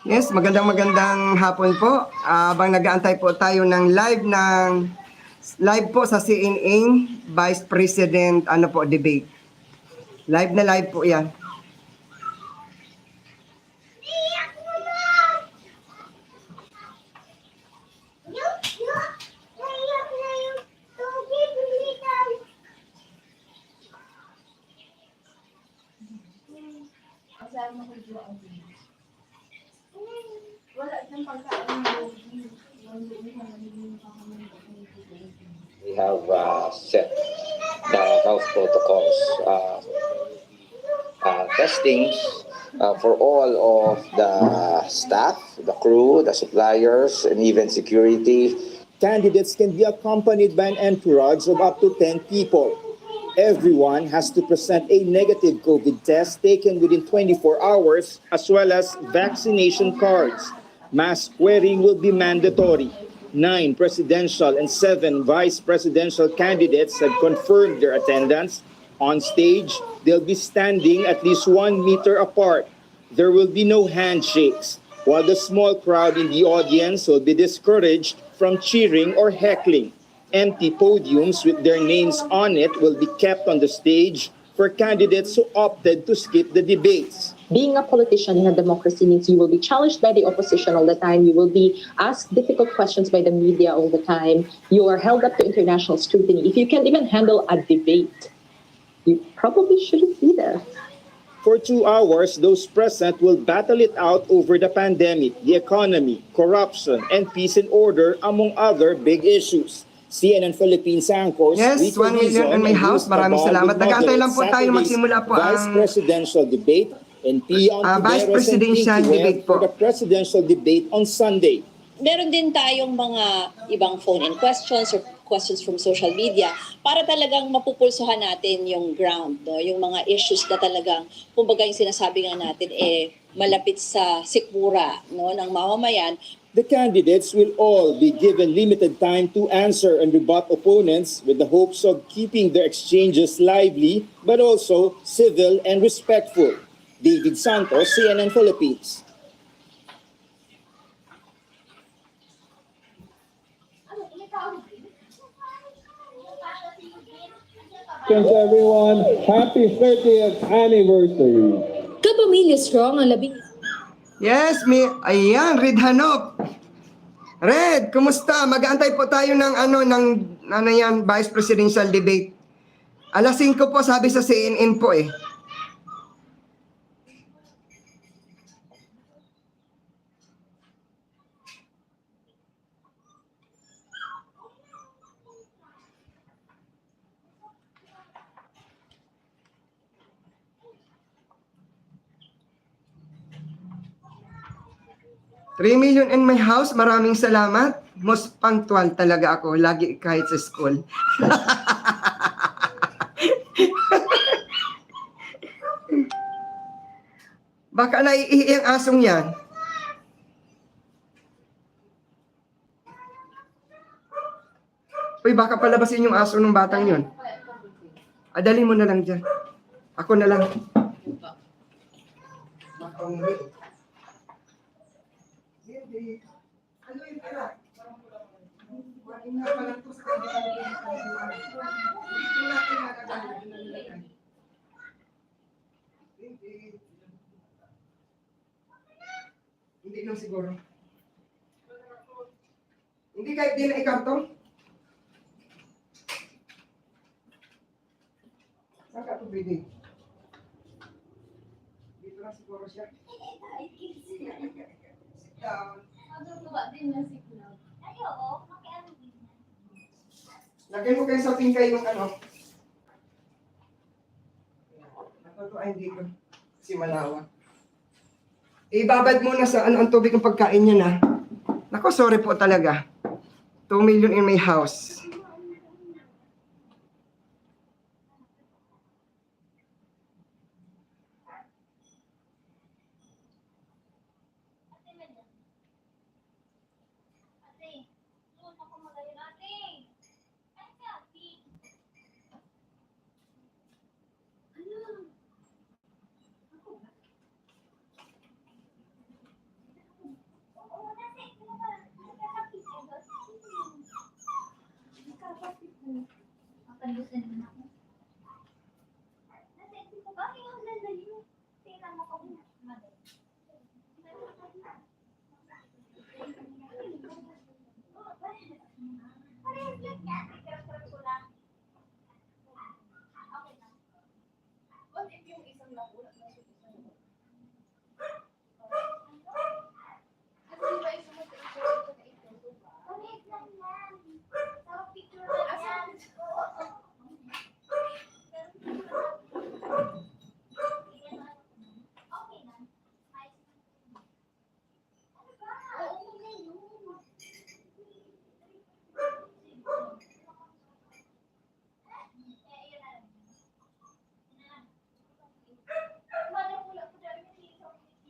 Yes, magandang hapon po. Habang nag-aantay po tayo ng live po sa CNN Vice President debate. Live na live po 'yan. We have set the health protocols, testings for all of the staff, the crew, the suppliers, and even security. Candidates can be accompanied by an entourage of up to 10 people. Everyone has to present a negative COVID test taken within 24 hours, as well as vaccination cards. Mask wearing will be mandatory. 9 presidential and 7 vice presidential candidates have confirmed their attendance. On stage, they'll be standing at least 1 meter apart. There will be no handshakes, while the small crowd in the audience will be discouraged from cheering or heckling. Empty podiums with their names on it will be kept on the stage for candidates who opted to skip the debates. Being a politician in a democracy means you will be challenged by the opposition all the time. You will be asked difficult questions by the media all the time. You are held up to international scrutiny. If you can't even handle a debate, you probably shouldn't be there. For 2 hours, those present will battle it out over the pandemic, the economy, corruption, and peace and order, among other big issues. CNN Philippines anchors. Yes, 1 million in my house. Maraming salamat. Nag-aantay lang po tayo magsimula po Vice Presidential Debate and Vice Presidential Debate po. For the Presidential Debate on Sunday. Meron din tayong mga ibang phone-in questions or questions from social media para talagang mapupulsuhan natin yung ground, no? Yung mga issues na talagang, kumbaga yung sinasabi nga natin, malapit sa sikmura, no, ng mamamayan. The candidates will all be given limited time to answer and rebut opponents with the hopes of keeping their exchanges lively but also civil and respectful. David Santos, CNN Philippines. Thanks everyone. Happy 30th anniversary. Kapamilya Strong ang labing... Yes, ayan, Red Hanop. Red, kumusta? Mag-aantay po tayo ng Vice Presidential Debate. Alas 5 po, sabi sa CNN po eh. $3 million in my house, maraming salamat. Most punctual talaga ako, lagi kahit sa school. Baka naiihi ang asong yan. Uy, baka palabasin yung aso ng batang yun. Adali mo na lang dyan. Ako na lang. Ano yung pala? Wala na pala ito sa hindi lang siguro. Hindi kahit di na ikartong? Saan ka ito, Brady? Dito lang siguro siya. Sit down. Lagay mo kayo sa tingkay yung Natutuan dito. Kasi malawa. Ibabad muna sa ang tubig ng pagkain niya na. Nako, sorry po talaga. 2 million in my house.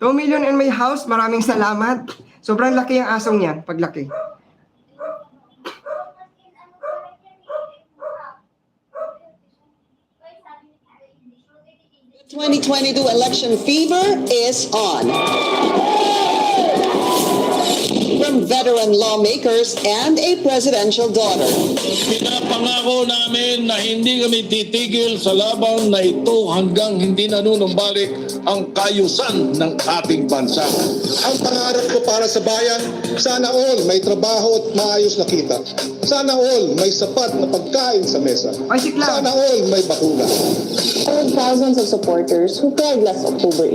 2 million in my house, maraming salamat. Sobrang laki ang asong yan, paglaki. The 2022 election fever is on. From veteran lawmakers and a presidential daughter. Pinapangako namin na hindi kami titigil sa laban na ito hanggang hindi nanunumbalik ang kayusan ng ating bansa. Ang pangarap ko para sa bayan, sana all may trabaho at maayos na kita. Sana all may sapat na pagkain sa mesa. Sana all may bakuna. I have thousands of supporters who cried last October 8.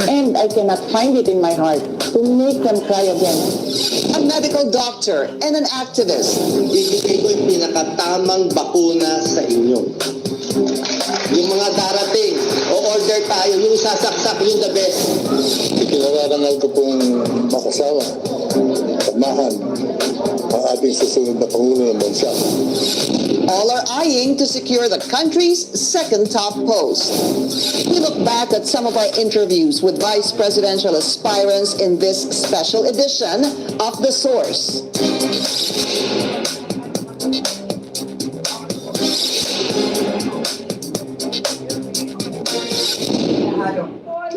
And I cannot find it in my heart to make them cry again. A medical doctor and an activist. Ibigay ko yung pinakatamang bakuna sa inyo. Yung mga darating, o-order tayo, yung sasaksak yung the best. Pinararangal ko pong makasawa, pagmahal, ang ating susunod na Pangulo ng Bansa. All are eyeing to secure the country's second top post. We look back at some of our interviews with vice presidential aspirants in this special edition of The Source.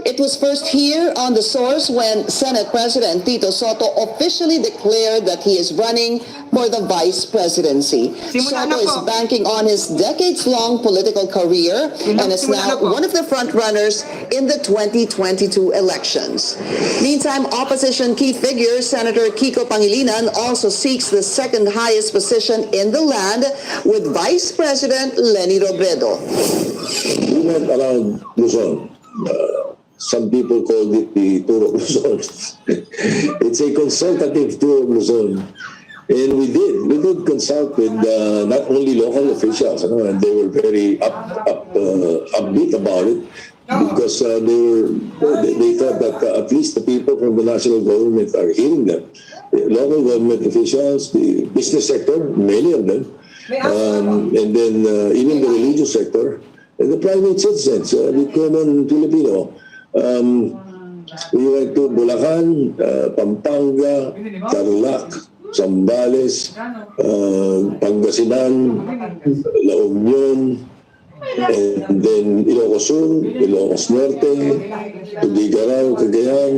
It was first here on The Source when Senate President Tito Soto officially declared that he is running for the vice presidency. Soto is banking on his decades-long political career and is now one of the front-runners in the 2022 elections. Meantime, opposition key figure Senator Kiko Pangilinan also seeks the second highest position in the land with Vice President Leni Robredo. We went around Luzon. Some people called it the tour of Luzon. It's a consultative tour of Luzon. And we did consult with not only local officials, and they were very upbeat about it because they thought that at least the people from the national government are hearing them. The local government officials, the business sector, many of them, and then even the religious sector, and the private citizens, the common Filipino. We went to Bulacan, Pampanga, Tarlac, Zambales, Pangasinan, La Union, and then Ilocos Sur, Ilocos Norte, Tuguegarao, Cagayan,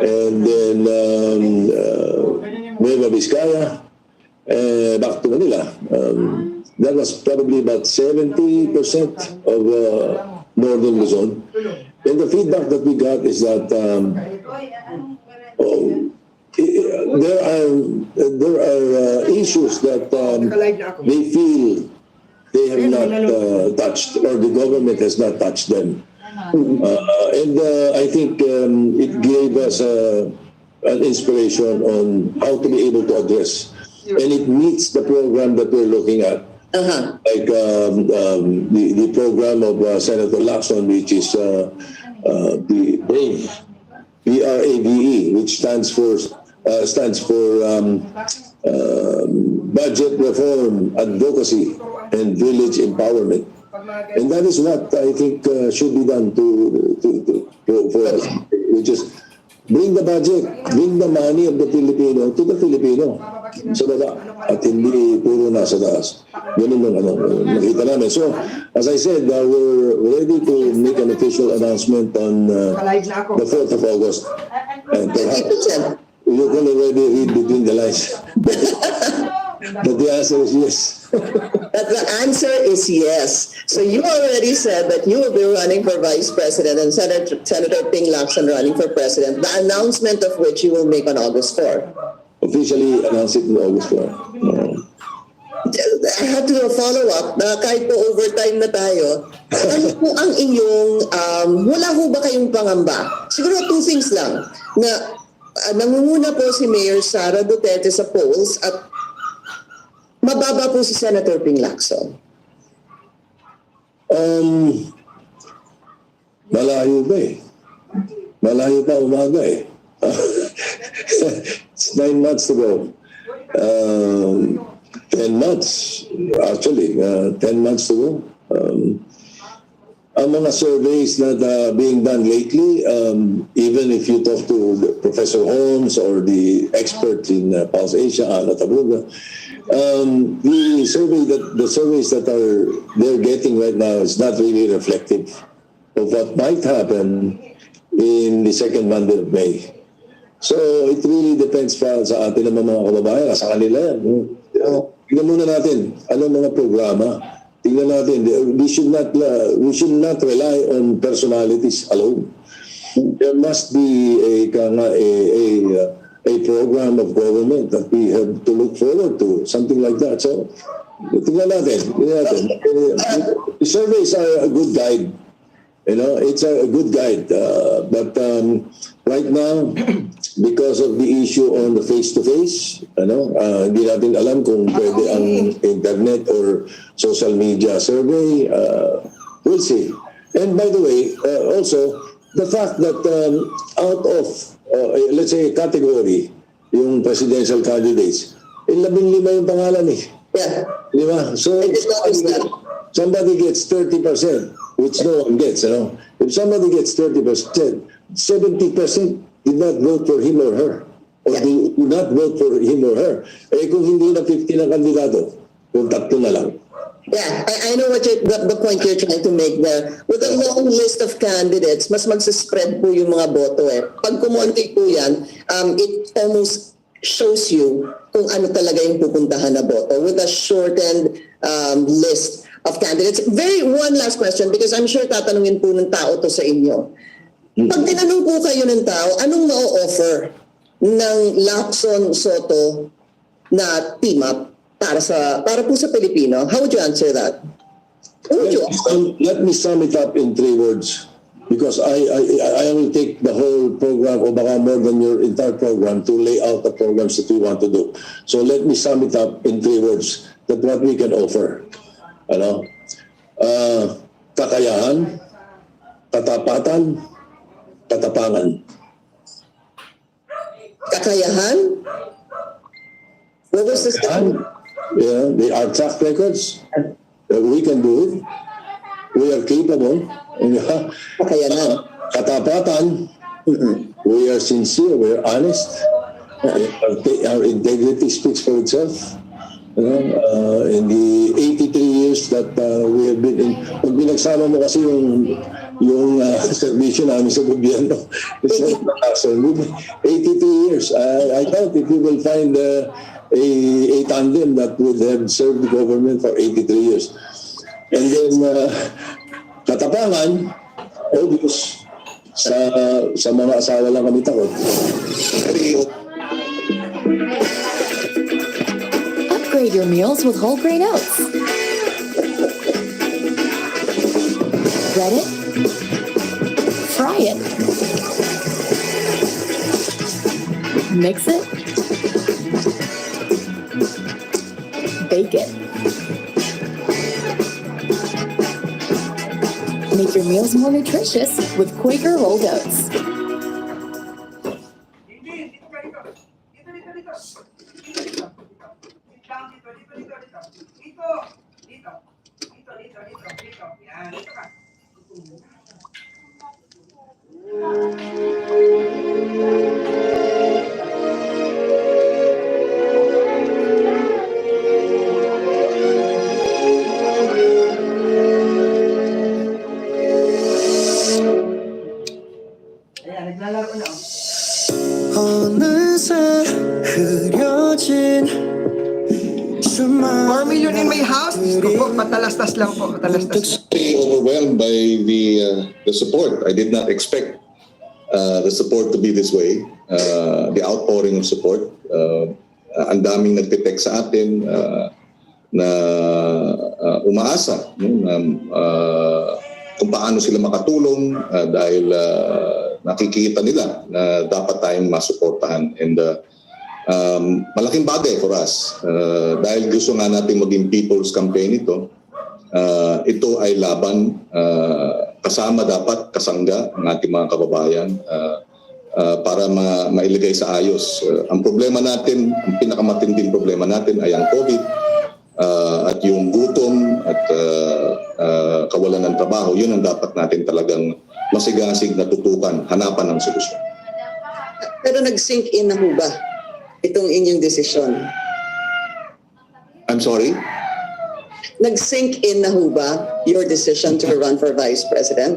and then Nueva Vizcaya, back to Manila. That was probably about 70% of Northern Luzon. And the feedback that we got is that there are issues that they feel they have not touched, or the government has not touched them. And I think it gave us an inspiration on how to be able to address. And it meets the program that we're looking at. Like the program of Senator Lacson, which is the BRAVE, which stands for Budget Reform, Advocacy, and Village Empowerment. And that is what I think should be done for us, which is bring the budget, bring the money of the Filipino to the Filipino sa baba at hindi puro nasa taas. Ganun yung nakita namin. So, as I said, we're ready to make an official announcement on the 4th of August. And perhaps you can already read between the lines. But the answer is yes. That the answer is yes. So you already said that you will be running for vice president and Senator Ping Lacson running for president, the announcement of which you will make on August 4. Officially announced it in August 4. I have to do a follow-up na kahit po overtime na tayo. Ano po ang inyong, wala ho ba kayong pangamba? Siguro two things lang, na nangunguna po si Mayor Sara Duterte sa polls at mababa po si Senator Ping Lacson. Malayo ba eh. Malayo pa umaga eh. It's 9 months to go. 10 months, actually, 10 months to go. Ang mga surveys that are being done lately, even if you talk to Professor Holmes or the expert in Pulse Asia, Ana Tabuga, the surveys that they're getting right now is not really reflective of what might happen in the second Monday of May. So it really depends pa sa atin naman mga kababayan, sa kanila yan. Tingnan muna natin, anong mga programa. Tingnan natin, we should not rely on personalities alone. There must be a program of government that we have to look forward to, something like that. So, tingnan natin. The surveys are a good guide. You know, it's a good guide. But right now, because of the issue on the face-to-face, hindi natin alam kung pwede ang internet or social media survey. We'll see. And by the way, also, the fact that out of, let's say, category, yung presidential candidates, 15 yung pangalan eh. Yeah. Di ba? So, somebody gets 30%, which no one gets, If somebody gets 30%, 70% did not vote for him or her. Or do not vote for him or her. Eh kung hindi na 50 ng kandidato, kung 3 na lang. Yeah, I know the point you're trying to make there. With a long list of candidates, mas magsaspread po yung mga boto eh. Pag kumonti po yan, it almost shows you kung ano talaga yung pupuntahan na boto with a shortened list of candidates. One last question, because I'm sure tatanungin po ng tao to sa inyo. Pag tinanong po kayo ng tao, anong ma-offer ng Lacson Soto na team-up para po sa Pilipino? How would you answer that? Let me sum it up in 3 words, because I will take the whole program o baka more than your entire program to lay out the programs that we want to do. So let me sum it up in 3 words, that what we can offer. Kakayahan, katapatan, katapangan. Kakayahan? What was the second? Yeah, they are track records. We can do it. We are capable. Kakayahan. Katapatan. We are sincere. We are honest. Our integrity speaks for itself. In the 83 years that we have been in, pag binagsama mo kasi yung servisyo namin sa gobyerno, it's not 83 years. I doubt if we will find a tandem that would have served the government for 83 years. And then, katapangan, obvious, sa mga asawa lang kami takot. Upgrade your meals with whole grain oats. Bread it. Fry it. Mix it. Bake it. Make your meals more nutritious with Quaker rolled oats. 어느새 흐려진 4 million in my house. Diyos ko po, patalastas lang po. Patalastas. Overwhelmed by the support. I did not expect the support to be this way. The outpouring of support. Ang daming nagte-text sa atin na umaasa kung paano sila makatulong dahil nakikita nila na dapat tayong masuportahan. And malaking bagay for us dahil gusto nga natin maging people's campaign ito. Ito ay laban kasama dapat kasangga ng ating mga kababayan para mailagay sa ayos. Ang problema natin, ang pinakamatinding problema natin ay ang COVID at yung gutom at kawalan ng trabaho. Yun ang dapat natin talagang masigasig na tutukan, hanapan ng solusyon. Pero nag-sink in na ho ba itong inyong desisyon? I'm sorry? Nag-sink in na ho ba your decision to run for Vice President?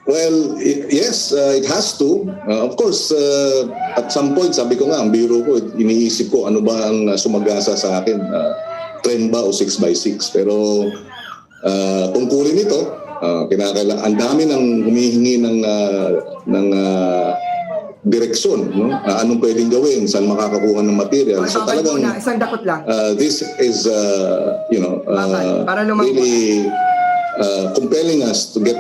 Well, yes, it has to. Of course, at some point, sabi ko nga, ang biro ko, iniisip ko ano ba ang sumagasa sa akin, trend ba o 6x6. Pero tungkulin ito, ang dami ng humihingi ng direksyon, no? Anong pwedeng gawin, saan makakakuha ng material. So talagang isang dakot lang. This is, really compelling us to get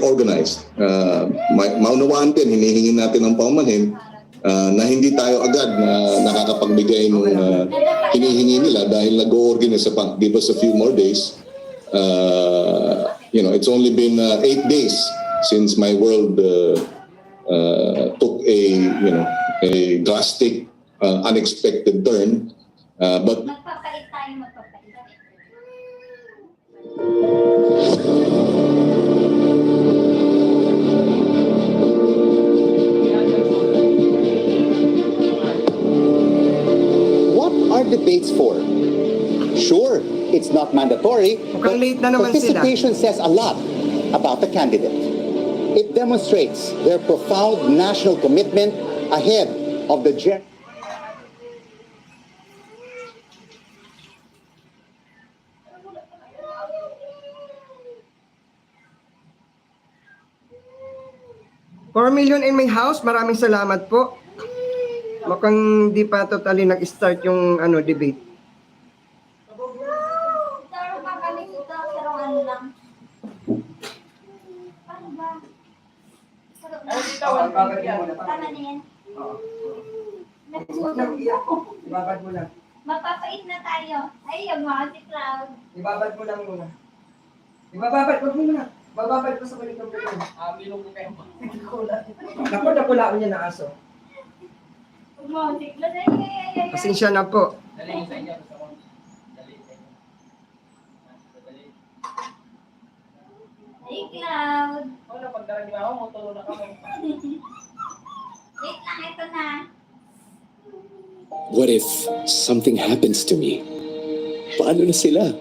organized. Maunawaan din, hinihingi natin ng paumanhin na hindi tayo agad na nakakapagbigay ng hinihingi nila dahil nag-organize pa. Give us a few more days. It's only been 8 days since my world took a drastic, unexpected turn. But what are debates for? Sure, it's not mandatory, but participation says a lot about the candidate. It demonstrates their profound national commitment ahead of the general. $4 million in my house. Maraming salamat po. Mukhang di pa totally nag-start yung debate. Ibabad mo lang. Mapapait na tayo. Ay, yung mga si Cloud. Ibabad mo lang muna. Ibababad, wag mo muna. Bababad ko sa balik ng pulong. Bilong ko kayo. Naku, napulaan niya na aso. Pasensya na po. Dali sa inyo. Dali sa inyo. Dali. Ay, Cloud. Wala, pagdara niyo ako, mutulong na kami. Wait lang, ito na. What if something happens to me? Paano na sila?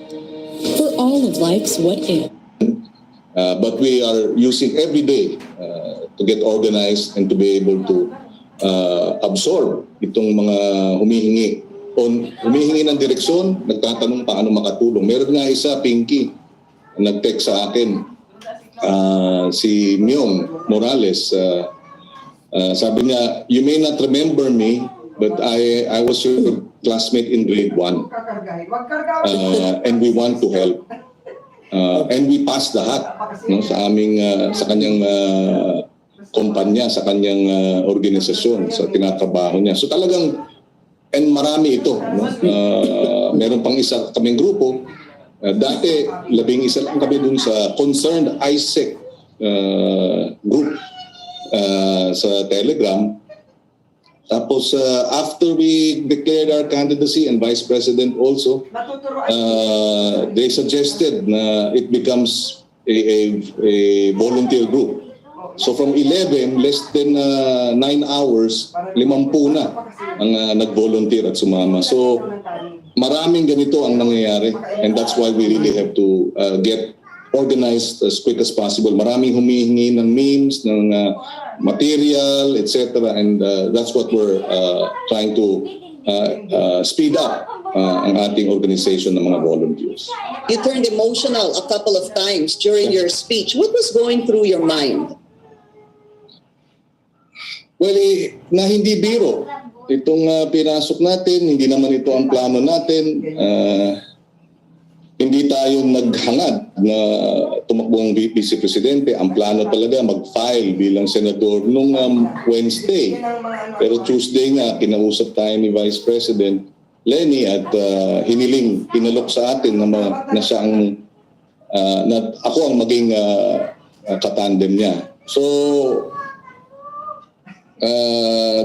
For all of life's what if. But we are using every day to get organized and to be able to absorb itong mga humihingi ng direksyon, nagtatanong paano makatulong. Meron nga isa, Pinky, nag-text sa akin, si Myong Morales, sabi niya, you may not remember me, but I was your classmate in grade 1. And we want to help. And we passed the hat sa kanyang kumpanya, sa kanyang organisasyon, sa tinatrabaho niya. So talagang, and marami ito. Meron pang isa kaming grupo. Dati, 11 lang kami dun sa Concerned ISEC group sa Telegram. Tapos, after we declared our candidacy and Vice President also, they suggested na it becomes a volunteer group. So from 11, less than 9 hours, 50 na ang nag-volunteer at sumama. So maraming ganito ang nangyayari, and that's why we really have to get organized as quick as possible. Maraming humihingi ng memes, ng material, etc. And that's what we're trying to speed up ang ating organization ng mga volunteers. You turned emotional a couple of times during your speech. What was going through your mind? Well, na hindi biro. Itong pinasok natin, hindi naman ito ang plano natin. Hindi tayo naghangad na tumakbong Vice Presidente. Ang plano talaga mag-file bilang senador nung Wednesday. Pero Tuesday nga, kinausap tayo ni Vice President Lenny at pinalok sa atin na siya ang, na ako ang maging katandem niya. So,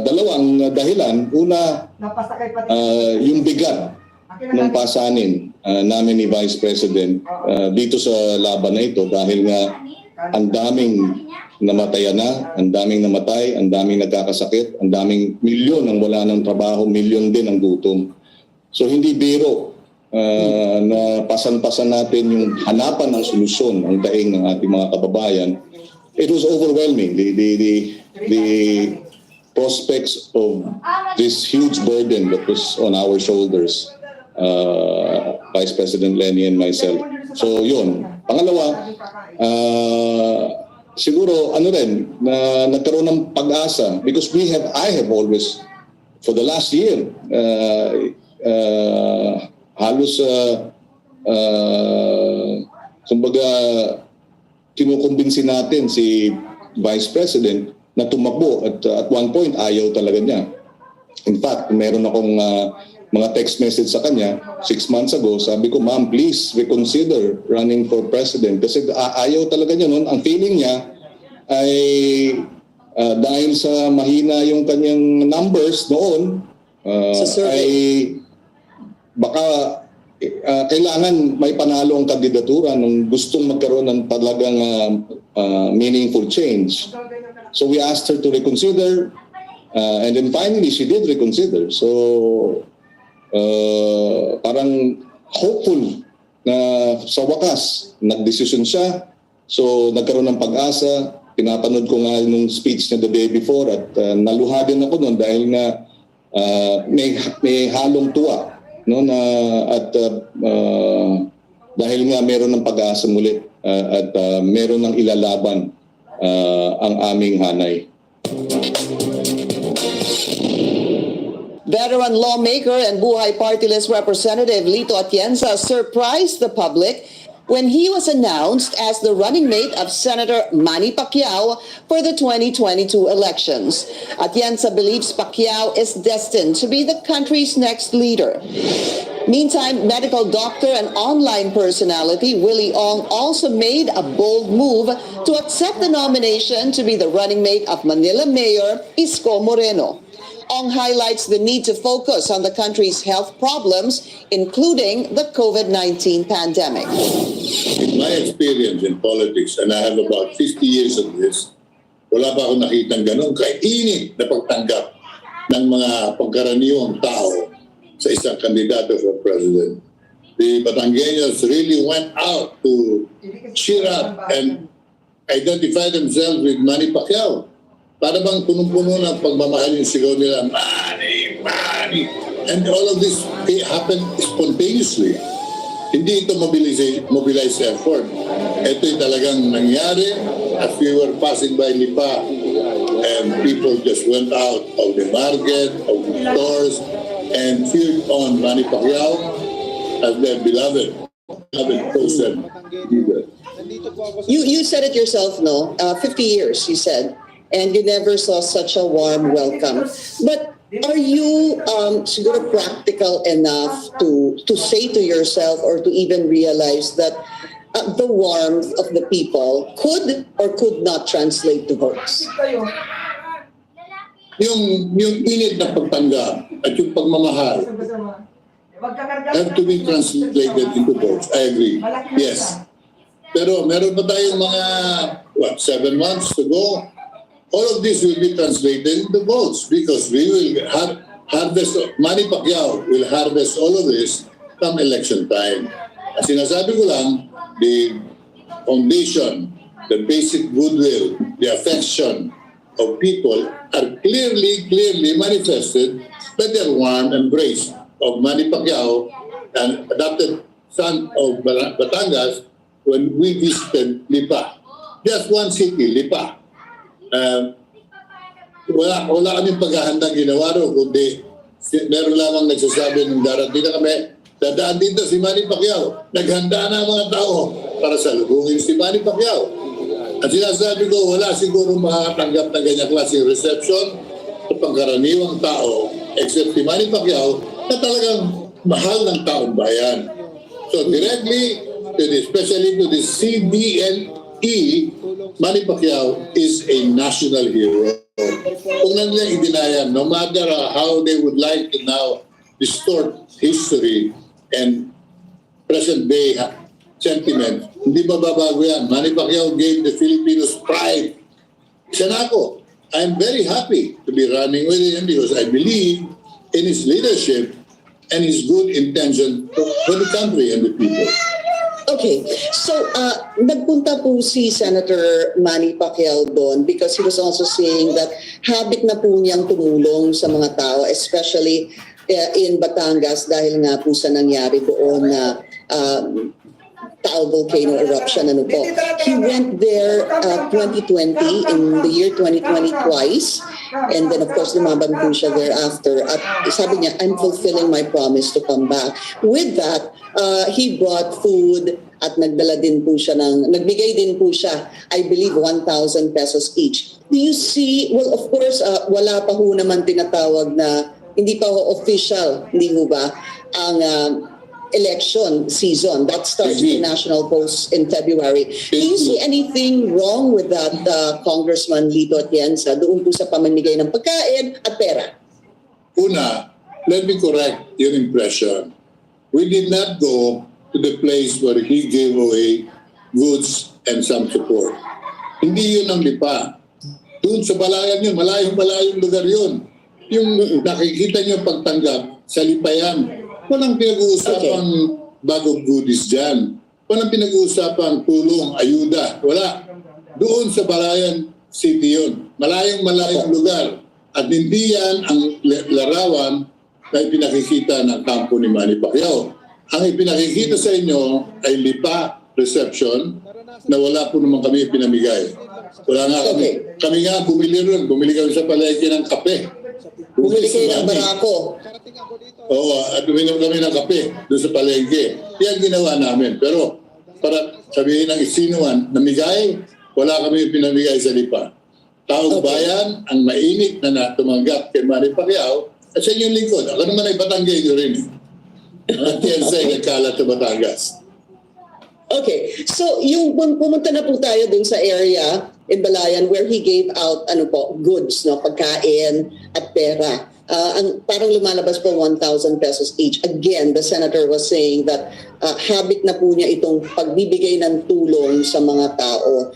dalawang dahilan. Una, yung bigat nung pasanin namin ni Vice President dito sa laban na ito dahil nga ang daming namatayan na, ang daming namatay, ang daming nagkakasakit, ang daming milyon ang wala ng trabaho, milyon din ang gutom. So hindi biro na pasan-pasan natin yung hanapan ng solusyon ang daing ng ating mga kababayan. It was overwhelming. The prospects of this huge burden that was on our shoulders, Vice President Lenny and myself. So yun. Pangalawa, siguro na nagkaroon ng pag-asa because I have always for the last year halos kumbaga kinukumbinsi natin si Vice President na tumakbo at one point ayaw talaga niya. In fact, meron akong mga text message sa kanya 6 months ago. Sabi ko, ma'am, please reconsider running for president. Kasi ayaw talaga niya noon. Ang feeling niya ay dahil sa mahina yung kanyang numbers noon, ay baka kailangan may panalo ang kandidatura nung gustong magkaroon ng talagang meaningful change. So we asked her to reconsider and then finally she did reconsider. So parang hopeful na sa wakas nagdesisyon siya. So nagkaroon ng pag-asa. Pinapanood ko nga nung speech niya the day before at naluha din ako noon dahil nga may halong tuwa, no, na at dahil nga meron ng pag-asa muli at meron ng ilalaban ang aming hanay. Veteran lawmaker and Buhay Party List Representative Lito Atienza surprised the public when he was announced as the running mate of Senator Manny Pacquiao for the 2022 elections. Atienza believes Pacquiao is destined to be the country's next leader. Meantime, medical doctor and online personality Willie Ong also made a bold move to accept the nomination to be the running mate of Manila Mayor Isko Moreno. Ong highlights the need to focus on the country's health problems, including the COVID-19 pandemic. In my experience in politics, and I have about 50 years of this, wala pa akong nakitang ganun kainit na pagtanggap ng mga pagkaraniwang tao sa isang kandidato for president. The Batangueños really went out to cheer up and identify themselves with Manny Pacquiao. Para bang punong-puno ng pagmamahal yung sigaw nila, Manny, Manny. And all of this happened spontaneously. Hindi ito mobilized effort. Ito'y talagang nangyari as we were passing by Lipa and people just went out of the market, of the stores, and cheered on Manny Pacquiao as their beloved chosen leader. You said it yourself, no? 50 years, you said. And you never saw such a warm welcome. But are you siguro practical enough to say to yourself or to even realize that the warmth of the people could or could not translate to votes? Yung init na pagtanggap at yung pagmamahal have to be translated into votes. I agree. Yes. Pero meron pa tayong mga 7 months to go. All of this will be translated into votes because we will harvest, Manny Pacquiao will harvest all of this come election time. As sinasabi ko lang, the foundation, the basic goodwill, the affection of people are clearly manifested by their warm embrace of Manny Pacquiao, an adopted son of Batangas, when we visited Lipa. Just one city, Lipa. Wala kaming paghahandang ginawa ro, kundi meron lamang nagsasabi nung darating na kami, dadaan dito si Manny Pacquiao. Naghanda na ang mga tao para salubungin si Manny Pacquiao. At sinasabi ko, wala siguro makakatanggap na ganyang klaseng reception sa pangkaraniwang tao except si Manny Pacquiao na talagang mahal ng taong bayan. So directly, especially to the CDNE, Manny Pacquiao is a national hero. Kung nang nila idinayan, no matter how they would like to now distort history and present-day sentiment, hindi babago yan. Manny Pacquiao gave the Filipinos pride. Isa na ako. I'm very happy to be running with him because I believe in his leadership and his good intention for the country and the people. Okay, so nagpunta po si Senator Manny Pacquiao doon because he was also saying that habit na po niyang tumulong sa mga tao, especially in Batangas dahil nga po sa nangyari doon na Taal volcano eruption. Ano po. He went there 2020, in the year 2020 twice, and then of course lumaban po siya thereafter. At sabi niya, I'm fulfilling my promise to come back. With that, he brought food at nagbigay din po siya, I believe, 1,000 pesos each. Do you see, well of course, wala pa ho naman tinatawag na, hindi pa ho official, hindi ho ba, ang election season. That starts the national polls in February. Do you see anything wrong with that, Congressman Lito Atienza, doon po sa pamamigay ng pagkain at pera? Una, let me correct your impression. We did not go to the place where he gave away goods and some support. Hindi yun ang Lipa. Doon sa balayan yun, malayong lugar yun. Yung nakikita niyo pagtanggap, sa Lipa yan. Walang pinag-uusapang bagong goodies dyan. Walang pinag-uusapang tulong, ayuda. Wala. Doon sa Balayan City yun. Malayong lugar. At hindi yan ang larawan na ipinakikita ng kampo ni Manny Pacquiao. Ang ipinakikita sa inyo ay Lipa reception na wala po naman kami pinamigay. Wala nga kami. Kami nga bumili ron. Bumili kami sa palengke ng kape. Bumili kayo ng barako. Oo, at uminom kami ng kape doon sa palengke. Yan ginawa namin. Pero para sabihin ng isinuan, namigay, wala kami pinamigay sa Lipa. Taong bayan ang mainit na tumanggap kay Manny Pacquiao at sa inyong lingkod. Ako naman ay Batanggay rin. Ang TNC ay nagkalat sa Batangas. Okay, so yung pumunta na po tayo dun sa area in Balayan where he gave out goods, pagkain at pera. Parang lumalabas po 1,000 pesos each. Again, the senator was saying that habit na po niya itong pagbibigay ng tulong sa mga tao.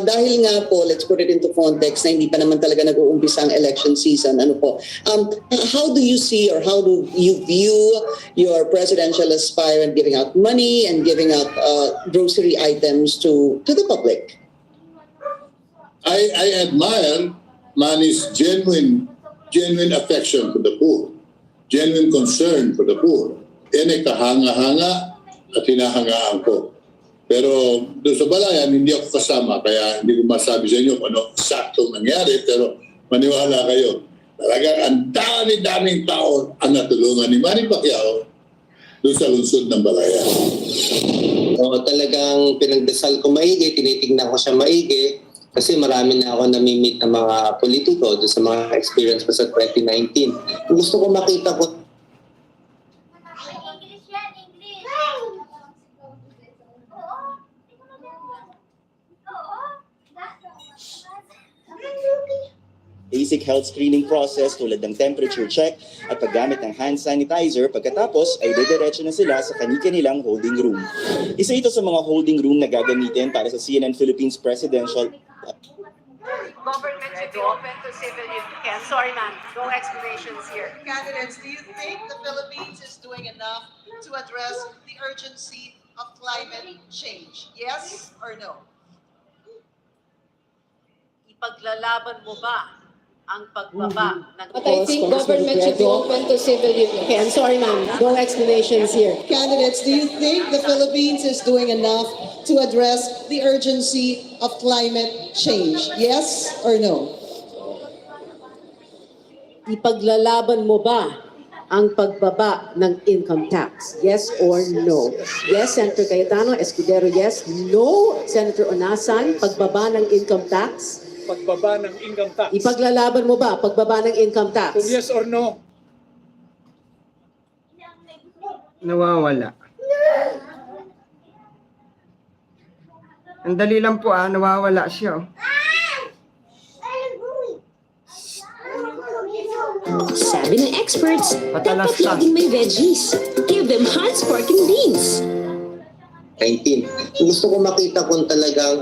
Dahil nga po, let's put it into context na hindi pa naman talaga nag-uumpisa ang election season. How do you see or how do you view your presidential aspirant giving out money and giving out grocery items to the public? I admire Manny's genuine affection for the poor, genuine concern for the poor. Yan ay kahanga-hanga at hinahangaan ko. Pero doon sa Balayan, hindi ako kasama, kaya hindi ko masabi sa inyo kung ano saktong nangyari, pero maniwala kayo. Talagang ang dami-daming tao ang natulungan ni Manny Pacquiao doon sa lungsod ng Balayan. Talagang pinagdasal ko maigi, tinitingnan ko siya maigi. Kasi marami na ako namimit ng mga politiko doon sa mga experience ko sa 2019. Gusto ko makita ko basic health screening process tulad ng temperature check at paggamit ng hand sanitizer. Pagkatapos ay dediretso na sila sa kani-kanilang holding room. Isa ito sa mga holding room na gagamitin para sa CNN Philippines Presidential government should be open to civilian. Okay, I'm sorry, ma'am. No explanations here. Candidates, do you think the Philippines is doing enough to address the urgency of climate change? Yes or no? Ipaglalaban mo ba ang pagbaba ng But I think government should be open to civilian. Okay, I'm sorry, ma'am. No explanations here. Candidates, do you think the Philippines is doing enough to address the urgency of climate change? Yes or no? Ipaglalaban mo ba ang pagbaba ng income tax? Yes or no? Yes, Senator Cayetano, Escudero, yes. No, Senator Onasan, pagbaba ng income tax? Pagbaba ng income tax. Ipaglalaban mo ba pagbaba ng income tax? Kung yes or no, Nawawala. Ang dali lang po nawawala siya. Sabi ng experts, dapat Patalasta. laging may veggies. Give them hot sparkling beans. 19. Gusto ko makita kung talagang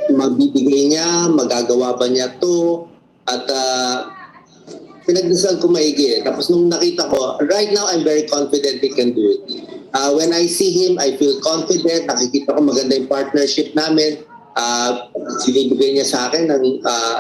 magbibigay niya, magagawa ba niya to, at pinagdasal ko maigi. Tapos nung nakita ko, right now I'm very confident he can do it. When I see him, I feel confident. Nakikita ko maganda yung partnership namin. Sinibigay niya sa akin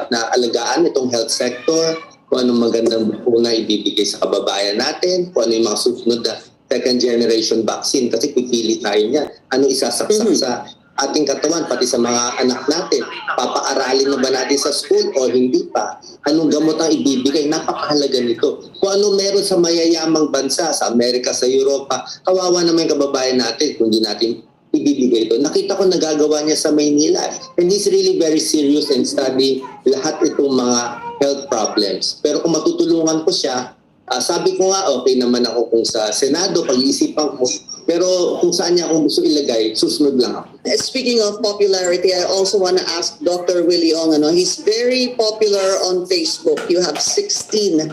na alagaan itong health sector, kung anong magandang bukuna ibibigay sa kababayan natin, kung ano yung mga susunod na second generation vaccine, kasi pipili tayo niya. Ano isasaksak sa ating katawan, pati sa mga anak natin. Papaaralin na ba natin sa school o hindi pa? Anong gamot ang ibibigay? Napakahalaga nito. Kung ano meron sa mayayamang bansa, sa Amerika, sa Europa, kawawa naman yung kababayan natin kung hindi natin ibibigay ito. Nakita ko nagagawa niya sa Maynila. And he's really very serious in studying lahat itong mga health problems. Pero kung matutulungan ko siya, sabi ko nga, okay naman ako kung sa Senado, pag-iisipan ko. Pero kung saan niya ako gusto ilagay, susunod lang ako. Speaking of popularity, I also want to ask Dr. Willie Ong, he's very popular on Facebook. You have 16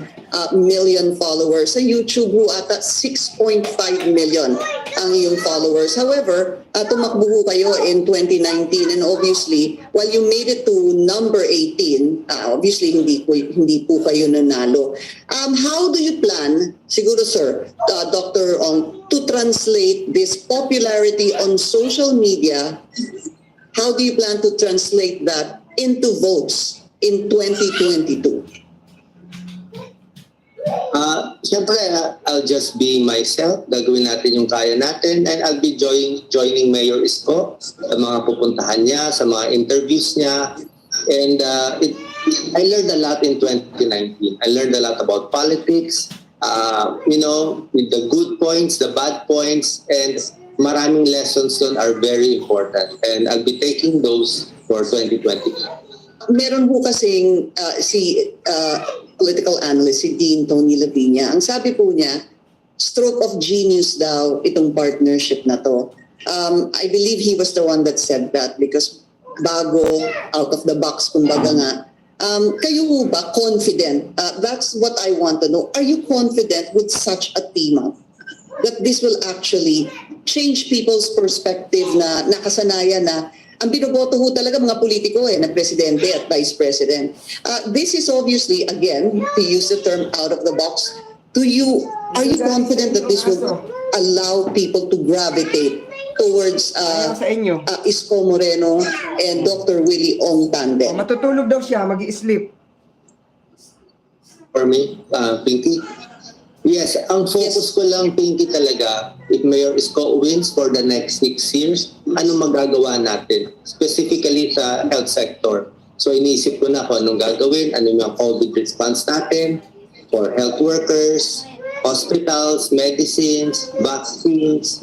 million followers. Sa YouTube, ata 6.5 million ang iyong followers. However, tumakbo ho kayo in 2019 and obviously, while you made it to number 18, obviously hindi po kayo nanalo. How do you plan, siguro sir, Dr. Ong, to translate this popularity on social media? How do you plan to translate that into votes in 2022? Siyempre, I'll just be myself. Gagawin natin yung kaya natin, and I'll be joining Mayor Isko sa mga pupuntahan niya, sa mga interviews niya. And I learned a lot in 2019. I learned a lot about politics, with the good points, the bad points, and maraming lessons doon are very important. And I'll be taking those for 2020. Meron po kasing political analyst, si Dean Tony Lavinia. Ang sabi po niya, stroke of genius daw itong partnership na to. I believe he was the one that said that because bago, out of the box, kumbaga nga. Kayo po ba confident? That's what I want to know. Are you confident with such a team up that this will actually change people's perspective na nakasanayan na ang binoboto ho talaga mga politiko na presidente at vice president. This is obviously, again, to use the term out of the box. Are you confident that this will allow people to gravitate towards Isko Moreno and Dr. Willie Ong tandem? Matutulog daw siya, mag-i-sleep. For me, Pinky, yes, ang focus ko lang, Pinky, talaga, if Mayor Isko wins for the next 6 years, ano magagawa natin? Specifically sa health sector. So iniisip ko na kung anong gagawin, ano yung COVID response natin for health workers, hospitals, medicines, vaccines,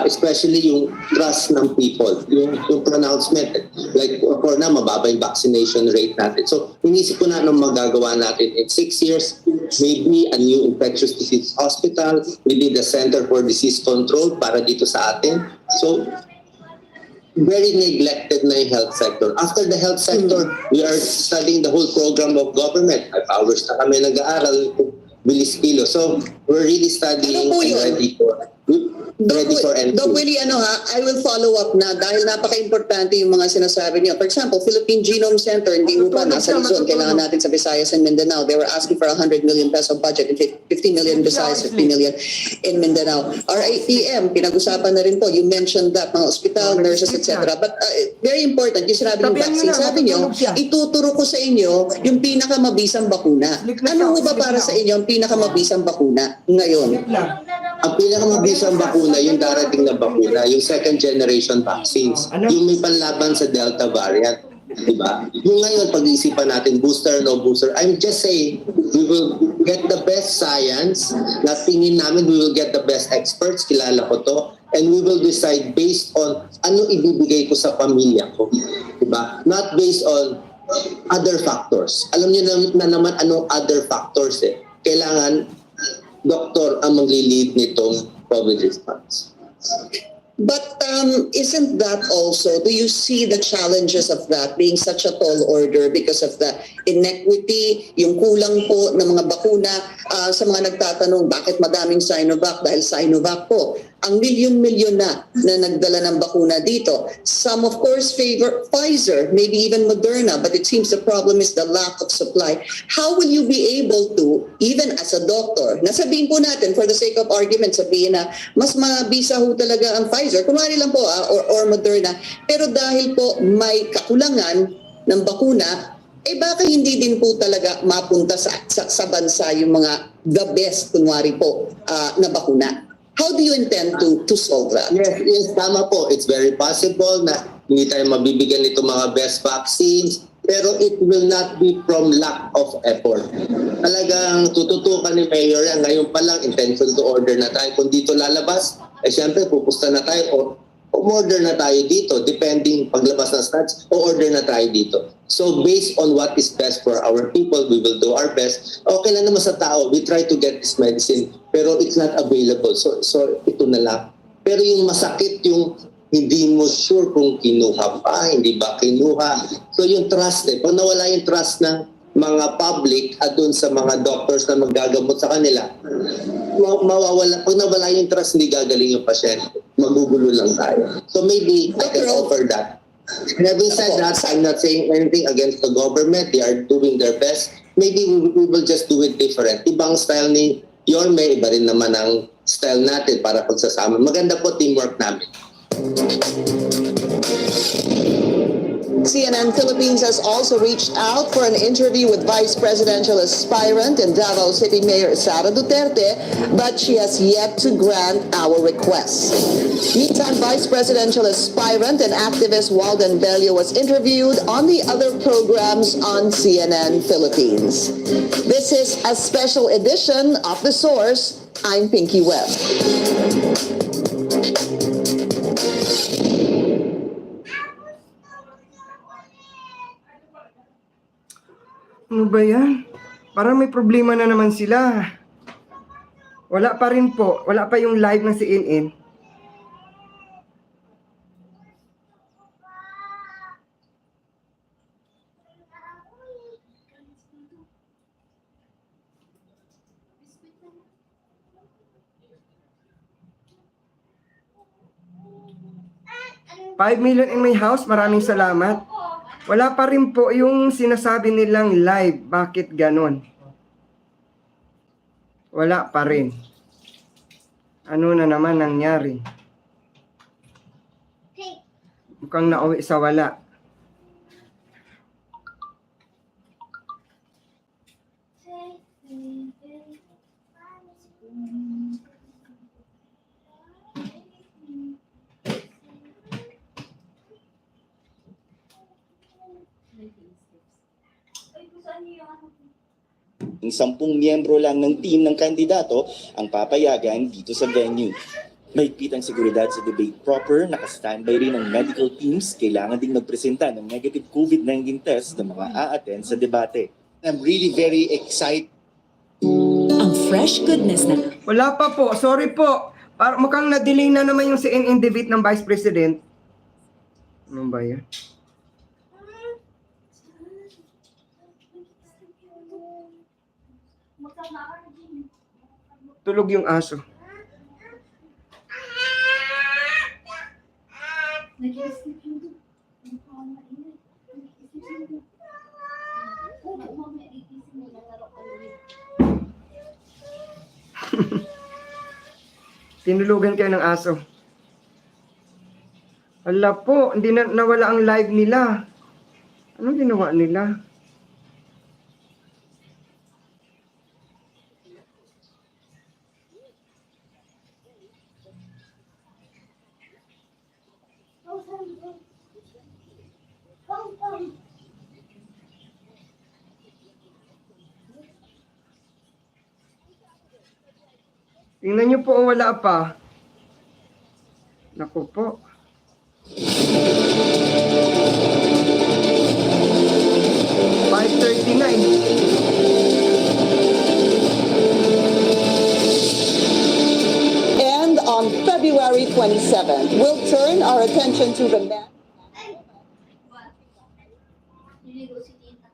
especially yung trust ng people, yung pronouncement. Like for na, mababa yung vaccination rate natin. So, inisip ko na anong magagawa natin in 6 years. Maybe a new infectious disease hospital, maybe the Center for Disease Control para dito sa atin. So, very neglected na yung health sector. After the health sector, we are studying the whole program of government. 5 hours na kami nag-aaral. Bilis kilo. So, we're really studying and ready for ready for entry. Doc Willie, I will follow up na dahil napaka-importante yung mga sinasabi niyo. For example, Philippine Genome Center, hindi mo pa nasa Luzon, kailangan natin sa Visayas and Mindanao. They were asking for 100 million peso budget, 50 million Visayas, 50 million in Mindanao. RITM, pinag-usapan na rin po, you mentioned that, mga hospital, nurses, etc. But very important, yung sinabi yung vaccine, sabi niyo, ituturo ko sa inyo yung pinakamabisang bakuna. Ano ba para sa inyo ang pinakamabisang bakuna ngayon? Ang pinakamabisang bakuna, yung darating na bakuna, yung second generation vaccines, yung may panlaban sa Delta variant. Diba? Yung ngayon, pag-iisipan natin, booster, no booster, I'm just saying, we will get the best science, na tingin namin, we will get the best experts, kilala ko to, and we will decide based on ano ibibigay ko sa pamilya ko. Diba? Not based on other factors. Alam niyo na naman anong other factors eh. Kailangan doktor ang maglilid nitong COVID response. But isn't that also, do you see the challenges of that being such a tall order because of the inequity, yung kulang po ng mga bakuna sa mga nagtatanong bakit madaming Sinovac? Dahil Sinovac po, ang milyon-milyon na nagdala ng bakuna dito. Some of course favor Pfizer, maybe even Moderna, but it seems the problem is the lack of supply. How will you be able to, even as a doctor, nasabihin po natin for the sake of argument, sabihin na mas mabisa ho talaga ang Pfizer, kunwari lang po or Moderna, pero dahil po may kakulangan ng bakuna, baka hindi din po talaga mapunta sa bansa yung mga the best, kunwari po, na bakuna. How do you intend to solve that? Yes, tama po. It's very possible na hindi tayo mabibigyan nito mga best vaccines, pero it will not be from lack of effort. Talagang tututukan ni Mayor yan. Ngayon pa lang, intention to order na tayo. Kung dito lalabas, siyempre pupusta na tayo o order na tayo dito. Depending paglabas ng stats, o-order na tayo dito. So based on what is best for our people, we will do our best. Okay lang naman sa tao, we try to get this medicine, pero it's not available. So ito na lang. Pero yung masakit, yung hindi mo sure kung kinuha pa, hindi ba kinuha. So yung trust pag nawala yung trust ng mga public at dun sa mga doctors na magagamot sa kanila, mawawala. Pag nawala yung trust, hindi gagaling yung pasyente. Magugulo lang tayo. So maybe I can offer that. Having said that, I'm not saying anything against the government. They are doing their best. Maybe we will just do it different. Ibang style ni Yorme, iba rin naman ang style natin para pagsasama. Maganda po teamwork namin. CNN Philippines has also reached out for an interview with vice presidential aspirant and Davao City Mayor Sara Duterte, but she has yet to grant our request. Meantime, vice presidential aspirant and activist Walden Bello was interviewed on the other programs on CNN Philippines. This is a special edition of The Source. I'm Pinky Webb. Ano ba yan? Parang may problema na naman sila. Wala pa rin po. Wala pa yung live ng CNN. $5 million in my house. Maraming salamat. Wala pa rin po yung sinasabi nilang live. Bakit ganon? Wala pa rin. Ano na naman nangyari? Mukhang nauwi sa wala. Ang 10 miyembro lang ng team ng kandidato ang papayagan dito sa venue. Mahigpit ang seguridad sa debate proper, naka-standby rin ang medical teams, kailangan ding magpresenta ng negative COVID-19 test ng mga a-attend sa debate. I'm really very excited. Ang fresh goodness na. Wala pa po. Sorry po. Mukhang na-delay na naman yung CNN debate ng Vice President. Ano ba yan? Tulog yung aso. Nag-i-sleep yung doon. Ano pa ang mainit? Nag-i-sleep yung doon. Oo, mamaya itisip mo lalaro ka ulit. Tinulugan kayo ng aso. Hala po, hindi na nawala ang live nila. Anong ginawa nila? Tingnan niyo po, wala pa. Naku po. And on February 27th, we'll turn our attention to the man. Niligo si tita.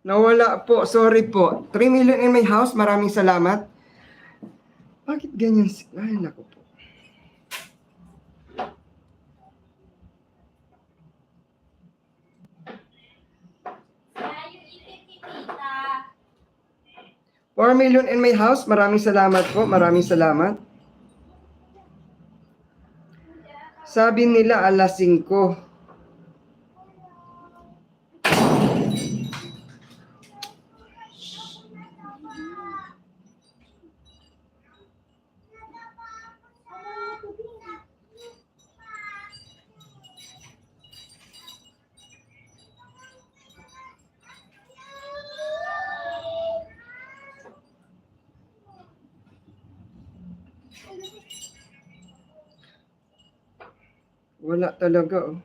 Nawala po, sorry po. 3 million in my house, maraming salamat. Bakit ganyan? Ay, naku po. Yung ipit ni tita. 4 million in my house, maraming salamat po, maraming salamat. Sabi nila alas 5. Wala talaga, oh.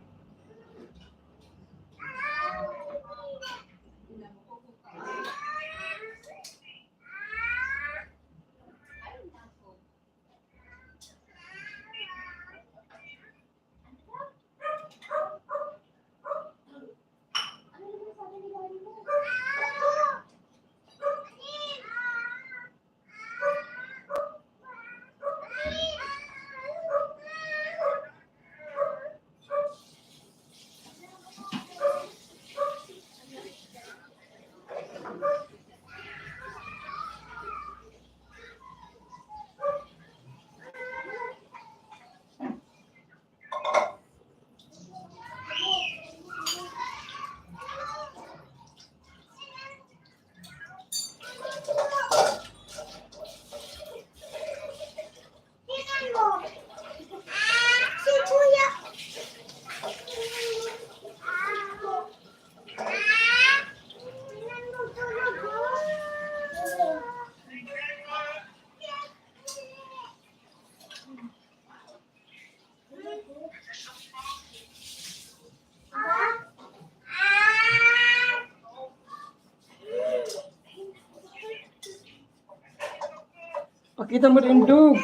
Pakita mo rin, Dog.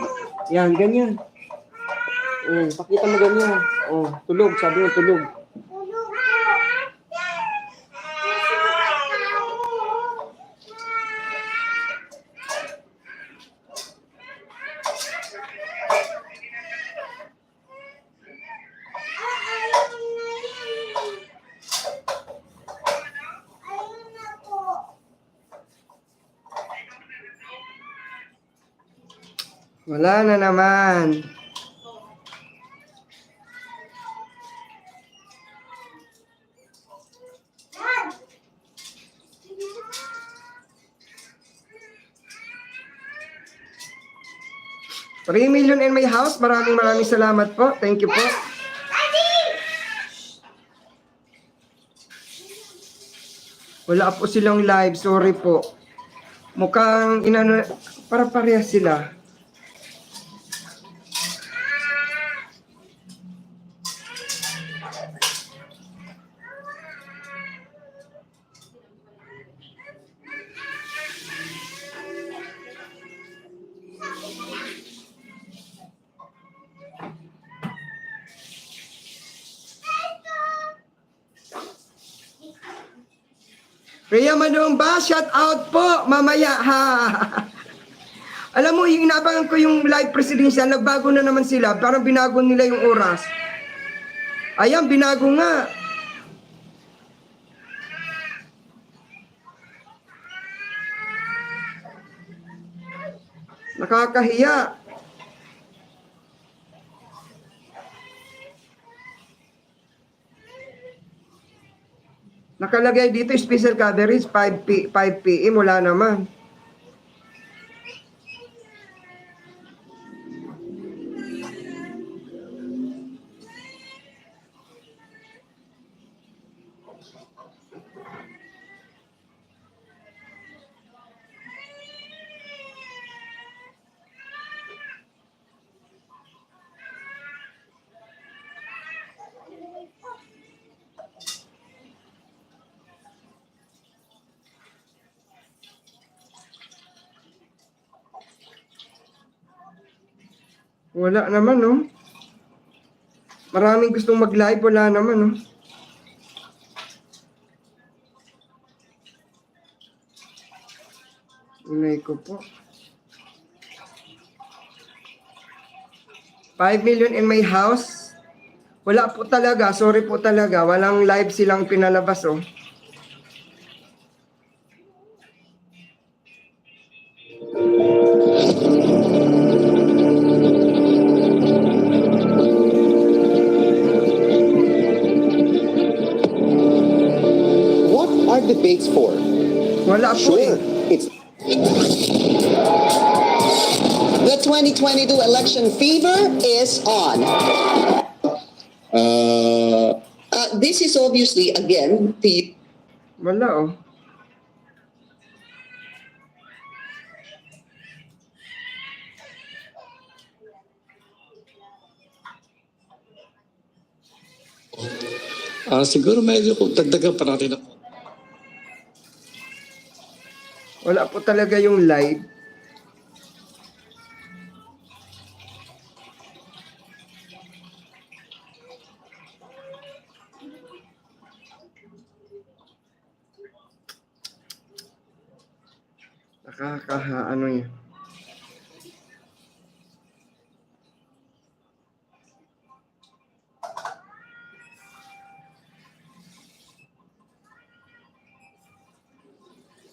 Yan, ganyan. Pakita mo ganyan. Tulog. Sabi mo, tulog. Wala na naman. $3 million in my house. Maraming salamat po. Thank you po. Wala po silang live. Sorry po. Mukhang para parehas sila. Rhea Manumba, shout out po, mamaya ha. Alam mo, yung inaabangan ko yung live presidential, nagbago na naman sila, parang binago nila yung oras. Ayan, binago nga. Nakakahiya. Nakalagay dito, special coverage, 5 p.m. Wala naman. Wala naman, no? Maraming gustong mag-live, wala naman, no? Unay ko po. 5 million in my house. Wala po talaga, sorry po talaga. Walang live silang pinalabas, oh. Debates for? Wala po sure, it's The 2022 election fever is on. This is obviously, again, the... Wala, oh. Siguro medyo kung dagdagan pa natin ako. Wala po talaga yung live. Ano yan.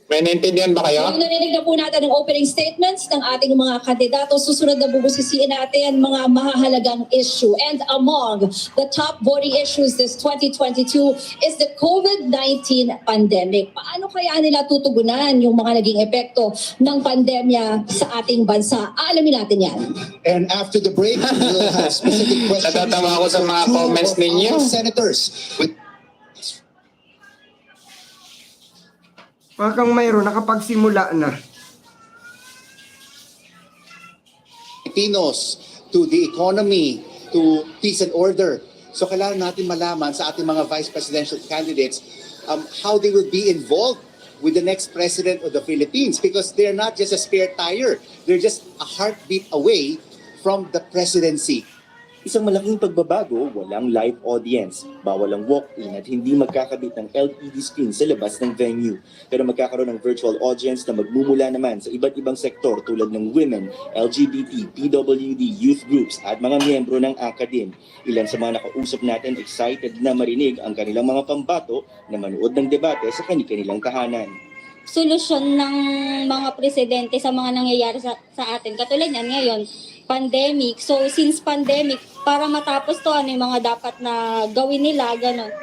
May naintindihan ba kayo? Yung narinig na po natin ang opening statements ng ating mga kandidato. Susunod na bubusisiin natin mga mahahalagang issue. And among the top voting issues this 2022 is the COVID-19 pandemic. Paano kaya nila tutugunan yung mga naging epekto ng pandemya sa ating bansa? Alamin natin yan. And after the break, we'll have specific questions. Natatawa ako sa mga comments ninyo. Senators. Pakang mayroon, nakapagsimula na. Filipinos, to the economy, to peace and order. So kailangan natin malaman sa ating mga vice presidential candidates how they will be involved with the next president of the Philippines, because they're not just a spare tire. They're just a heartbeat away from the presidency. Isang malaking pagbabago, walang live audience, bawal ang walk-in at hindi magkakabit ng LED screen sa labas ng venue. Pero magkakaroon ng virtual audience na magmumula naman sa iba't ibang sektor tulad ng women, LGBT, PWD, youth groups at mga miyembro ng academe. Ilan sa mga nakausap natin excited na marinig ang kanilang mga pambato na manood ng debate sa kanilang tahanan. Solusyon ng mga presidente sa mga nangyayari sa atin. Katulad yan ngayon, pandemic. So since pandemic, para matapos to, ano yung mga dapat na gawin nila, ganon.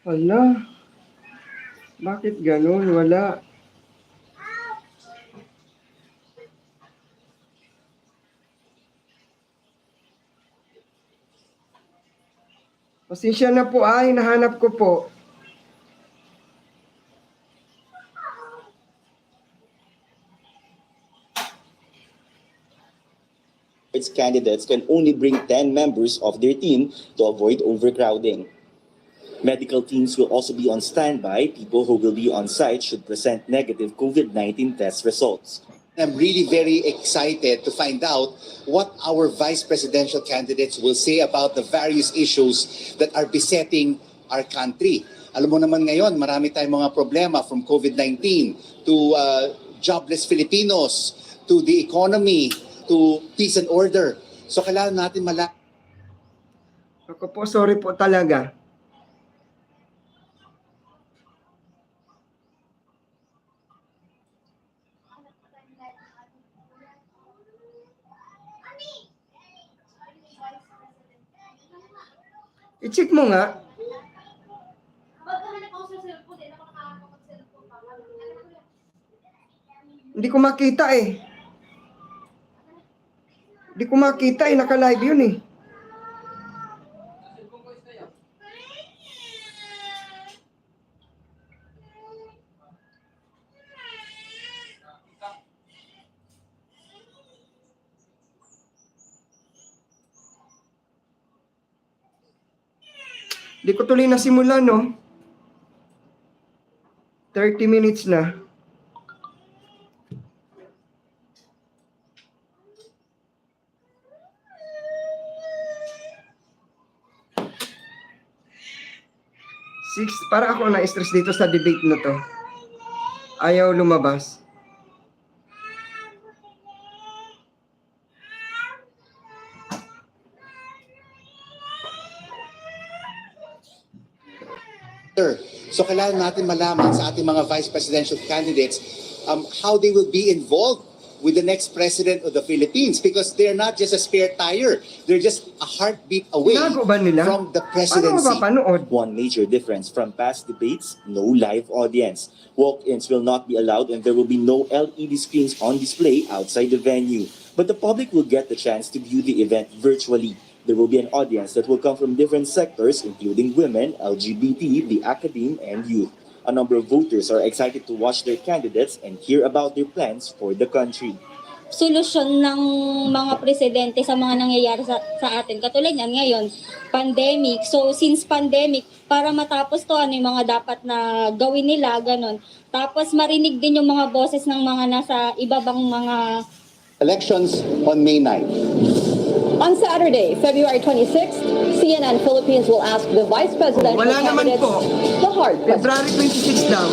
Hala. Bakit ganun? Wala. Pasensya na po ay, nahanap ko po. Its candidates can only bring 10 members of their team to avoid overcrowding. Medical teams will also be on standby. People who will be on site should present negative COVID-19 test results. I'm really very excited to find out what our vice presidential candidates will say about the various issues that are besetting our country. Alam mo naman ngayon, marami tayong mga problema from COVID-19 to jobless Filipinos, to the economy, to peace and order. So kailangan natin Ako po, sorry po talaga. I-check mo nga. Hindi ko makita eh. Hindi ko makita eh. Naka-live yun eh. Hindi ko tuloy nasimula, no? 30 minutes na. Para ako na-stress dito sa debate na to. Ayaw lumabas. So kailangan natin malaman sa ating mga vice presidential candidates how they will be involved with the next president of the Philippines, because they're not just a spare tire, they're just a heartbeat away from the presidency. One major difference from past debates: no live audience. Walk-ins will not be allowed, and there will be no LED screens on display outside the venue. But the public will get the chance to view the event virtually. There will be an audience that will come from different sectors, including women, LGBT, the academe, and youth. A number of voters are excited to watch their candidates and hear about their plans for the country. Solusyon ng mga presidente sa mga nangyayari sa atin. Katulad yan ngayon, pandemic. So since pandemic, para matapos to, ano yung mga dapat na gawin nila, ganun. Tapos marinig din yung mga boses ng mga nasa ibabang mga... Elections on May 9. On Saturday, February 26th, CNN Philippines will ask the vice presidential candidates the hard question. February 26 daw.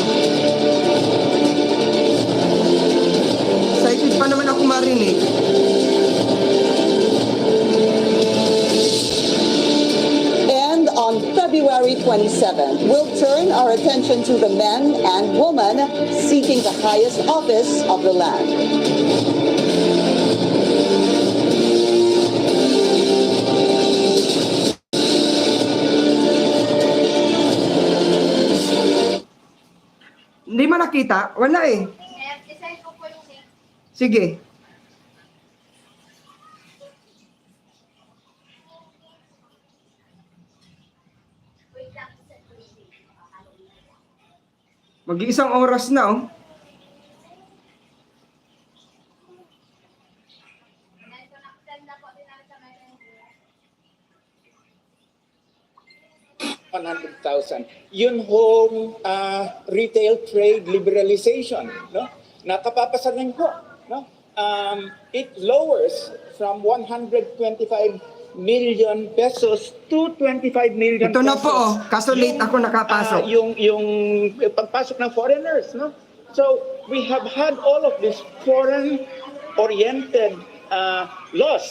Excited pa naman ako marinig. And on February 27th, we'll turn our attention to the men and women seeking the highest office of the land. Hindi mo nakita? Wala eh. Sige. Mag-iisang oras na oh. Yun hong retail trade liberalization, no? Nakapapasanin ko, no? It lowers from 125 million pesos to 25 million Ito na pesos. po oh, kaso late ako nakapasok. Yung pagpasok ng foreigners, no? So we have had all of these foreign-oriented laws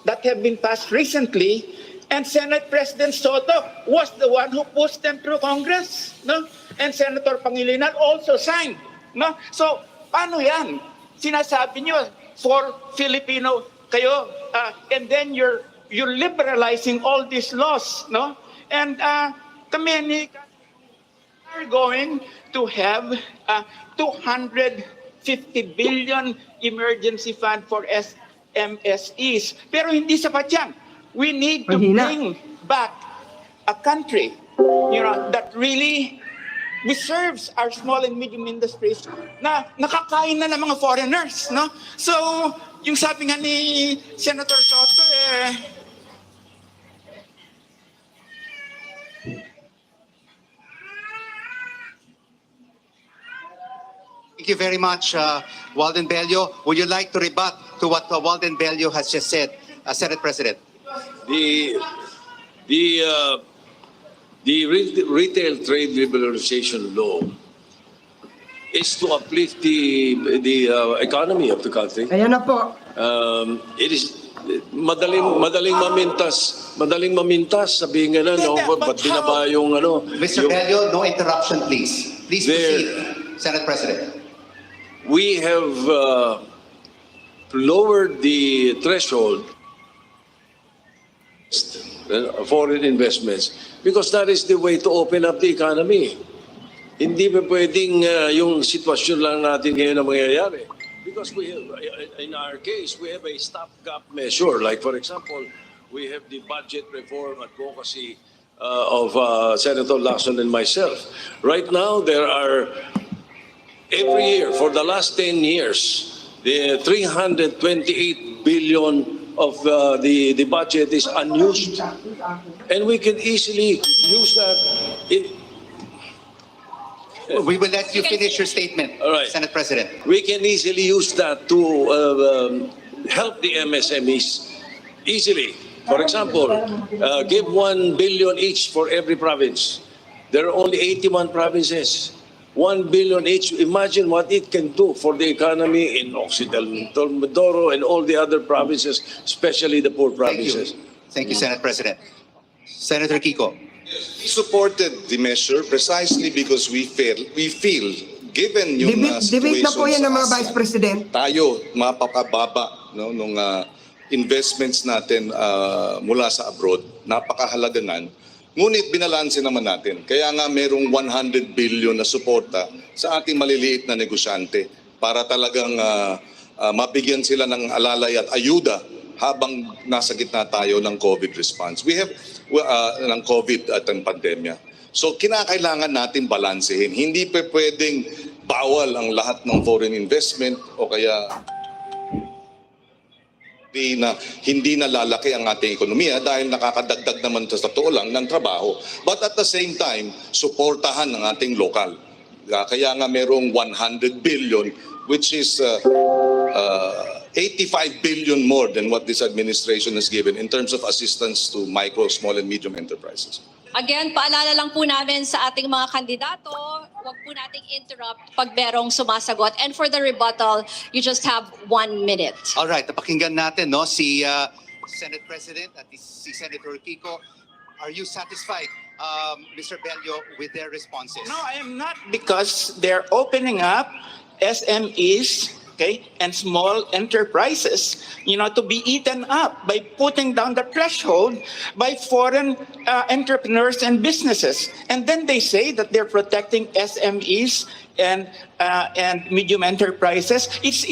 that have been passed recently. And Senate President Soto was the one who pushed them through Congress, no? And Senator Pangilinan also signed, no? So, paano yan? Sinasabi nyo, for Filipino kayo, and then you're liberalizing all these laws, no? And kami ni we're going to have a 250 billion emergency fund for MSEs. Pero hindi sapat yan. We need to bring back a country, that really deserves our small and medium industries na nakakain na ng mga foreigners, no? So, yung sabi nga ni Senator Soto, Thank you very much, Walden Bello. Would you like to rebut to what Walden Bello has just said, Senate President? The retail trade liberalization law is to uplift the economy of the country. Ayan na po. It is madaling mamintas, sabihin nga na, ba't binaba yung Mr. Bello, no interruption, please. Please proceed, Senate President. We have lowered the threshold foreign investments because that is the way to open up the economy. Hindi pa pwedeng yung sitwasyon lang natin ngayon na mangyayari. Because we have, in our case, we have a stopgap measure. Like, for example, we have the budget reform advocacy of Senator Lacson and myself. Right now, there are, every year, for the last 10 years, the 328 billion of the budget is unused. And we can easily use that. We will let you finish your statement, Senate President. We can easily use that to help the MSMEs easily. For example, give 1 billion each for every province. There are only 81 provinces. 1 billion each. Imagine what it can do for the economy in Occidental Mindoro and all the other provinces, especially the poor provinces. Thank you, Senate President. Senator Kiko. Supported the measure precisely because we feel given yung Debate na po yan ng mga Vice President. Tayo mapapababa nung investments natin mula sa abroad, napakahalaga nan. Ngunit binalanse naman natin. Kaya nga merong 100 billion na suporta sa ating maliliit na negosyante para talagang mabigyan sila ng alalay at ayuda habang nasa gitna tayo ng COVID response. We have ng COVID at ng pandemya. So kinakailangan natin balansehin. Hindi pa pwedeng bawal ang lahat ng foreign investment o kaya na hindi na lalaki ang ating ekonomiya dahil nakakadagdag naman sa totoo lang ng trabaho. But at the same time, suportahan ng ating lokal. Kaya nga merong 100 billion which is 85 billion more than what this administration has given in terms of assistance to micro, small and medium enterprises. Again, paalala lang po namin sa ating mga kandidato, huwag po nating interrupt pag merong sumasagot. And for the rebuttal, you just have 1 minute. All right, napakinggan natin si Senate President at si Senator Kiko. Are you satisfied, Mr. Bello, with their responses? No, I am not, because they're opening up SMEs, and small enterprises, to be eaten up by putting down the threshold by foreign entrepreneurs and businesses. And then they say that they're protecting SMEs and medium enterprises. It's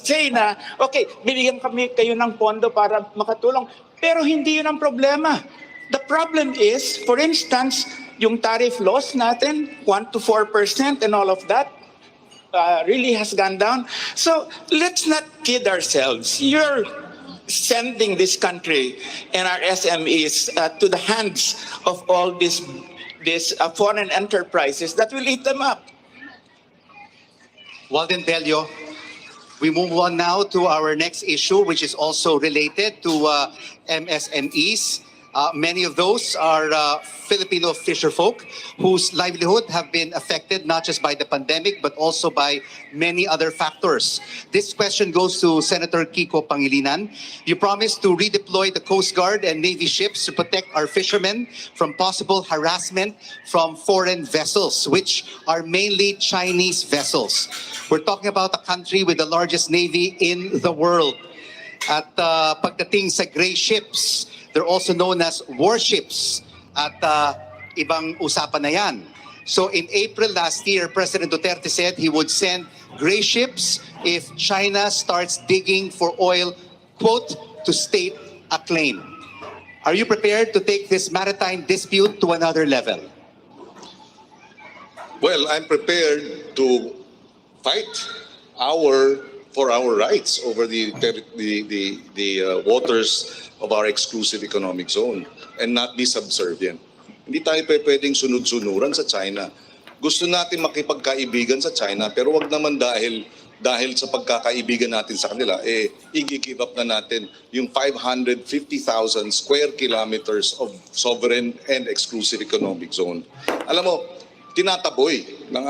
say na, okay, bibigyan kami kayo ng pondo para makatulong. Pero hindi yun ang problema. The problem is, for instance, yung tariff laws natin, 1 to 4% and all of that, really has gone down. So let's not kid ourselves. You're sending this country and our SMEs to the hands of all these foreign enterprises that will eat them up. Walden Bello, we move on now to our next issue, which is also related to MSMEs. Many of those are Filipino fisherfolk whose livelihood have been affected not just by the pandemic but also by many other factors. This question goes to Senator Kiko Pangilinan. You promised to redeploy the Coast Guard and Navy ships to protect our fishermen from possible harassment from foreign vessels, which are mainly Chinese vessels. We're talking about a country with the largest navy in the world. At pagdating sa gray ships, they're also known as warships. At ibang usapan na yan. So in April last year, President Duterte said he would send gray ships if China starts digging for oil, quote, to state a claim. Are you prepared to take this maritime dispute to another level? Well, I'm prepared to fight for our rights over the waters of our exclusive economic zone and not be subservient. Hindi tayo pwedeng sunod-sunuran sa China. Gusto natin makipagkaibigan sa China pero wag naman dahil sa pagkakaibigan natin sa kanila, i-give up na natin yung 550,000 square kilometers of sovereign and exclusive economic zone. Alam mo, tinataboy ng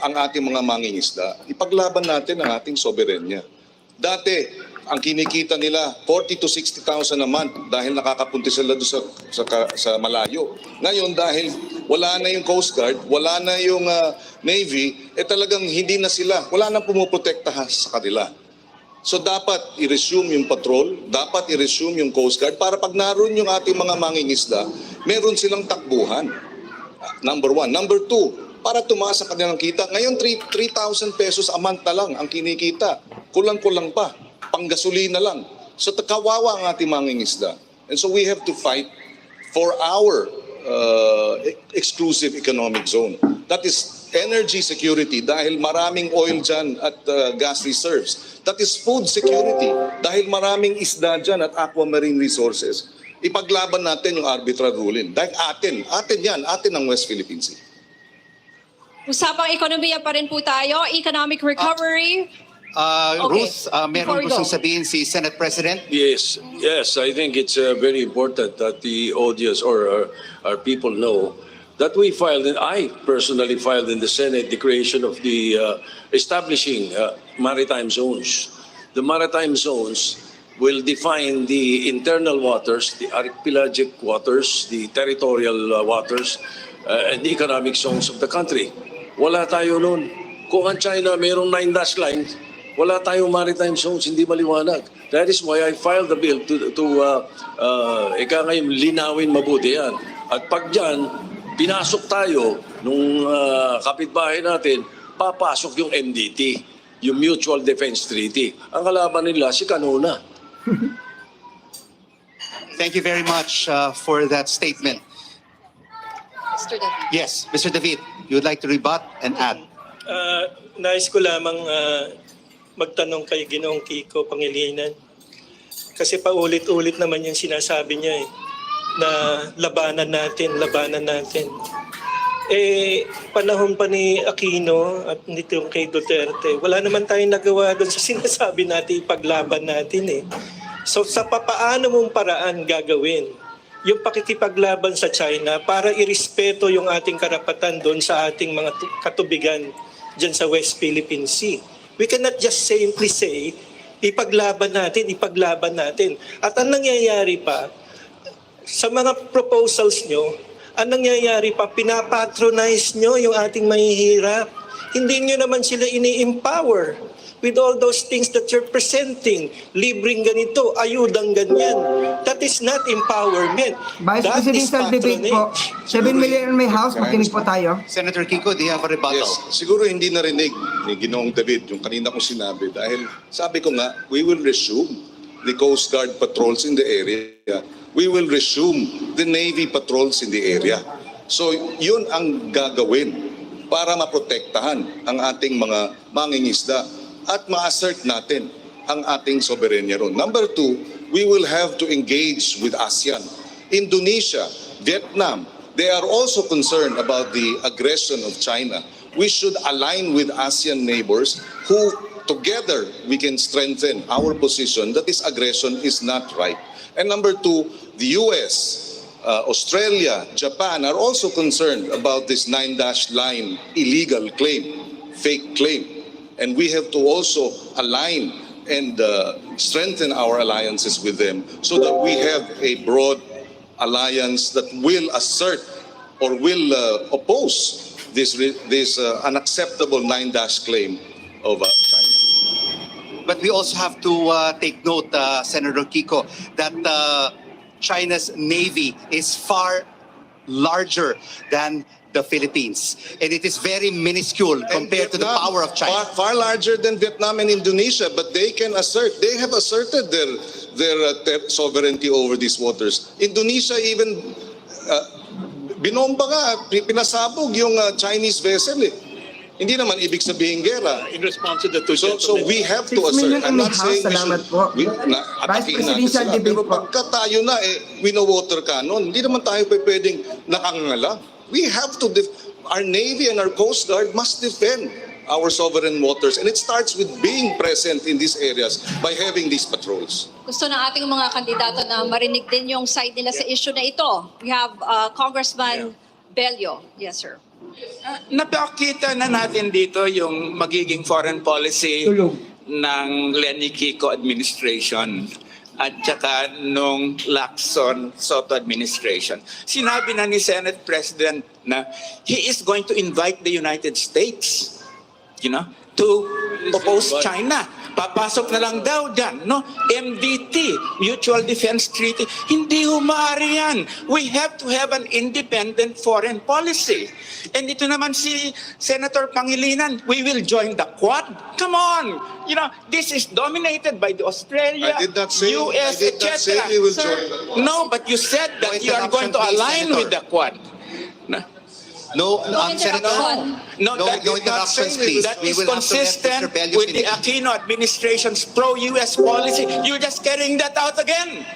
ang ating mga mangingisda. Ipaglaban natin ang ating soberenya. Dati, ang kinikita nila 40 to 60,000 a month dahil nakakapunti sila doon sa malayo. Ngayon dahil wala na yung Coast Guard, wala na yung Navy, talagang hindi na sila, wala na pumuprotekta sa kanila. So dapat i-resume yung patrol, dapat i-resume yung Coast Guard para pag naroon yung ating mga mangingisda, meron silang takbuhan. Number one. Number two, para tumaas ang kanilang kita. Ngayon 3,000 pesos a month na lang ang kinikita. Kulang-kulang pa. Panggasolina lang. So kawawa ang ating mangingisda. And so we have to fight for our exclusive economic zone. That is energy security dahil maraming oil dyan at gas reserves. That is food security dahil maraming isda dyan at aquamarine resources. Ipaglaban natin yung arbitral ruling. Dahil atin ang West Philippine Sea. Usapang ekonomiya pa rin po tayo. Economic recovery. Ruth, meron gustong sabihin si Senate President? Yes, I think it's very important that the audience or our people know that we filed, and I personally filed in the Senate the creation of the establishing maritime zones. The maritime zones will define the internal waters, the archipelagic waters, the territorial waters, and the economic zones of the country. Wala tayo noon. Kung ang China mayroong 9 dash lines, wala tayong maritime zones, hindi maliwanag. That is why I filed the bill to ngayon linawin mabuti yan. At pag dyan, pinasok tayo nung kapitbahay natin, papasok yung MDT, yung Mutual Defense Treaty. Ang kalaban nila, si Canona. Thank you very much for that statement. Mr. David. Yes, Mr. David, you would like to rebut and add? Nais ko lamang magtanong kay Ginoong Kiko Pangilinan. Kasi paulit-ulit naman yung sinasabi niya na labanan natin. Panahon pa ni Aquino at nito kay Duterte, wala naman tayong nagawa doon sa sinasabi natin, ipaglaban natin So sa papaano mong paraan gagawin yung pakikipaglaban sa China para irespeto yung ating karapatan doon sa ating mga katubigan dyan sa West Philippine Sea? We cannot just simply say, ipaglaban natin. At ang nangyayari pa, sa mga proposals nyo, ang nangyayari pa, pinapatronize nyo yung ating mahihirap. Hindi nyo naman sila ini-empower with all those things that you're presenting. Libreng ganito, ayudang ganyan. That is not empowerment. Vice That is Presidential debate po. 7 million may house, makinig po tayo. Senator Kiko, do you have a rebuttal? Yes, siguro hindi narinig ni Ginoong David yung kanina kong sinabi dahil sabi ko nga, we will resume the Coast Guard patrols in the area. We will resume the Navy patrols in the area. So yun ang gagawin para maprotektahan ang ating mga mangingisda at ma-assert natin ang ating soberenya ron. Number two, we will have to engage with ASEAN. Indonesia, Vietnam, they are also concerned about the aggression of China. We should align with ASEAN neighbors who together we can strengthen our position that this aggression is not right. And number two, the US, Australia, Japan are also concerned about this 9-dash line illegal claim, fake claim. And we have to also align and strengthen our alliances with them so that we have a broad alliance that will assert or will oppose this unacceptable 9-dash claim of China. But we also have to take note, Senator Kiko, that China's Navy is far larger than the Philippines. And it is very minuscule compared to the power of China. Far larger than Vietnam and Indonesia, but they can assert, they have asserted their sovereignty over these waters. Indonesia even, binomba nga, pinasabog yung Chinese vessel eh. Hindi naman ibig sabihin gera. In response to the two So we have to 6 million assert. I'm in not the saying House, salamat po. atakihin natin Presidential sila. debate Pero po. pagka tayo na wino-water cannon, hindi naman tayo pwedeng nakangala. We have to, our Navy and our Coast Guard must defend our sovereign waters. And it starts with being present in these areas by having these patrols. Gusto ng ating mga kandidato na marinig din yung side nila sa issue na ito. We have Congressman Bello. Yes, sir. Napakita na natin dito yung magiging foreign policy ng Lenny Kiko administration at saka nung Lacson Soto administration. Sinabi na ni Senate President na he is going to invite the United States, to oppose China. Papasok na lang daw dyan, no? MDT, Mutual Defense Treaty. Hindi humari yan. We have to have an independent foreign policy. And ito naman si Senator Pangilinan, we will join the Quad. Come on! This is dominated by the Australia, I did not say, US, I did not say etc. we will join the Quad. No, but you said that you are going to align with the Quad. No, Senator. No, No that interruptions, please. That We is will have to let consistent Mr. Bello with the finish. Aquino administration's pro-US policy. You're just carrying that out again.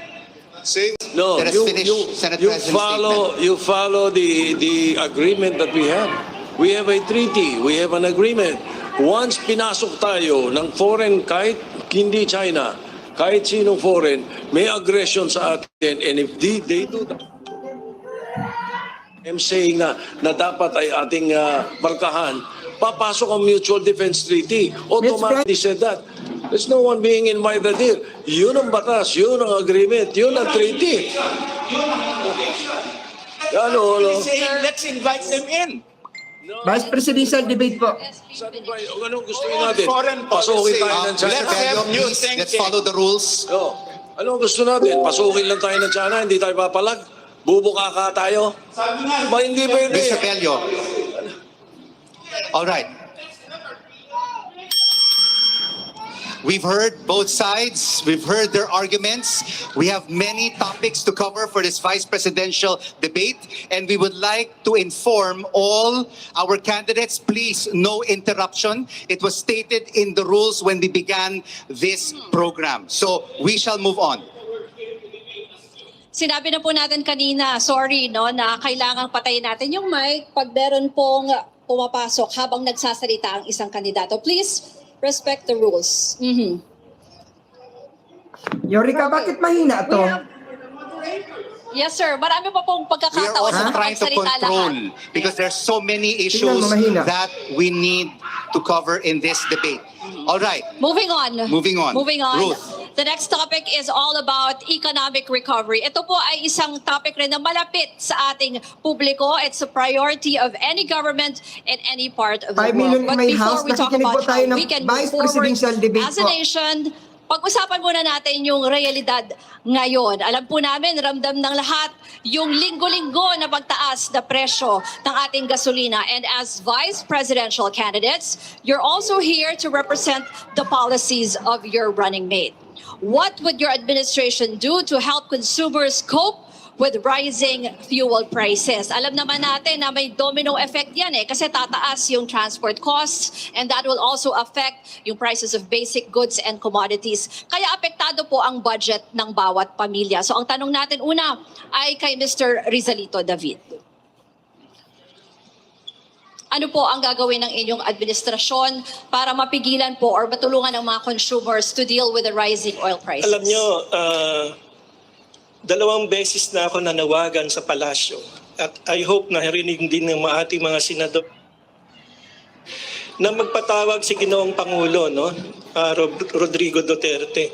No, Let us finish Senate President's statement. you follow the agreement that we have. We have a treaty, we have an agreement. Once pinasok tayo ng foreign, kahit hindi China, kahit sinong foreign, may aggression sa atin, and if they do that, I'm saying na dapat ay ating barkahan, papasok ang Mutual Defense Treaty. Automatically said that. There's no one being invited here. Yun ang batas, yun ang agreement, yun ang treaty. Let's invite them in. Vice Presidential debate po. Anong gusto natin? Foreign Pasukin policy. tayo ng China. Let's have new Please, thinking. let's follow the rules. Anong gusto natin? Pasukin lang tayo ng China, hindi tayo papalag? Bubuka ka tayo? Ba hindi pwede? Mr. Bello. All right. We've heard both sides. We've heard their arguments. We have many topics to cover for this vice presidential debate, and we would like to inform all our candidates, please, no interruption. It was stated in the rules when we began this program. So we shall move on. Sinabi na po natin kanina, sorry, na kailangang patayin natin yung mic pag meron pong pumapasok habang nagsasalita ang isang kandidato. Please respect the rules. Yorika, bakit mahina to? Yes, sir. Marami pa pong We are pagkakataon also na trying to magsalita control lahat. because there's so many Tingnan issues mo, mahina. that we need to cover in this debate. All right. Moving on. Moving on. Moving on. Ruth. The next topic is all about economic recovery. Ito po ay isang topic rin na malapit sa ating publiko. It's a priority of any government in any part of the 5 world. million But may before house, we talk nakikinig po about tayo how ng we can Vice move forward Presidential debate as a po. nation, pag-usapan muna natin yung realidad ngayon. Alam po namin, ramdam ng lahat yung linggo-linggo na pagtaas na presyo ng ating gasolina. And as vice presidential candidates, you're also here to represent the policies of your running mate. What would your administration do to help consumers cope with rising fuel prices? Alam naman natin na may domino effect yan kasi tataas yung transport costs and that will also affect yung prices of basic goods and commodities. Kaya apektado po ang budget ng bawat pamilya. So ang tanong natin una ay kay Mr. Rizalito David. Ano po ang gagawin ng inyong administrasyon para mapigilan po or matulungan ng mga consumers to deal with the rising oil prices? Alam nyo, 2 beses na ako nanawagan sa palasyo. At I hope na narinig din ng ating mga senador na magpatawag si Ginoong Pangulo, Rodrigo Duterte,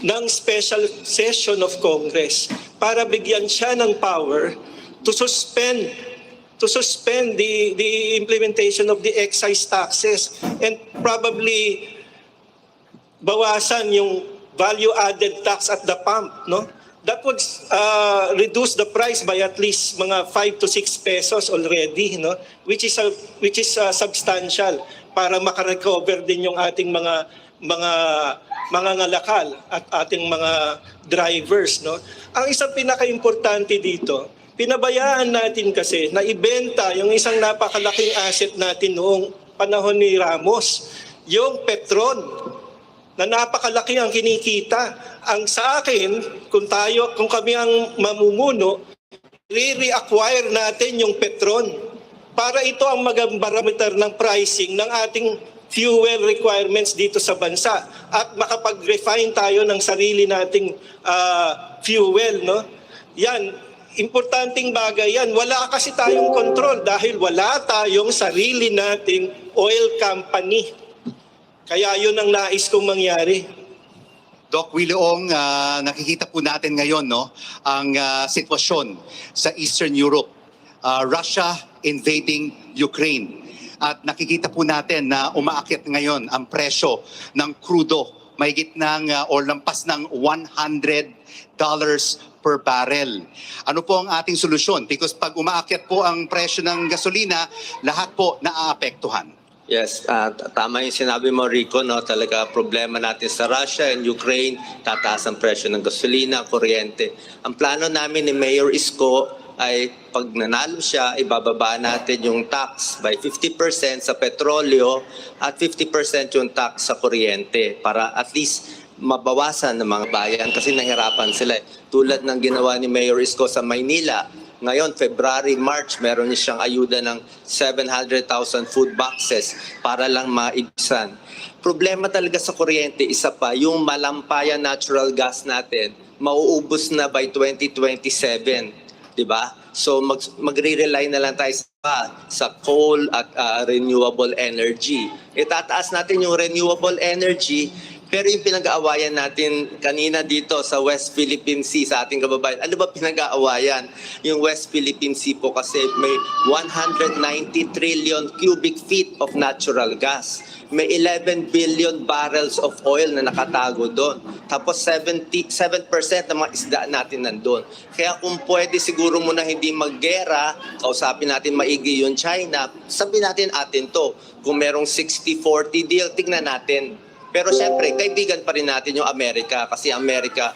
ng special session of Congress para bigyan siya ng power to suspend the implementation of the excise taxes and probably bawasan yung value-added tax at the pump, that would reduce the price by at least mga 5 to 6 pesos already, no? Which is substantial para makarecover din yung ating mga ngalakal at ating mga drivers, no? Ang isang pinaka-importante dito, pinabayaan natin kasi na ibenta yung isang napakalaking asset natin noong panahon ni Ramos, yung Petron, na napakalaki ang kinikita. Ang sa akin, kung kami ang mamumuno, re-reacquire natin yung Petron para ito ang barometer ng pricing ng ating fuel requirements dito sa bansa at makapag-refine tayo ng sarili nating fuel, no? Yan, importanteng bagay yan. Wala kasi tayong control dahil wala tayong sarili nating oil company. Kaya yun ang nais kong mangyari. Doc Williong, nakikita po natin ngayon, no, ang sitwasyon sa Eastern Europe. Russia invading Ukraine. At nakikita po natin na umaakyat ngayon ang presyo ng krudo, mahigit ng o lampas ng $100 per barrel. Ano po ang ating solusyon? Because pag umaakyat po ang presyo ng gasolina, lahat po naaapektuhan. Yes, tama yung sinabi mo, Rico, no? Talaga problema natin sa Russia and Ukraine, tataas ang presyo ng gasolina, kuryente. Ang plano namin ni Mayor Isko ay pag nanalo siya, ibababa natin yung tax by 50% sa petrolyo at 50% yung tax sa kuryente para at least mabawasan ng mga bayan kasi nahirapan sila. Tulad ng ginawa ni Mayor Isko sa Maynila, ngayon, February, March, meron niya siyang ayuda ng 700,000 food boxes para lang maibsan. Problema talaga sa kuryente, isa pa, yung malampaya natural gas natin, mauubos na by 2027. Diba? So magre-rely na lang tayo sa coal at renewable energy. Itataas natin yung renewable energy. Pero yung pinag-aawayan natin kanina dito sa West Philippine Sea sa ating kababayan, ano ba pinag-aawayan? Yung West Philippine Sea po kasi may 190 trillion cubic feet of natural gas. May 11 billion barrels of oil na nakatago doon. Tapos 77% ng mga isda natin nandun. Kaya kung pwede siguro muna hindi maggera, kausapin natin maigi yung China, sabihin natin atin to. Kung merong 60-40 deal, tignan natin. Pero syempre, kaibigan pa rin natin yung Amerika kasi Amerika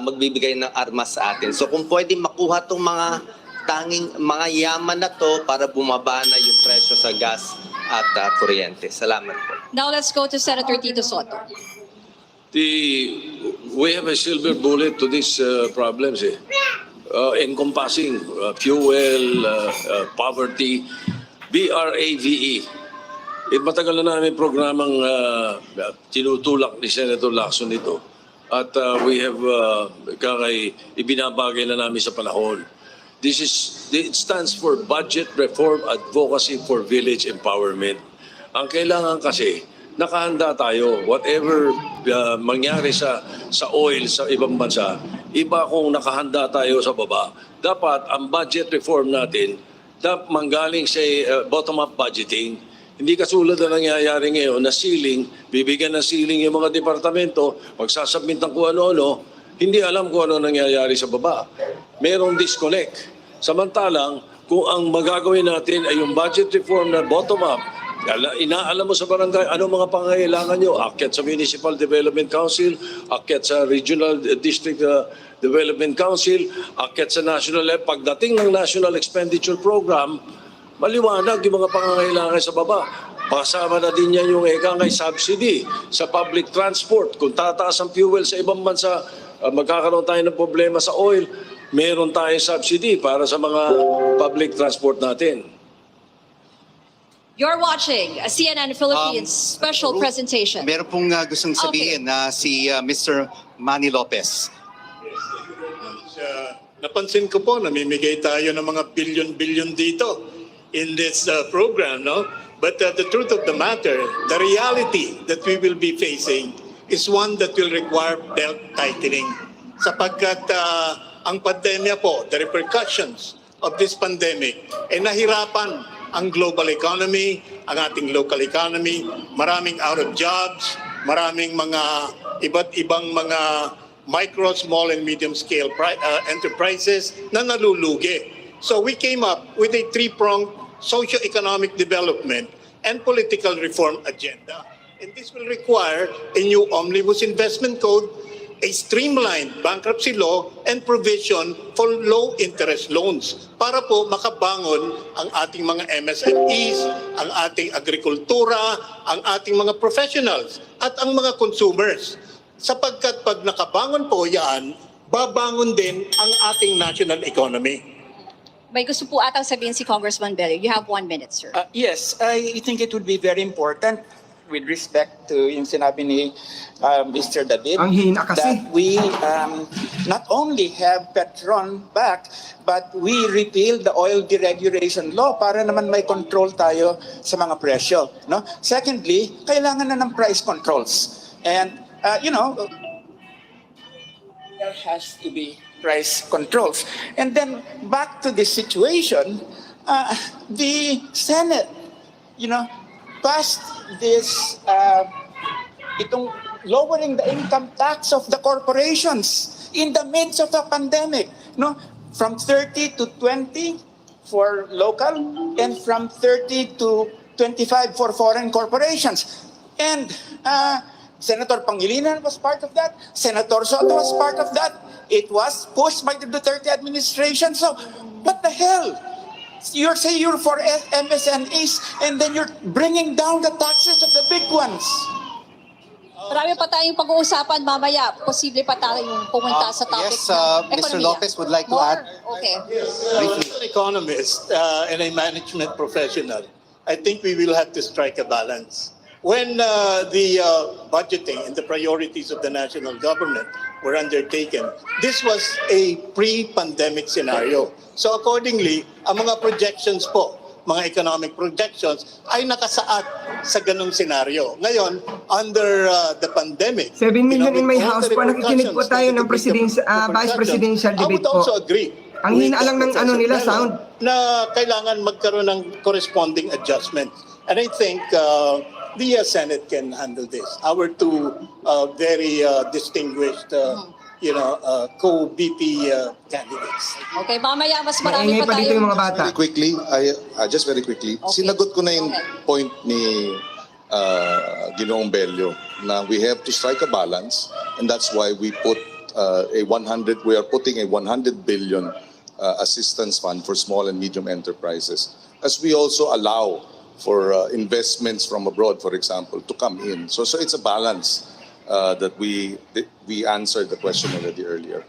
magbibigay ng armas sa atin. So kung pwede makuha itong mga tanging mga yaman na to para bumaba na yung presyo sa gas at kuryente. Salamat po. Now let's go to Senator Tito Soto. We have a silver bullet to these problems, encompassing fuel, poverty, BRAVE. Matagal na namin programang tinutulak ni Senator Lacson ito. At we have ibinabagay na namin sa panahon. It stands for Budget Reform Advocacy for Village Empowerment. Ang kailangan kasi, nakahanda tayo. Whatever mangyari sa oil sa ibang bansa, iba kung nakahanda tayo sa baba. Dapat ang budget reform natin, dapat manggaling sa bottom-up budgeting. Hindi kasulad na nangyayari ngayon na ceiling, bibigyan ng ceiling yung mga departamento, magsasubmit ng kung ano-ano, hindi alam kung ano nangyayari sa baba. Merong disconnect. Samantalang, kung ang magagawin natin ay yung budget reform na bottom-up, inaalam mo sa barangay, ano mga pangangailangan nyo? Akyat sa Municipal Development Council, akyat sa Regional District Development Council, akyat sa National Level. Pagdating ng National Expenditure Program, maliwanag yung mga pangangailangan sa baba. Pasama na din yan yung ekangay subsidy sa public transport. Kung tataas ang fuel sa ibang bansa, magkakaroon tayo ng problema sa oil, meron tayong subsidy para sa mga public transport natin. You're watching a CNN Philippines special presentation. Meron pong gustong sabihin na si Mr. Manny Lopez. Napansin ko po, namimigay tayo ng mga billion-billion dito in this program, no? But the truth of the matter, the reality that we will be facing is one that will require belt tightening. Sapagkat ang pandemya po, the repercussions of this pandemic, nahirapan ang global economy, ang ating local economy, maraming out of jobs, maraming mga iba't ibang mga micro, small, and medium-scale enterprises na nalulugi. So we came up with a three-pronged socio-economic development and political reform agenda. And this will require a new omnibus investment code, a streamlined bankruptcy law, and provision for low-interest loans para po makabangon ang ating mga MSMEs, ang ating agrikultura, ang ating mga professionals, at ang mga consumers. Sapagkat pag nakabangon po yan, babangon din ang ating national economy. May gusto po atang sabihin si Congressman Bello. You have 1 minute, sir. Yes, I think it would be very important with respect to yung sinabi ni Mr. David, Ang hina kasi. that we not only have Petron back, but we repeal the oil deregulation law para naman may control tayo sa mga presyo. No? Secondly, kailangan na ng price controls. And, there has to be price controls. And then, back to this situation, the Senate, passed this, itong lowering the income tax of the corporations in the midst of a pandemic, from 30 to 20 for local and from 30 to 25 for foreign corporations. And Senator Pakinggan was part of that. Senator Soto was part of that. It was pushed by the Duterte administration. So, what the hell? You're saying you're for MSMEs and then you're bringing down the taxes of the big ones. Marami pa tayong pag-uusapan mamaya. Posible pa tayong pumunta sa topic Yes, ng Mr. ekonomiya. Lopez would like to More? add. Okay. As an economist and a management professional, I think we will have to strike a balance. When the budgeting and the priorities of the national government were undertaken, this was a pre-pandemic scenario. So accordingly, ang mga projections po, mga economic projections, ay nakasaad sa ganung senaryo. Ngayon, under the pandemic, 7 million in my with all house the po, nakikinig po tayo ng vice presidential I debate would also po. agree. Ang hina lang ng with nila, Professor sound. Bello na kailangan magkaroon ng corresponding adjustment. And I think the Senate can handle this. Our two very distinguished co-VP candidates. Okay, mamaya mas marami Maingay pa pa dito yung tayong... mga bata. Just very quickly, Okay. sinagot ko na yung point ni Ginoong Bello na we have to strike a balance, and that's why we put we are putting a 100 billion assistance fund for small and medium enterprises, as we also allow for investments from abroad, for example, to come in. So it's a balance that we answered the question already earlier.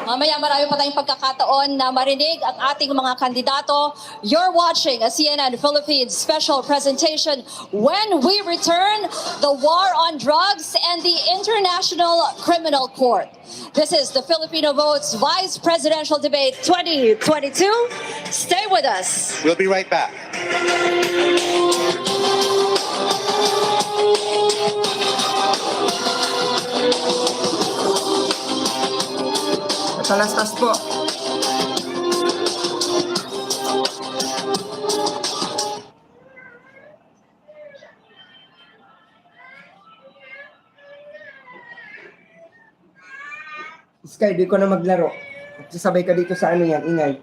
Mamaya marami pa tayong pagkakataon na marinig ang ating mga kandidato. You're watching a CNN Philippines special presentation. When we return, the war on drugs and the International Criminal Court. This is the Filipino Votes Vice Presidential Debate 2022. Stay with us. We'll be right back. Talastas po. Sky, di ko na maglaro. Sasabay ka dito sa ano yan, ingay.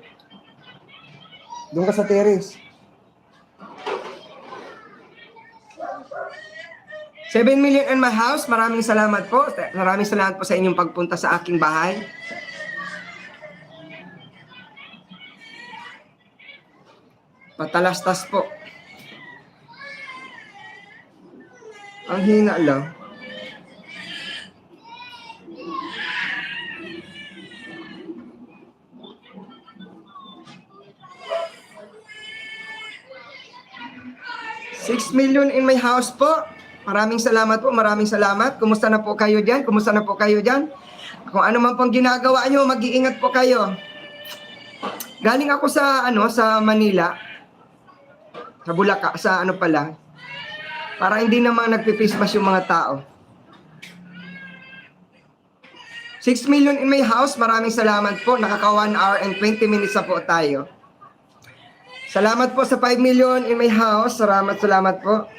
Doon ka sa terrace. 7 million in my house. Maraming salamat po. Maraming salamat po sa inyong pagpunta sa aking bahay. Patalastas po. Ang hina lang. $6 million in my house po. Maraming salamat po, maraming salamat. Kumusta na po kayo dyan? Kumusta na po kayo dyan? Kung ano man pong ginagawa nyo, mag-iingat po kayo. Galing ako sa Manila. Sa Bulacan, para hindi naman nagpipismas yung mga tao. 6 million in my house, maraming salamat po. Nakaka 1 hour and 20 minutes na po tayo. Salamat po sa 5 million in my house. Salamat po.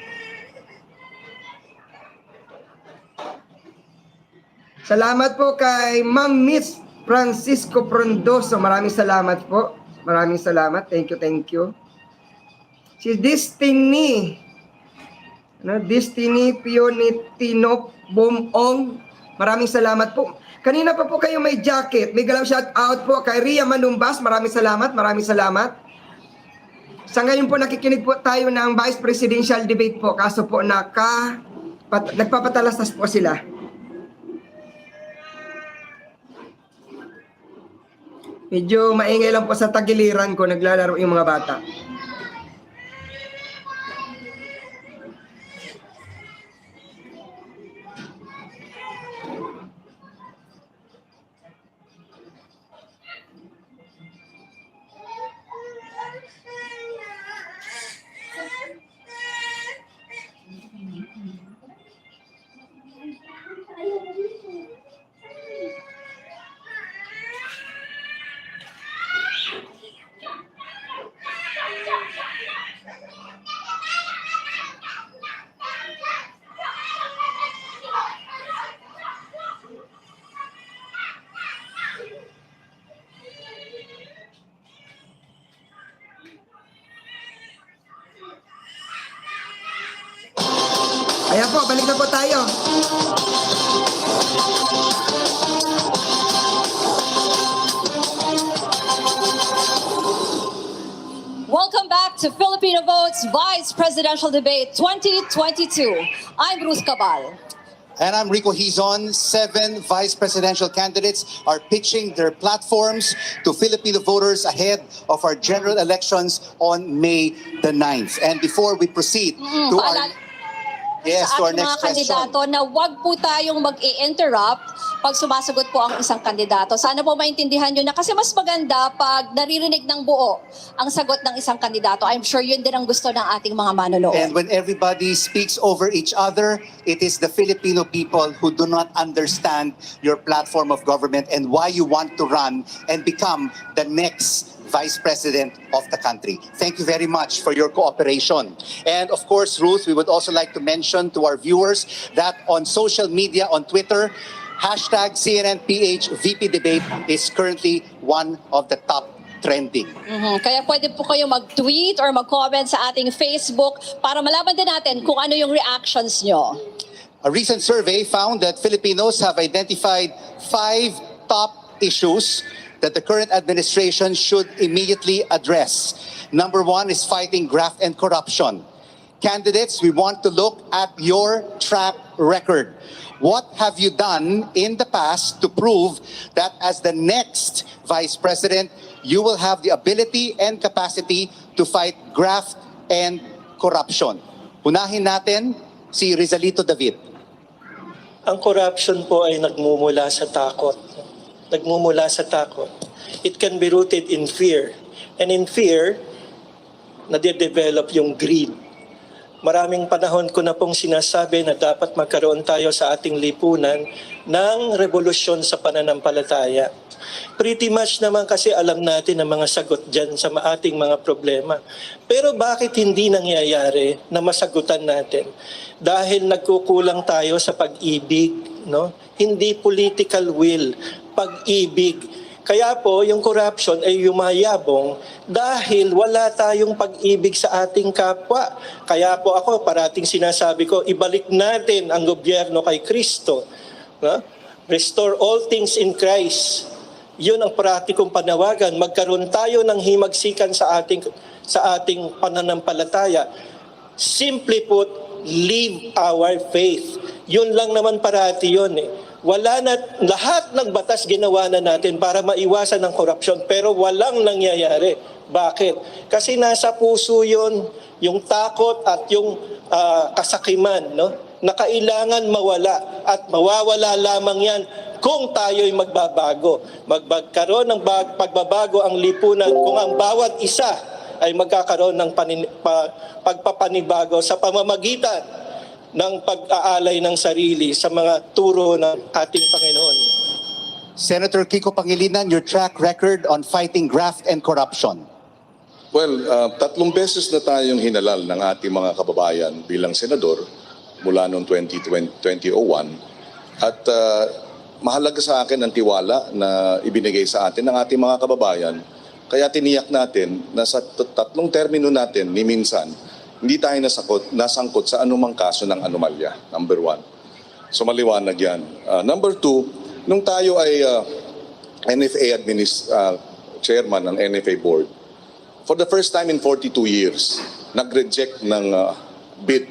Salamat po kay Ma'am Miss Francisco Frondoso. Maraming salamat po. Maraming salamat. Thank you, thank you. Si Destiny. Destiny Pionitino Bomong. Maraming salamat po. Kanina pa po kayo may jacket. May galaw shout out po kay Ria Manumbas. Maraming salamat. Maraming salamat. Sa ngayon po nakikinig po tayo ng Vice Presidential Debate po. Kaso po nagpapatalastas po sila. Medyo maingay lang po sa tagiliran ko. Naglalaro yung mga bata. Ayan po, balik na po tayo. Welcome back to Filipino Votes Vice Presidential Debate 2022. I'm Ruth Cabal. And I'm Rico Hizon. 7 vice presidential candidates are pitching their platforms to Filipino voters ahead of our general elections on May the 9th. And before we proceed to our... Yes, to our Sa ating next mga question. kandidato na wag po tayong mag-i-interrupt pag sumasagot po ang isang kandidato. Sana po maintindihan nyo na kasi mas maganda pag naririnig ng buo ang sagot ng isang kandidato. I'm sure yun din ang gusto ng ating mga manunod. And when everybody speaks over each other, it is the Filipino people who do not understand your platform of government and why you want to run and become the next Vice President of the country. Thank you very much for your cooperation. And of course, Ruth, we would also like to mention to our viewers that on social media, on Twitter, hashtag CNNPH VP Debate is currently one of the top trending. Kaya pwede po kayo mag-tweet or mag-comment sa ating Facebook para malaman din natin kung ano yung reactions nyo. A recent survey found that Filipinos have identified 5 top issues that the current administration should immediately address. Number 1 is fighting graft and corruption. Candidates, we want to look at your track record. What have you done in the past to prove that as the next Vice President, you will have the ability and capacity to fight graft and corruption? Unahin natin si Rizalito David. Ang corruption po ay nagmumula sa takot. Nagmumula sa takot. It can be rooted in fear. And in fear, nade-develop yung greed. Maraming panahon ko na pong sinasabi na dapat magkaroon tayo sa ating lipunan ng revolusyon sa pananampalataya. Pretty much naman kasi alam natin ang mga sagot dyan sa ating mga problema. Pero bakit hindi nangyayari na masagutan natin? Dahil nagkukulang tayo sa pag-ibig, no? Hindi political will, pag-ibig. Kaya po, yung corruption ay yumayabong dahil wala tayong pag-ibig sa ating kapwa. Kaya po ako, parating sinasabi ko, ibalik natin ang gobyerno kay Kristo. No? Restore all things in Christ. Yun ang pratikong panawagan. Magkaroon tayo ng himagsikan sa ating pananampalataya. Simply put, live our faith. Yun lang naman parati yun eh. Wala na, lahat ng batas ginawa na natin para maiwasan ng korupsyon pero walang nangyayari. Bakit? Kasi nasa puso yun, yung takot at yung kasakiman, no? Na kailangan mawala at mawawala lamang yan kung tayo'y magbabago. Magkaroon ng pagbabago ang lipunan kung ang bawat isa ay magkakaroon ng pagpapanibago sa pamamagitan ng pag-aalay ng sarili sa mga turo ng ating Panginoon. Senator Kiko Pangilinan, your track record on fighting graft and corruption. Well, 3 beses na tayong hinalal ng ating mga kababayan bilang senador mula noong 2001 at mahalaga sa akin ang tiwala na ibinigay sa atin ng ating mga kababayan. Kaya tiniyak natin na sa tatlong termino natin ni minsan, hindi tayo nasangkot sa anumang kaso ng anomalya, number 1. So maliwanag yan. Number 2, nung tayo ay NFA chairman ng NFA board, for the first time in 42 years, nag-reject ng bid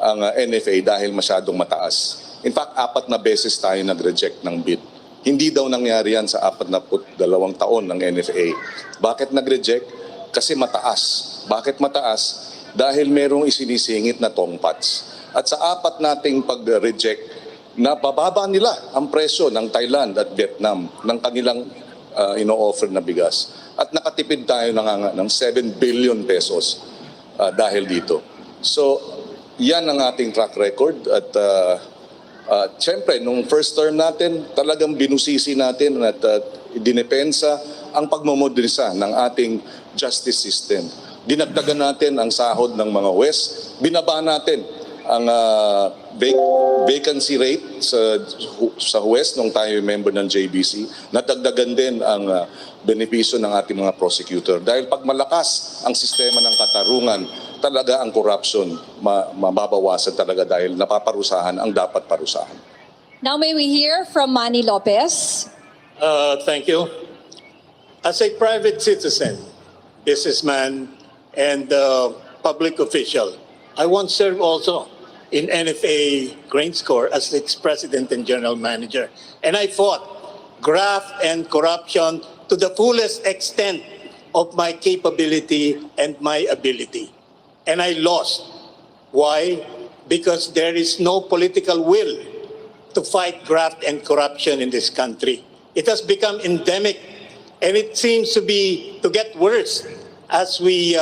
ang NFA dahil masyadong mataas. In fact, 4 na beses tayo nag-reject ng bid. Hindi daw nangyari yan sa 42 taon ng NFA. Bakit nag-reject? Kasi mataas. Bakit mataas? Dahil merong isinisingit na tongpats. At sa 4 nating pag-reject, nabababa nila ang presyo ng Thailand at Vietnam ng kanilang ino-offer na bigas. At nakatipid tayo ng 7 billion pesos dahil dito. So, yan ang ating track record at siyempre, nung first term natin, talagang binusisi natin at dinepensa ang pagmamodernisa ng ating justice system. Dinagdagan natin ang sahod ng mga huwes, binaba natin ang vacancy rate sa huwes nung tayo member ng JBC, nadagdagan din ang benepisyo ng ating mga prosecutor. Dahil pag malakas ang sistema ng katarungan, talaga ang corruption mababawasan talaga dahil napaparusahan ang dapat parusahan. Now may we hear from Manny Lopez. Thank you. As a private citizen, businessman, and public official, I once served also in NFA Grain Score as its president and general manager. And I fought graft and corruption to the fullest extent of my capability and my ability. And I lost. Why? Because there is no political will to fight graft and corruption in this country. It has become endemic, and it seems to get worse as we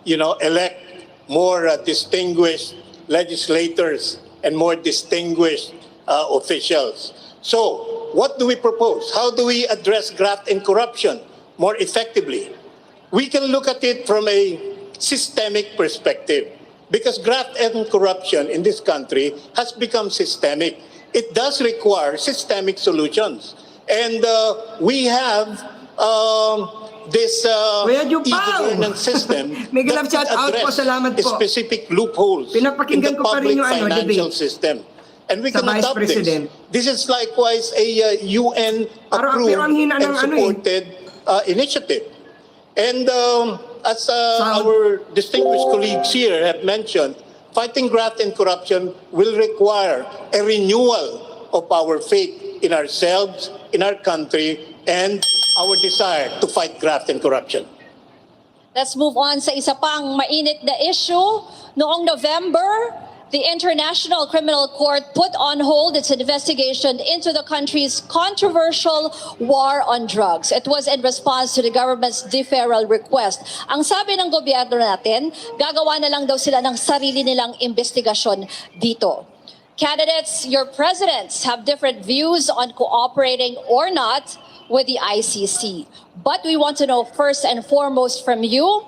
elect more distinguished legislators and more distinguished officials. So, what do we propose? How do we address graft and corruption more effectively? We can look at it from a systemic perspective, because graft and corruption in this country has become systemic. It does require systemic solutions. And we have this e-governance system that could address specific loopholes in the public financial system. And we can adopt this. This is likewise a UN-approved and supported initiative. And as our distinguished colleagues here have mentioned, fighting graft and corruption will require a renewal of our faith in ourselves, in our country, and our desire to fight graft and corruption. Let's move on sa isa pang mainit na issue. Noong November, the International Criminal Court put on hold its investigation into the country's controversial war on drugs. It was in response to the government's deferral request. Ang sabi ng gobyerno natin, gagawa na lang daw sila ng sarili nilang investigasyon dito. Candidates, your presidents have different views on cooperating or not with the ICC. But we want to know first and foremost from you,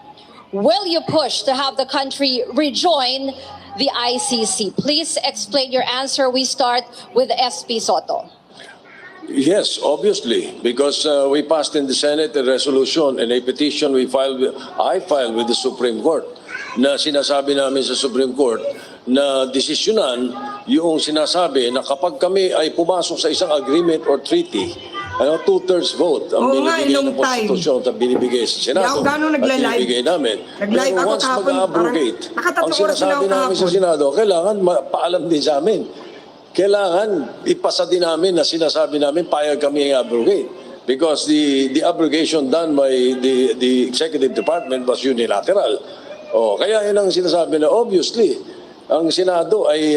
will you push to have the country rejoin the ICC? Please explain your answer. We start with SP Soto. Yes, obviously, because we passed in the Senate a resolution and a petition I filed with the Supreme Court na sinasabi namin sa Supreme Court na desisyonan yung sinasabi na kapag kami ay pumasok sa isang agreement or treaty, 2/3 vote ang binibigay ng Konstitusyon at binibigay sa Senado at binibigay namin. Pero once mag-abrogate, ang sinasabi namin sa Senado, kailangan paalam din sa amin. Kailangan ipasa din namin na sinasabi namin payag kami i-abrogate. Because the abrogation done by the Executive Department was unilateral. Kaya yun ang sinasabi na obviously, ang Senado ay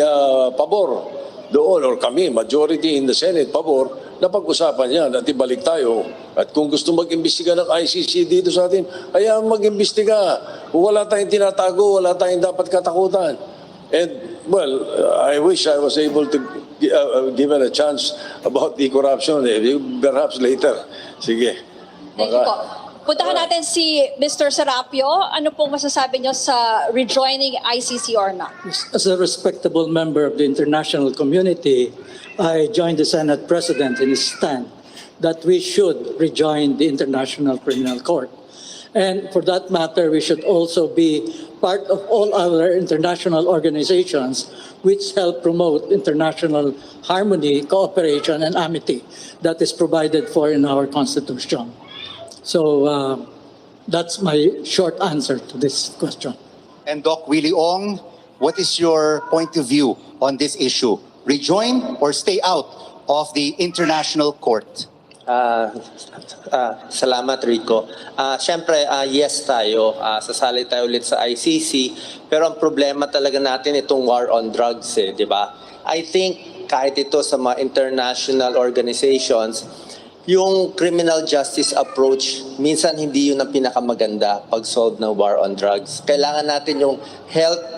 pabor doon, or kami, majority in the Senate, pabor, na pag-usapan yan at ibalik tayo. At kung gusto mag-imbestiga ng ICC dito sa atin, ayaw mag-imbestiga. Wala tayong tinatago, wala tayong dapat katakutan. And, well, I wish I was able to given a chance about the corruption. Perhaps later. Sige. Thank you po. Puntahan natin si Mr. Serapio. Ano pong masasabi niyo sa rejoining ICC or not? As a respectable member of the international community, I join the Senate President in his stand that we should rejoin the International Criminal Court. And for that matter, we should also be part of all other international organizations which help promote international harmony, cooperation, and amity that is provided for in our Constitution. So that's my short answer to this question. And Doc Willie Ong, what is your point of view on this issue? Rejoin or stay out of the International Court? Salamat, Rico. Siyempre, yes tayo. Sasali tayo ulit sa ICC. Pero ang problema talaga natin itong war on drugs, di ba? I think kahit ito sa mga international organizations, yung criminal justice approach, minsan hindi yun ang pinakamaganda pag-solve ng war on drugs. Kailangan natin yung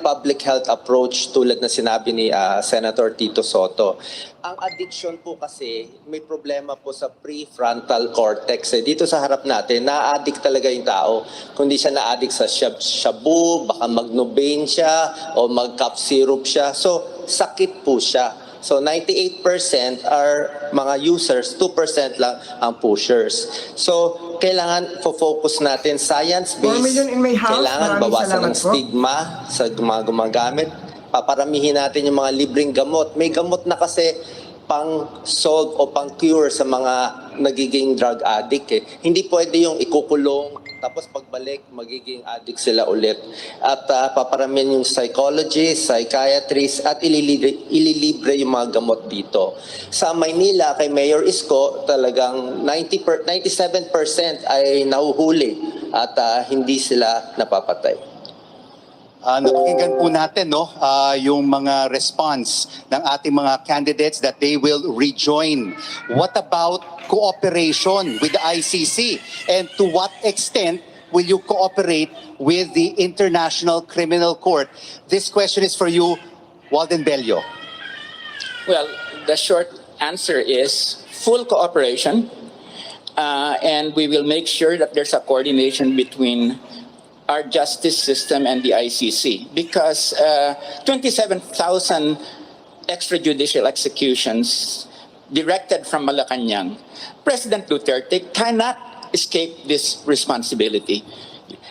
public health approach tulad na sinabi ni Senator Tito Soto. Ang addiction po kasi, may problema po sa prefrontal cortex. Dito sa harap natin, na-addict talaga yung tao. Kung di siya na-addict sa shabu, baka mag-Novain siya o mag-cough syrup siya. So, sakit po siya. So 98% are mga users, 2% lang ang pushers. So kailangan focus natin science-based. 4 million in my house. Kailangan Maraming bawasan salamat ng stigma sa mga gumagamit. Paparamihin natin yung mga libreng gamot. May gamot na kasi pang-solve o pang-cure sa mga nagiging drug addict. Hindi pwede yung ikukulong tapos pagbalik, magiging addict sila ulit. At paparamihan yung psychologists, psychiatrists, at ililibre yung mga gamot dito. Sa Maynila, kay Mayor Isko, talagang 97% ay nahuhuli at hindi sila napapatay. Napakinggan po natin yung mga response ng ating mga candidates that they will rejoin. What about cooperation with the ICC? And to what extent will you cooperate with the International Criminal Court? This question is for you, Walden Bello. Well, the short answer is full cooperation, and we will make sure that there's a coordination between our justice system and the ICC, because 27,000 extrajudicial executions directed from Malacanang, President Duterte cannot escape this responsibility.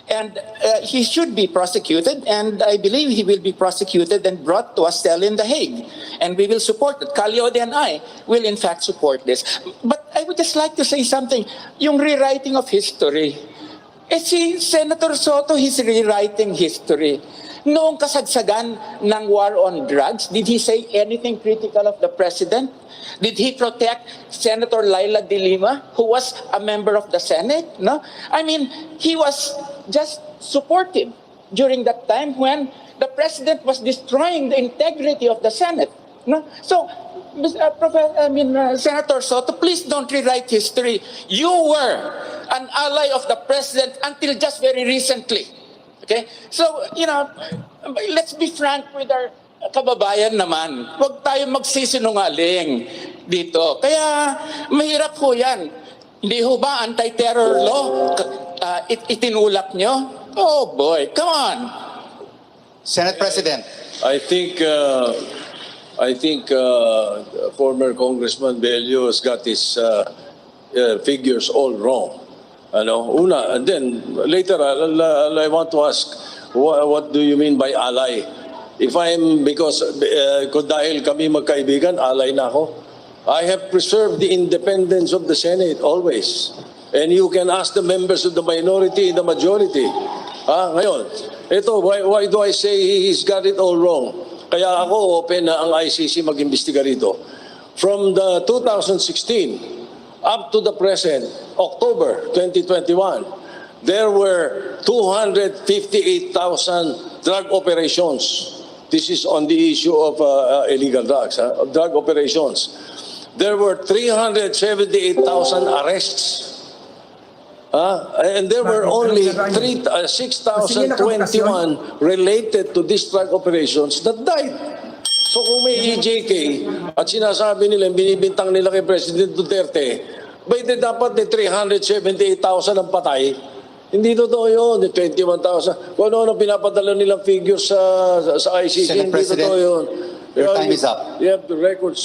And he should be prosecuted, and I believe he will be prosecuted and brought to a cell in The Hague. And we will support it. Calyode and I will in fact support this. But I would just like to say something. Yung rewriting of history, si Senator Soto, he's rewriting history. Noong kasagsagan ng war on drugs, did he say anything critical of the president? Did he protect Senator Laila de Lima, who was a member of the Senate? No? I mean, he was just supportive during that time when the president was destroying the integrity of the Senate. No? So, Senator Soto, please don't rewrite history. You were an ally of the president until just very recently. Okay? So, let's be frank with our kababayan naman. Huwag tayo magsisinungaling dito. Kaya, mahirap ho yan. Hindi ho ba anti-terror law itinulak nyo? Oh boy, come on. Senate President. I think former Congressman Bello has got his figures all wrong. Una, and then later I want to ask, what do you mean by ally? Because dahil kami magkaibigan, ally na ako. I have preserved the independence of the Senate always. And you can ask the members of the minority and the majority. Ngayon, why do I say he's got it all wrong? Kaya ako open na ang ICC mag-imbestiga rito. From the 2016 up to the present, October 2021, there were 258,000 drug operations. This is on the issue of illegal drugs, drug operations. There were 378,000 arrests. And there were only 6,021 related to these drug operations that died. So kung may EJK at sinasabi nila, binibintang nila kay President Duterte, Ba hindi dapat ni 378,000 ang patay? Hindi totoo yun, ni 21,000. Kung ano pinapadala nilang figures sa ICC, Senate hindi President, totoo yun. your time is up. You have the records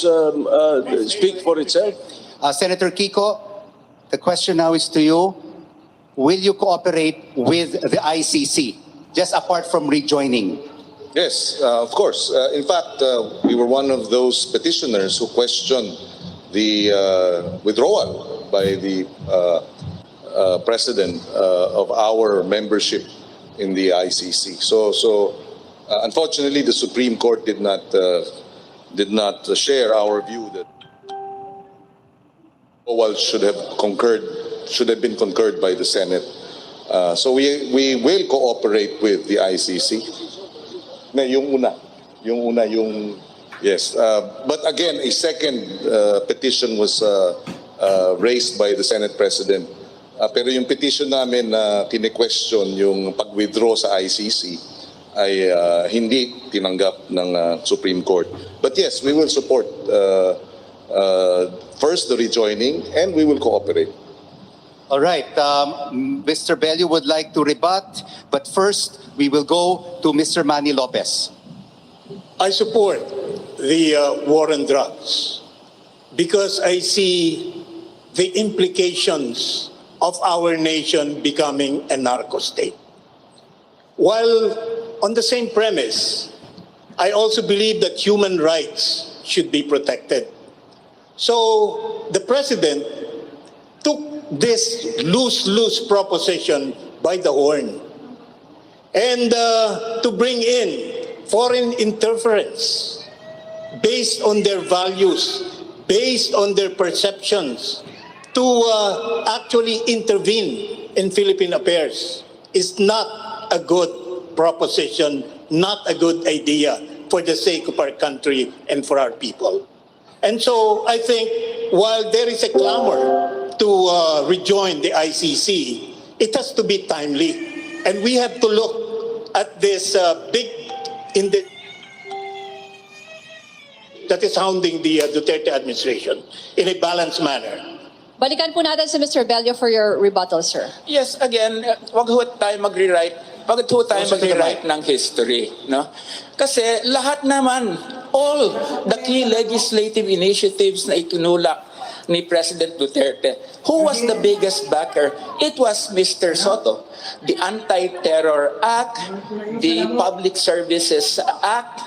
speak for itself. Senator Kiko, the question now is to you. Will you cooperate with the ICC, just apart from rejoining? Yes, of course. In fact, we were one of those petitioners who questioned the withdrawal by the president of our membership in the ICC. So unfortunately, the Supreme Court did not share our view that withdrawal should have been concurred by the Senate. So we will cooperate with the ICC. Yes. But again, a second petition was raised by the Senate President. Pero yung petition namin na kine-question yung pag-withdraw sa ICC ay hindi tinanggap ng Supreme Court. But yes, we will support first the rejoining and we will cooperate. All right, Mr. Bello would like to rebut, but first we will go to Mr. Manny Lopez. I support the war on drugs because I see the implications of our nation becoming a narco state. While on the same premise, I also believe that human rights should be protected. So the president took this lose-lose proposition by the horn and to bring in foreign interference based on their values, based on their perceptions, to actually intervene in Philippine affairs is not a good proposition, not a good idea for the sake of our country and for our people. And so I think while there is a clamor to rejoin the ICC, it has to be timely. And we have to look at this that is hounding the Duterte administration in a balanced manner. Balikan po natin si Mr. Bello for your rebuttal, sir. Yes, again, wag ho tayo mag-rewrite ng history, no? Kasi lahat naman, all the key legislative initiatives na itinulak ni President Duterte, who was the biggest backer? It was Mr. Soto. The Anti-Terror Act, the Public Services Act,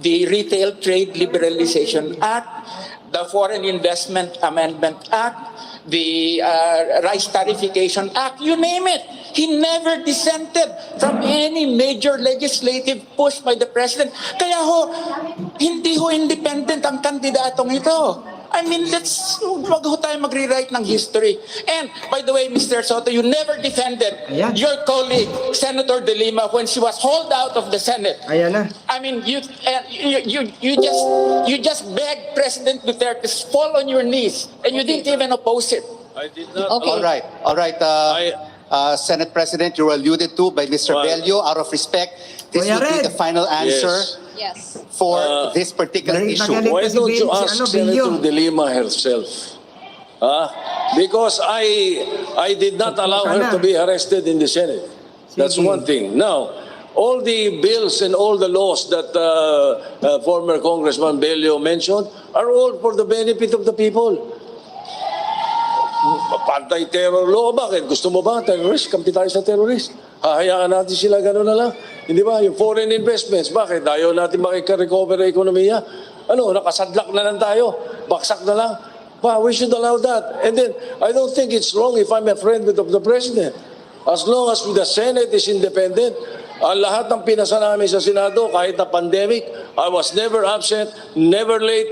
the Retail Trade Liberalization Act, the Foreign Investment Amendment Act, the Rice Tarification Act, you name it. He never dissented from any major legislative push by the President. Kaya hindi independent ang kandidatong ito. I mean, wag ho tayo mag-rewrite ng history. And, by the way, Mr. Soto, you never defended your colleague, Senator De Lima, when she was hauled out of the Senate. Ayan na. I mean, you just begged President Duterte to fall on your knees, and you didn't even oppose it. I did not. Okay. All right. Senate President, you were alluded to by Mr. Bello. Out of respect, this will be the final answer Yes. for this particular issue. Why don't you ask Senator De Lima herself? Because I did not allow her to be arrested in the Senate. That's one thing. Now, all the bills and all the laws that former Congressman Bello mentioned are all for the benefit of the people. Anti-terror law, bakit? Gusto mo ba? Terrorist? Kampi tayo sa terrorist. Hahayaan natin sila gano'n na lang. Hindi ba? Yung foreign investments, bakit? Ayaw natin makika-recover ang ekonomiya. Nakasadlak na lang tayo. Baksak na lang. We should allow that. And then, I don't think it's wrong if I'm a friend of the President. As long as the Senate is independent, ang lahat ng pinasa namin sa Senado, kahit na pandemic, I was never absent, never late,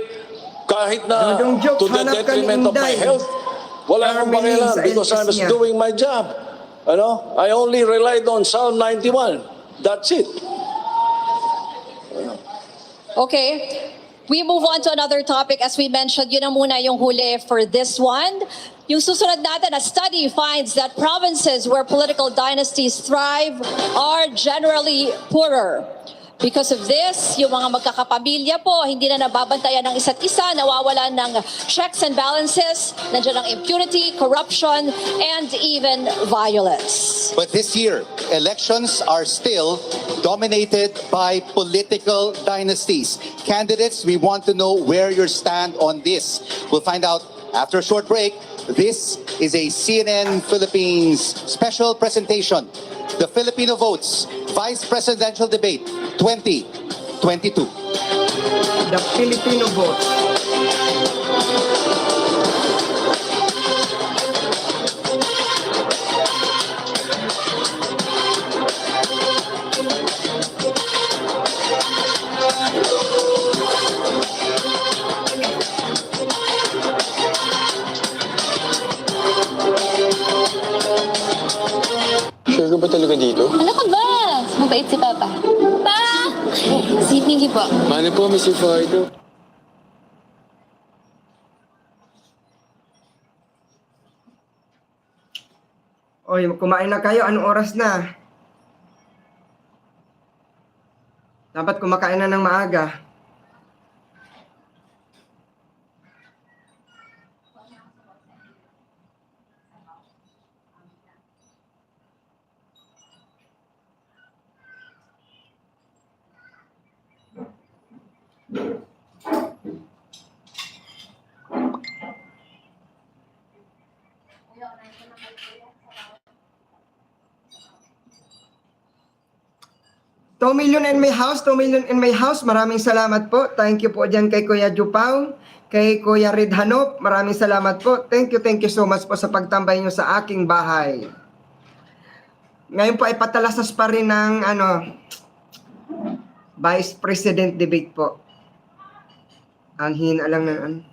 kahit na to the detriment of my health. Wala akong pakialam because I was doing my job. I only relied on Psalm 91. That's it. Okay. We move on to another topic. As we mentioned, yun na muna yung huli for this one. Yung susunod natin, a study finds that provinces where political dynasties thrive are generally poorer. Because of this, yung mga magkakapamilya po, hindi na nababantayan ng isa't isa, nawawalan ng checks and balances, nandiyan ang impunity, corruption, and even violence. But this year, elections are still dominated by political dynasties. Candidates, we want to know where you stand on this. We'll find out after a short break. This is a CNN Philippines special presentation. The Filipino Votes Vice Presidential Debate 2022. The Filipino Vote. Sure ka ba talaga dito? Ano ka ba? Mabait si Papa. Pa! Sige po. Paano po, Mr. Fardo? Oy, kumain na kayo. Anong oras na? Dapat kumakain na ng maaga. $2 million in my house, 2 million in my house. Maraming salamat po. Thank you po dyan kay Kuya Jupao, kay Kuya Red Hanop. Maraming salamat po. Thank you so much po sa pagtambay nyo sa aking bahay. Ngayon po ay patalasas pa rin ng Vice President debate po. Ang hina lang ng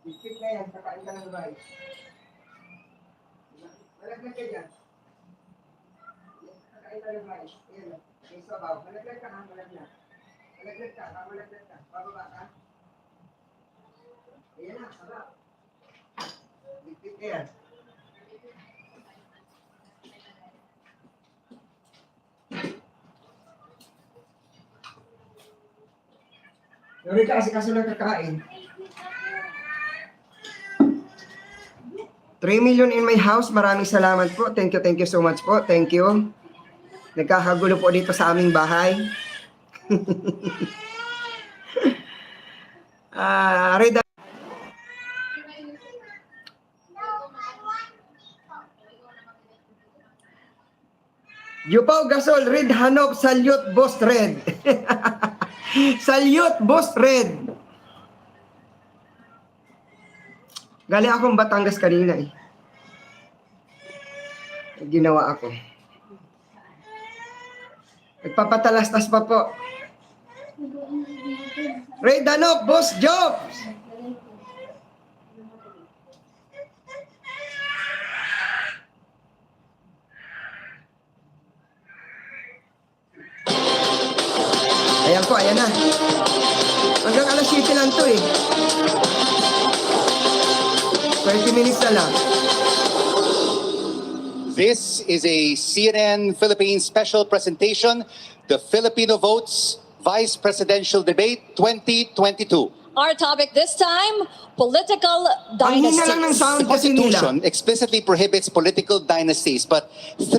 Isip na yan, kakain ka ng rice. Malaglag ka dyan. Kakain ka ng rice. Ayan, may sabaw. Malaglag ka ha, malaglag. Malaglag ka, malaglag ka. Bababa ka. Ayan na, sarap. Isip na yan. Yuri ka kasi kaso lang kakain. 3 million in my house. Maraming salamat po. Thank you so much po. Thank you. Nagkakagulo po dito sa aming bahay. Reda. Yupaw Gasol, Red Hanop, salute Boss Red. Salute Boss Red. Galing akong Batangas kanina eh. Ginawa ako. Nagpapatalastas pa po. Ray Danok, Boss Jobs! Ayan po, ayan na. Hanggang alas 7 lang to eh. 30 minutes na lang. This is a CNN Philippines special presentation, the Filipino Votes Vice Presidential Debate 2022. Our topic this time, political dynasties. The Constitution explicitly prohibits political dynasties, but 3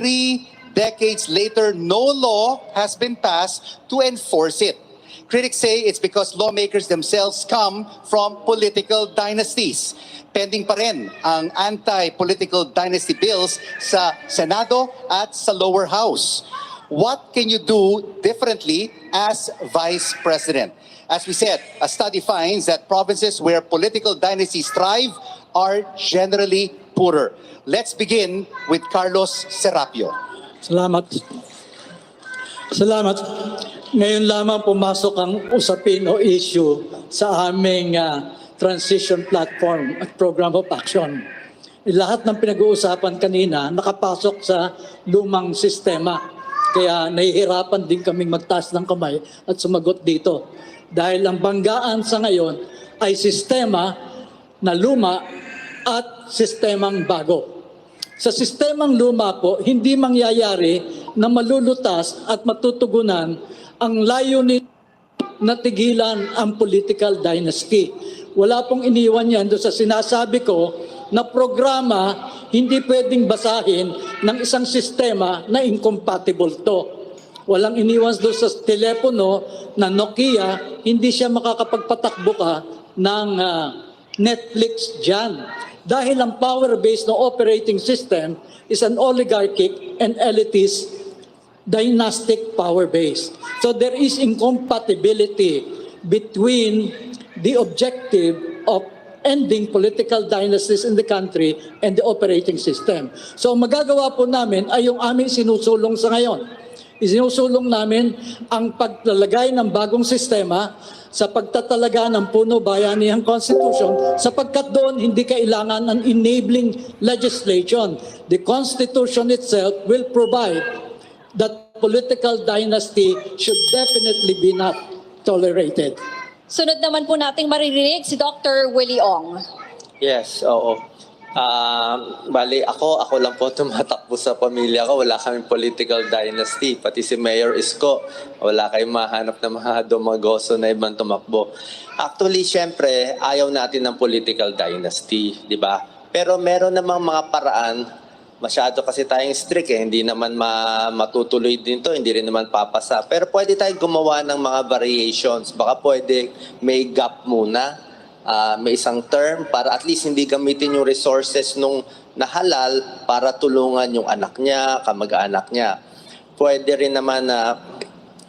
decades later, no law has been passed to enforce it. Critics say it's because lawmakers themselves come from political dynasties. Pending pa rin ang anti-political dynasty bills sa Senado at sa lower house. What can you do differently as Vice President? As we said, a study finds that provinces where political dynasties thrive are generally poorer. Let's begin with Carlos Serapio. Salamat. Ngayon lamang pumasok ang usapin o issue sa aming transition platform at program of action. Lahat ng pinag-uusapan kanina nakapasok sa lumang sistema. Kaya nahihirapan din kaming magtaas ng kamay at sumagot dito. Dahil ang banggaan sa ngayon ay sistema na luma at sistemang bago. Sa sistemang luma po, hindi mangyayari na malulutas at matutugunan ang layunin na tigilan ang political dynasty. Wala pong iniwan yan doon sa sinasabi ko na programa hindi pwedeng basahin ng isang sistema na incompatible to. Walang iniwan doon sa telepono na Nokia, hindi siya makakapagpatakbo ka ng Netflix dyan. Dahil ang power-based na operating system is an oligarchic and elitist dynastic power base. So there is incompatibility between the objective of ending political dynasties in the country and the operating system. So magagawa po namin ay yung aming sinusulong sa ngayon. Isinusulong namin ang paglalagay ng bagong sistema sa pagtatalaga ng puno bayanihang constitution sapagkat doon hindi kailangan ng enabling legislation. The constitution itself will provide that political dynasty should definitely be not tolerated. Sunod naman po nating maririnig si Dr. Willie Ong. Yes, oo. Bali, ako lang po tumatakbo sa pamilya ko. Wala kaming political dynasty. Pati si Mayor Isko, wala kayong mahanap na mga dumagoso na ibang tumakbo. Actually, syempre, ayaw natin ng political dynasty, di ba? Pero meron namang mga paraan. Masyado kasi tayong strict eh. Hindi naman matutuloy din to, hindi rin naman papasa. Pero pwede tayong gumawa ng mga variations. Baka pwede may gap muna. May isang term para at least hindi gamitin yung resources nung nahalal para tulungan yung anak niya, kamag-anak niya. Pwede rin naman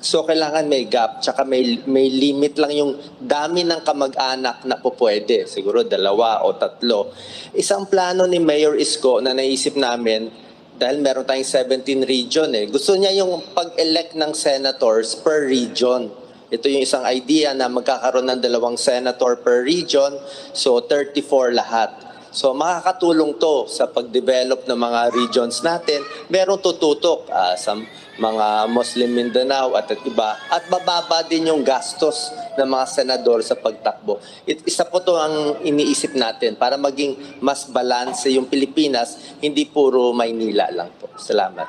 so kailangan may gap, tsaka may limit lang yung dami ng kamag-anak na po pwede. Siguro 2 o 3. Isang plano ni Mayor Isko na naisip namin, dahil meron tayong 17 region eh. Gusto niya yung pag-elect ng senators per region. Ito yung isang idea na magkakaroon ng 2 senator per region, so 34 lahat. So makakatulong to sa pag-develop ng mga regions natin. Merong tututok sa mga Muslim Mindanao at iba. At bababa din yung gastos ng mga senador sa pagtakbo. Isa po to ang iniisip natin para maging mas balanse yung Pilipinas, hindi puro Maynila lang po. Salamat.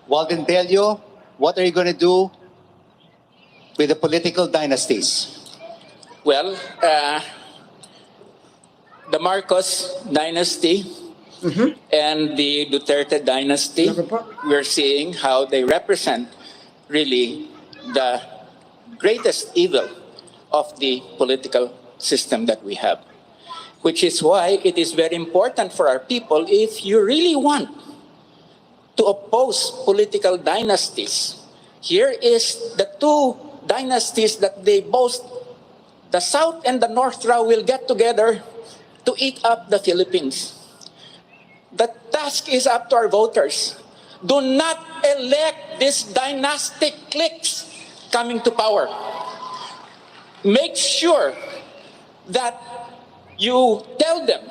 Walden Bello, what are you going to do with the political dynasties? Well, the Marcos dynasty and the Duterte dynasty, we're seeing how they represent really the greatest evil of the political system that we have. Which is why it is very important for our people, if you really want to oppose political dynasties, here is the 2 dynasties that they boast. The South and the North now will get together to eat up the Philippines. The task is up to our voters. Do not elect these dynastic cliques coming to power. Make sure that you tell them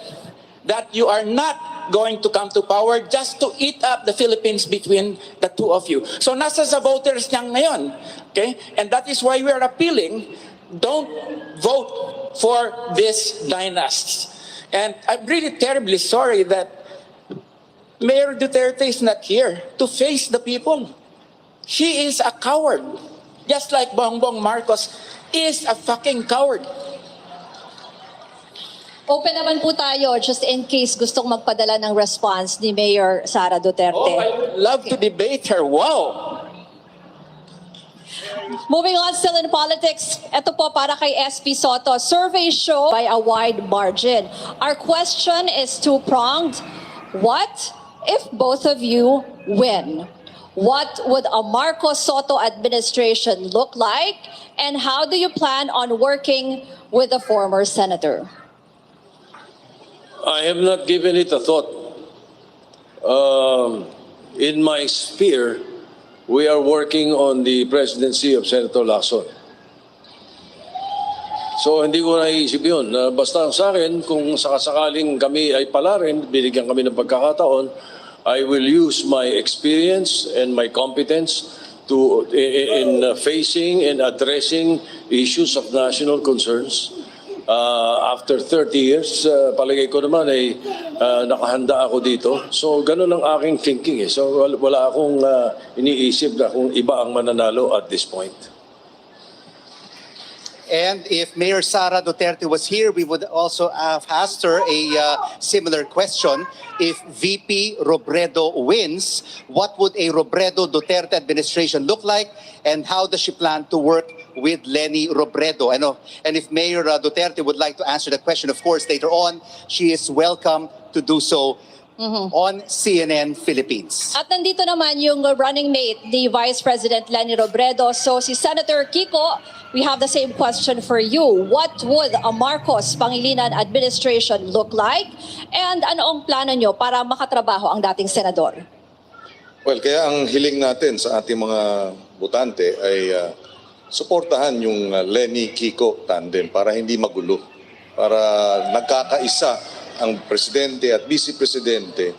that you are not going to come to power just to eat up the Philippines between the 2 of you. So nasa sa voters niyang ngayon. Okay? And that is why we are appealing, don't vote for these dynasts. And I'm really terribly sorry that Mayor Duterte is not here to face the people. She is a coward. Just like Bongbong Marcos is a fucking coward. Open naman po tayo just in case gustong magpadala ng response ni Mayor Sara Duterte. Oh, I would love to debate her. Wow! Moving on, still in politics, ito po para kay SP Soto. Surveys show by a wide margin. Our question is two-pronged. What if both of you win? What would a Marcos Soto administration look like? And how do you plan on working with the former senator? I have not given it a thought. In my sphere, we are working on the presidency of Senator Lacson. So hindi ko naisip yun. Basta sa akin, kung sakasakaling kami ay pala rin, binigyan kami ng pagkakataon, I will use my experience and my competence in facing and addressing issues of national concerns. After 30 years, palagay ko naman ay nakahanda ako dito. So ganun ang aking thinking eh. So wala akong iniisip na kung iba ang mananalo at this point. And if Mayor Sara Duterte was here, we would also have asked her a similar question. If VP Robredo wins, what would a Robredo-Duterte administration look like? And how does she plan to work with Leni Robredo? And if Mayor Duterte would like to answer the question, of course, later on, she is welcome to do so on CNN Philippines. At nandito naman yung running mate ni Vice President Leni Robredo. So si Senator Kiko, we have the same question for you. What would a Marcos Pangilinan administration look like? And ano ang plano nyo para makatrabaho ang dating senador? Well, kaya ang hiling natin sa ating mga botante ay suportahan yung Leni Kiko tandem para hindi magulo. Para nagkakaisa ang presidente at vice-presidente,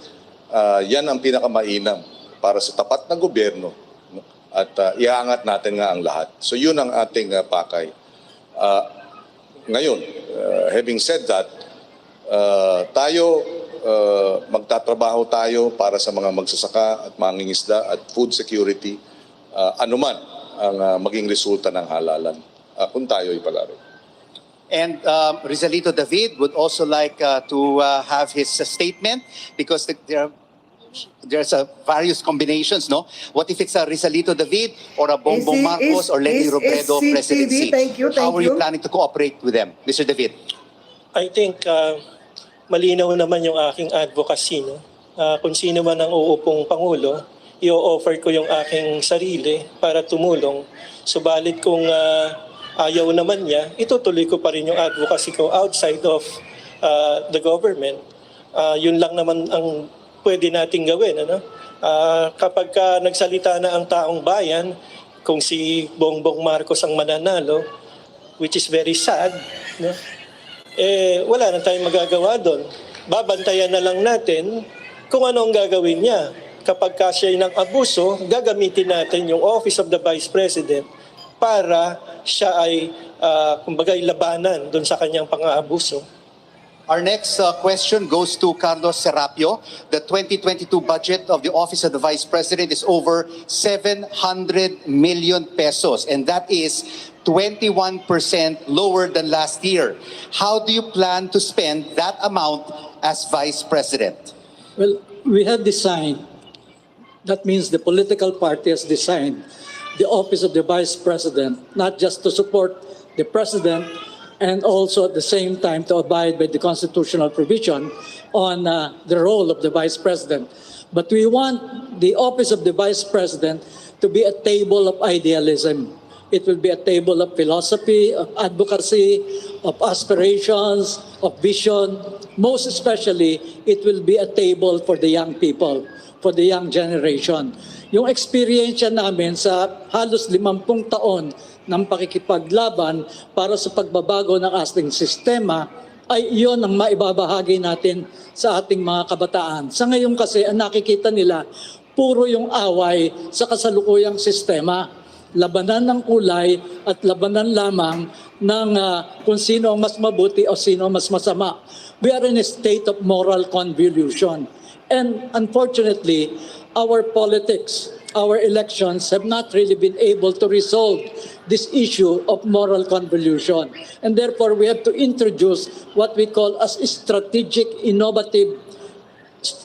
yan ang pinakamainam para sa tapat na gobyerno. At iangat natin nga ang lahat. So yun ang ating pakay. Ngayon, having said that, magtatrabaho tayo para sa mga magsasaka at mangingisda at food security, anuman ang maging resulta ng halalan kung tayo ipalaro. And Rizalito David would also like to have his statement because there's various combinations, no? What if it's a Rizalito David or a Bongbong Marcos or Leni Robredo presidency? Thank you. How are you planning to cooperate with them, Mr. David? I think malinaw naman yung aking advocacy. No? Kung sino man ang uupong Pangulo, i-offer ko yung aking sarili para tumulong. Subalit kung ayaw naman niya, itutuloy ko pa rin yung advocacy ko outside of the government. Yun lang naman ang pwede nating gawin. Ano? Kapag nagsalita na ang taong bayan, kung si Bongbong Marcos ang mananalo, which is very sad, no? Wala na tayong magagawa doon. Babantayan na lang natin kung ano ang gagawin niya. Kapag siya ng abuso, gagamitin natin yung Office of the Vice President para siya ay, kumbaga, labanan doon sa kanyang pang-aabuso. Our next question goes to Carlos Serapio. The 2022 budget of the Office of the Vice President is over 700 million pesos, and that is 21% lower than last year. How do you plan to spend that amount as Vice President? Well, we have designed, that means the political party has designed the Office of the Vice President, not just to support the President, and also at the same time to abide by the constitutional provision on the role of the Vice President. But we want the Office of the Vice President to be a table of idealism. It will be a table of philosophy, of advocacy, of aspirations, of vision. Most especially, it will be a table for the young people, for the young generation. Yung experience namin sa halos 50 taon ng pakikipaglaban para sa pagbabago ng ating sistema ay iyon ang maibabahagi natin sa ating mga kabataan. Sa ngayon kasi, ang nakikita nila, puro yung away sa kasalukuyang sistema. Labanan ng kulay at labanan lamang ng kung sino ang mas mabuti o sino ang mas masama. We are in a state of moral convolution. And unfortunately, our politics, our elections have not really been able to resolve this issue of moral convolution. And therefore, we have to introduce what we call as strategic, innovative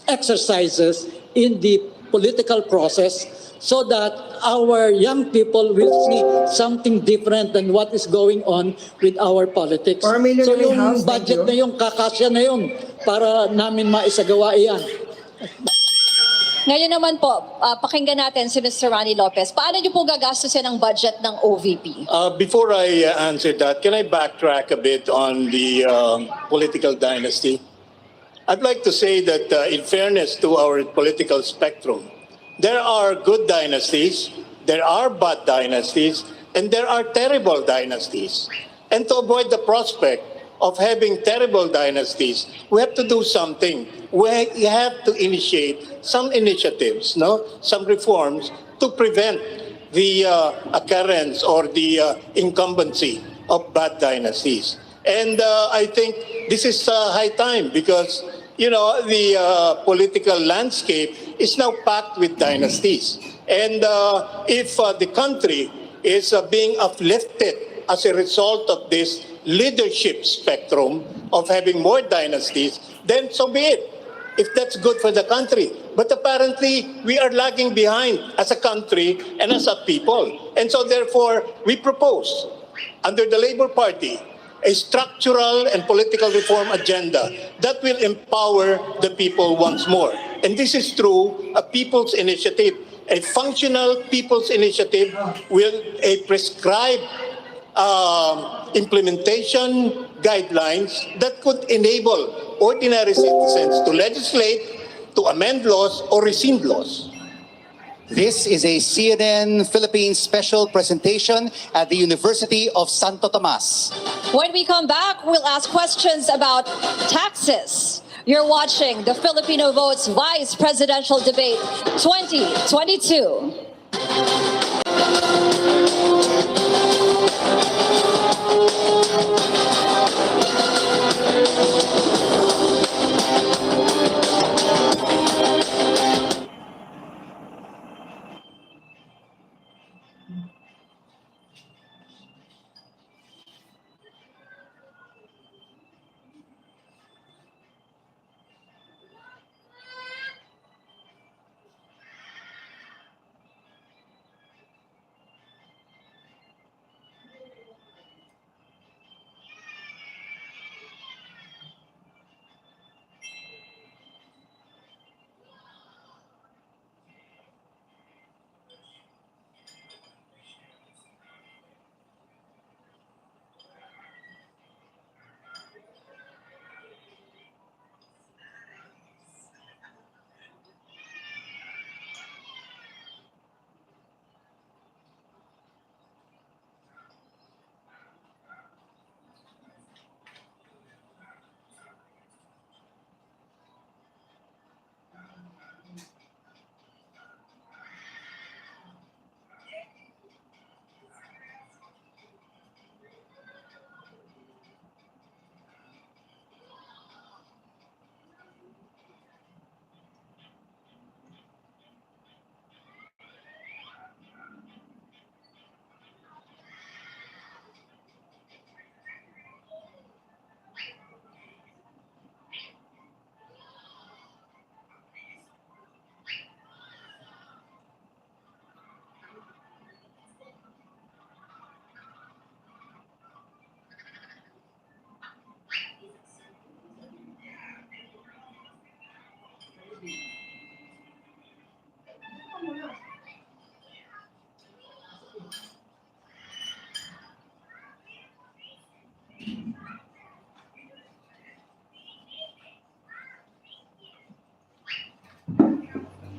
exercises in the political process so that our young people will see something different than what is going on with our politics. So yung budget na yung kakasya na yun para namin maisagawa iyan. Ngayon naman po, pakinggan natin si Mr. Rani Lopez. Paano niyo po gagastusin ang budget ng OVP? Before I answer that, can I backtrack a bit on the political dynasty? I'd like to say that in fairness to our political spectrum, there are good dynasties, there are bad dynasties, and there are terrible dynasties. And to avoid the prospect of having terrible dynasties, we have to do something. We have to initiate some initiatives, no, some reforms to prevent the occurrence or the incumbency of bad dynasties. And I think this is high time because, you know, the political landscape is now packed with dynasties. And if the country is being uplifted as a result of this leadership spectrum of having more dynasties, then so be it, if that's good for the country. But apparently, we are lagging behind as a country and as a people. And so therefore, we propose, under the Labour Party, a structural and political reform agenda that will empower the people once more. And this is through a people's initiative, a functional people's initiative with a prescribed implementation guidelines that could enable ordinary citizens to legislate, to amend laws, or rescind laws. This is a CNN Philippines special presentation at the University of Santo Tomas. When we come back, we'll ask questions about taxes. You're watching the Filipino Votes Vice Presidential Debate 2022.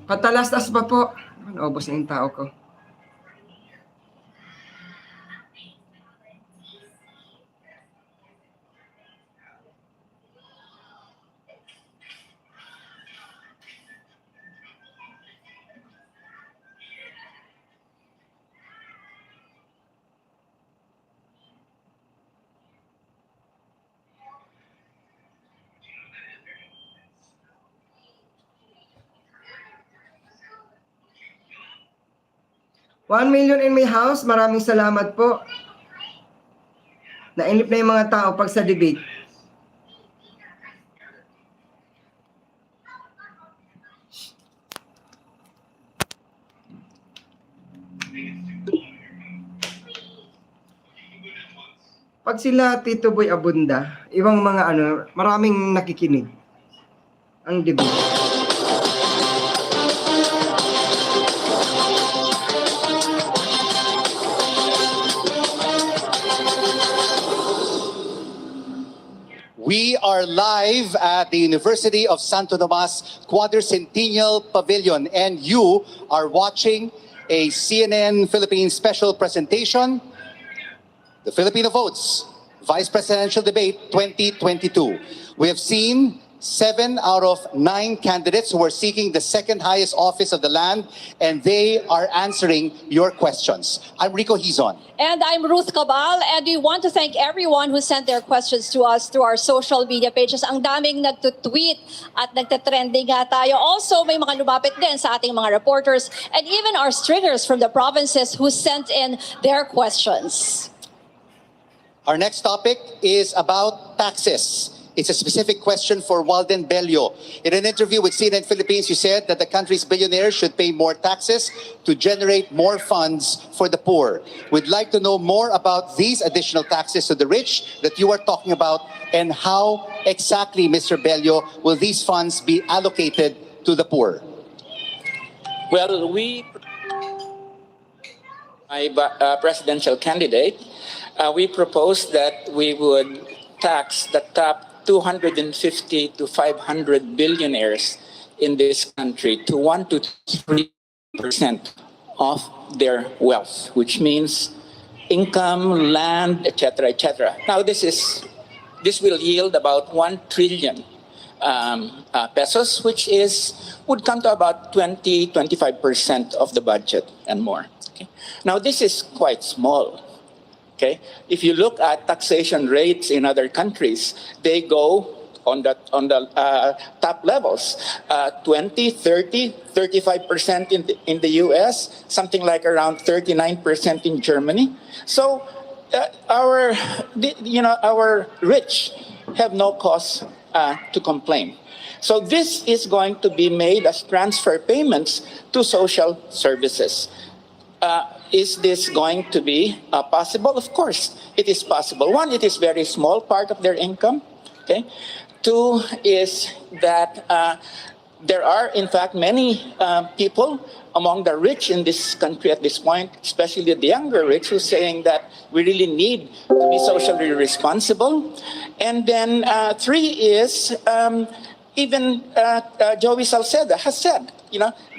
Patalastas pa po. Naubos na yung tao ko. $1 million in my house. Maraming salamat po. Nainip na yung mga tao pag sa debate. Pag sila Tito Boy Abunda, ibang mga maraming nakikinig ang debate. We are live at the University of Santo Tomas Quadricentennial Pavilion, and you are watching a CNN Philippines special presentation, the Filipino Votes Vice Presidential Debate 2022. We have seen 7 out of 9 candidates who are seeking the second highest office of the land, and they are answering your questions. I'm Rico Hizon. And I'm Ruth Cabal, and we want to thank everyone who sent their questions to us through our social media pages. Ang daming nagtutweet at nagtatrending nga tayo. Also, may mga lumapit din sa ating mga reporters and even our stringers from the provinces who sent in their questions. Our next topic is about taxes. It's a specific question for Walden Bello. In an interview with CNN Philippines, you said that the country's billionaires should pay more taxes to generate more funds for the poor. We'd like to know more about these additional taxes to the rich that you are talking about, and how exactly, Mr. Bello, will these funds be allocated to the poor? Well, my presidential candidate, we proposed that we would tax the top 250 to 500 billionaires in this country to 1 to 3% of their wealth, which means income, land, etc., etc. Now, this will yield about 1 trillion pesos, which would come to about 25% of the budget and more. Okay? Now, this is quite small. Okay, if you look at taxation rates in other countries, they go on the top levels, 20, 30, 35% in the US, something like around 39% in Germany. So our rich have no cause to complain. So this is going to be made as transfer payments to social services. Is this going to be possible? Of course, it is possible. One, it is very small part of their income. Okay. Two is that there are, in fact, many people among the rich in this country at this point, especially the younger rich, who's saying that we really need to be socially responsible. And then three is even Joey Salceda has said,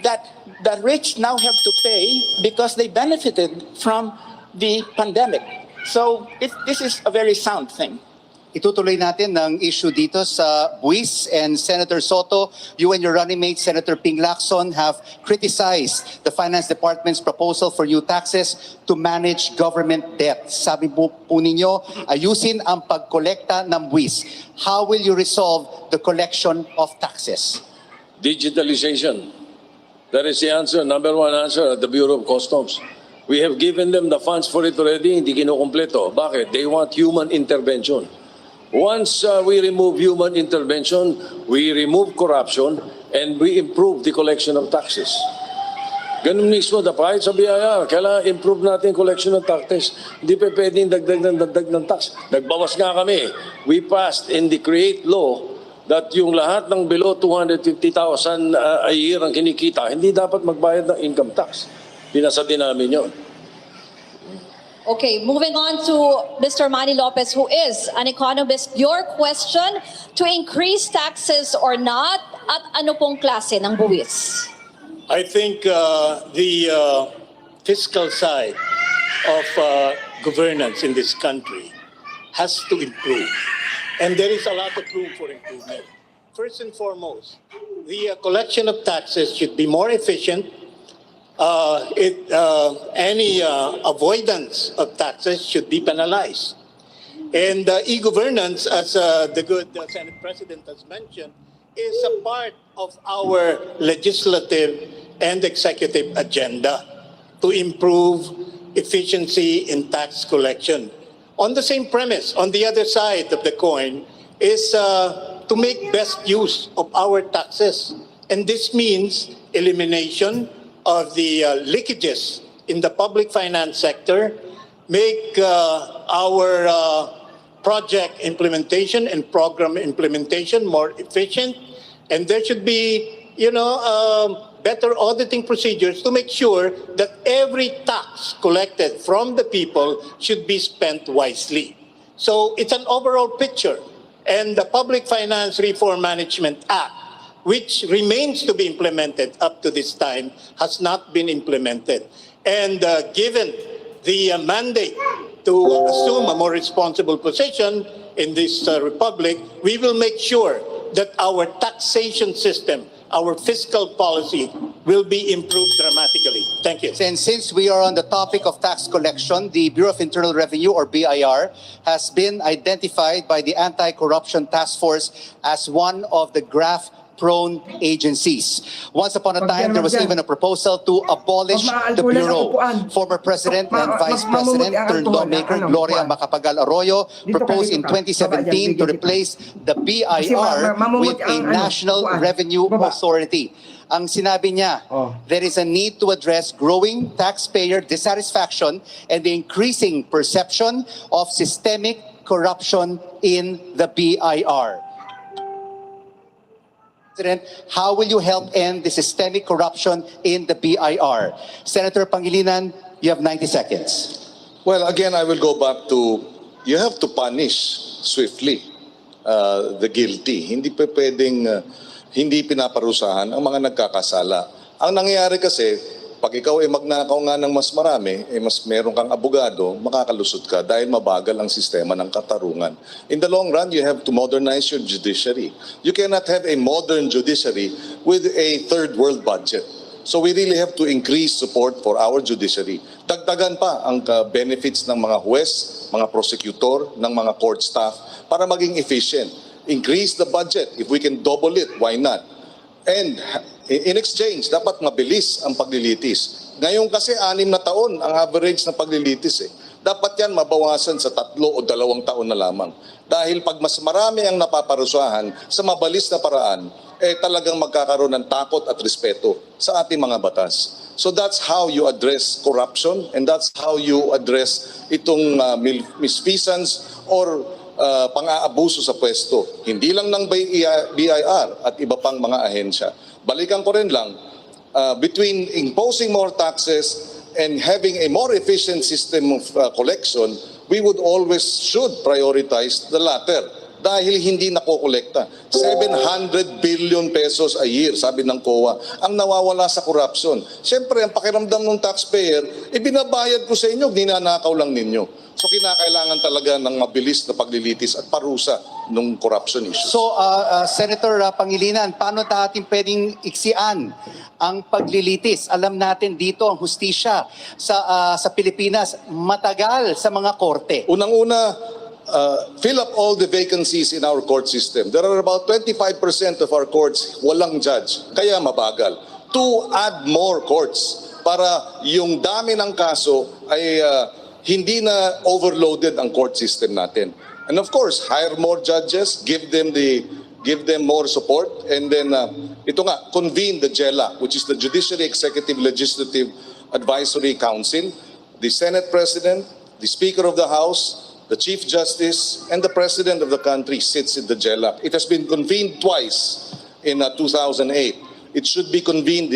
that the rich now have to pay because they benefited from the pandemic. So this is a very sound thing. Itutuloy natin ng issue dito sa buwis, and Senator Soto, you and your running mate, Senator Ping Lacson, have criticized the Finance Department's proposal for new taxes to manage government debt. Sabi po ninyo, ayusin ang pagkolekta ng buwis. How will you resolve the collection of taxes? Digitalization. That is the answer, number one answer at the Bureau of Customs. We have given them the funds for it already, hindi kinukumpleto. Bakit? They want human intervention. Once we remove human intervention, we remove corruption, and we improve the collection of taxes. Ganun mismo, kahit sa BIR, kailangan improve natin collection of taxes. Hindi pa pwedeng dagdag ng tax. Nagbawas nga kami. We passed in the create law that yung lahat ng below 250,000 a year ang kinikita, hindi dapat magbayad ng income tax. Pinasa din namin yun. Okay, moving on to Mr. Manny Lopez, who is an economist. Your question, to increase taxes or not, at ano pong klase ng buwis? I think the fiscal side of governance in this country has to improve. And there is a lot of room for improvement. First and foremost, the collection of taxes should be more efficient. Any avoidance of taxes should be penalized. And e-governance, as the good Senate President has mentioned, is a part of our legislative and executive agenda to improve efficiency in tax collection. On the same premise, on the other side of the coin, is to make best use of our taxes. And this means elimination of the leakages in the public finance sector, make our project implementation and program implementation more efficient, and there should be, better auditing procedures to make sure that every tax collected from the people should be spent wisely. So it's an overall picture, and the Public Finance Reform Management Act, which remains to be implemented up to this time, has not been implemented. And given the mandate to assume a more responsible position in this republic, we will make sure that our taxation system, our fiscal policy will be improved dramatically. Thank you. And since we are on the topic of tax collection, the Bureau of Internal Revenue, or BIR, has been identified by the Anti-Corruption Task Force as one of the graft-prone agencies. Once upon a time, there was even a proposal to abolish the Bureau. Former President and Vice President turned lawmaker Gloria Macapagal Arroyo proposed in 2017 to replace the BIR with a National Revenue Authority. Ang sinabi niya, there is a need to address growing taxpayer dissatisfaction and the increasing perception of systemic corruption in the BIR. President, how will you help end the systemic corruption in the BIR? Senator Pangilinan, you have 90 seconds. Well, again, I will go back to, you have to punish swiftly the guilty. Hindi pa pwedeng hindi pinaparusahan ang mga nagkakasala. Ang nangyayari kasi, pag ikaw ay magnakaw nga ng mas marami, mas meron kang abogado, makakalusot ka dahil mabagal ang sistema ng katarungan. In the long run, you have to modernize your judiciary. You cannot have a modern judiciary with a third world budget. So we really have to increase support for our judiciary. Dagdagan pa ang benefits ng mga huwes, mga prosecutor, ng mga court staff para maging efficient. Increase the budget. If we can double it, why not? And in exchange, dapat mabilis ang paglilitis. Ngayon kasi 6 na taon ang average na paglilitis eh. Dapat yan mabawasan sa 3 o 2 taon na lamang. Dahil pag mas marami ang napaparusahan sa mabilis na paraan, talagang magkakaroon ng takot at respeto sa ating mga batas. So that's how you address corruption and that's how you address itong misfeasance or pang-aabuso sa pwesto. Hindi lang ng BIR at iba pang mga ahensya. Balikan ko rin lang, between imposing more taxes and having a more efficient system of collection, we would always should prioritize the latter. Dahil hindi nakokolekta. 700 billion pesos a year, sabi ng COA, ang nawawala sa corruption. Siyempre, ang pakiramdam ng taxpayer, ibinabayad ko sa inyo, ninanakaw lang ninyo. So kinakailangan talaga ng mabilis na paglilitis at parusa ng corruption issues. So, Senator Pangilinan, paano natin pwedeng iksian ang paglilitis? Alam natin dito ang hustisya sa Pilipinas, matagal sa mga korte. Unang-una, fill up all the vacancies in our court system. There are about 25% of our courts walang judge, kaya mabagal. To add more courts para yung dami ng kaso ay hindi na overloaded ang court system natin. And of course, hire more judges, give them more support, and then ito nga, convene the JELA, which is the Judiciary Executive Legislative Advisory Council. The Senate President, the Speaker of the House, the Chief Justice, and the President of the country sits in the JELA. It has been convened twice in 2008. It should be convened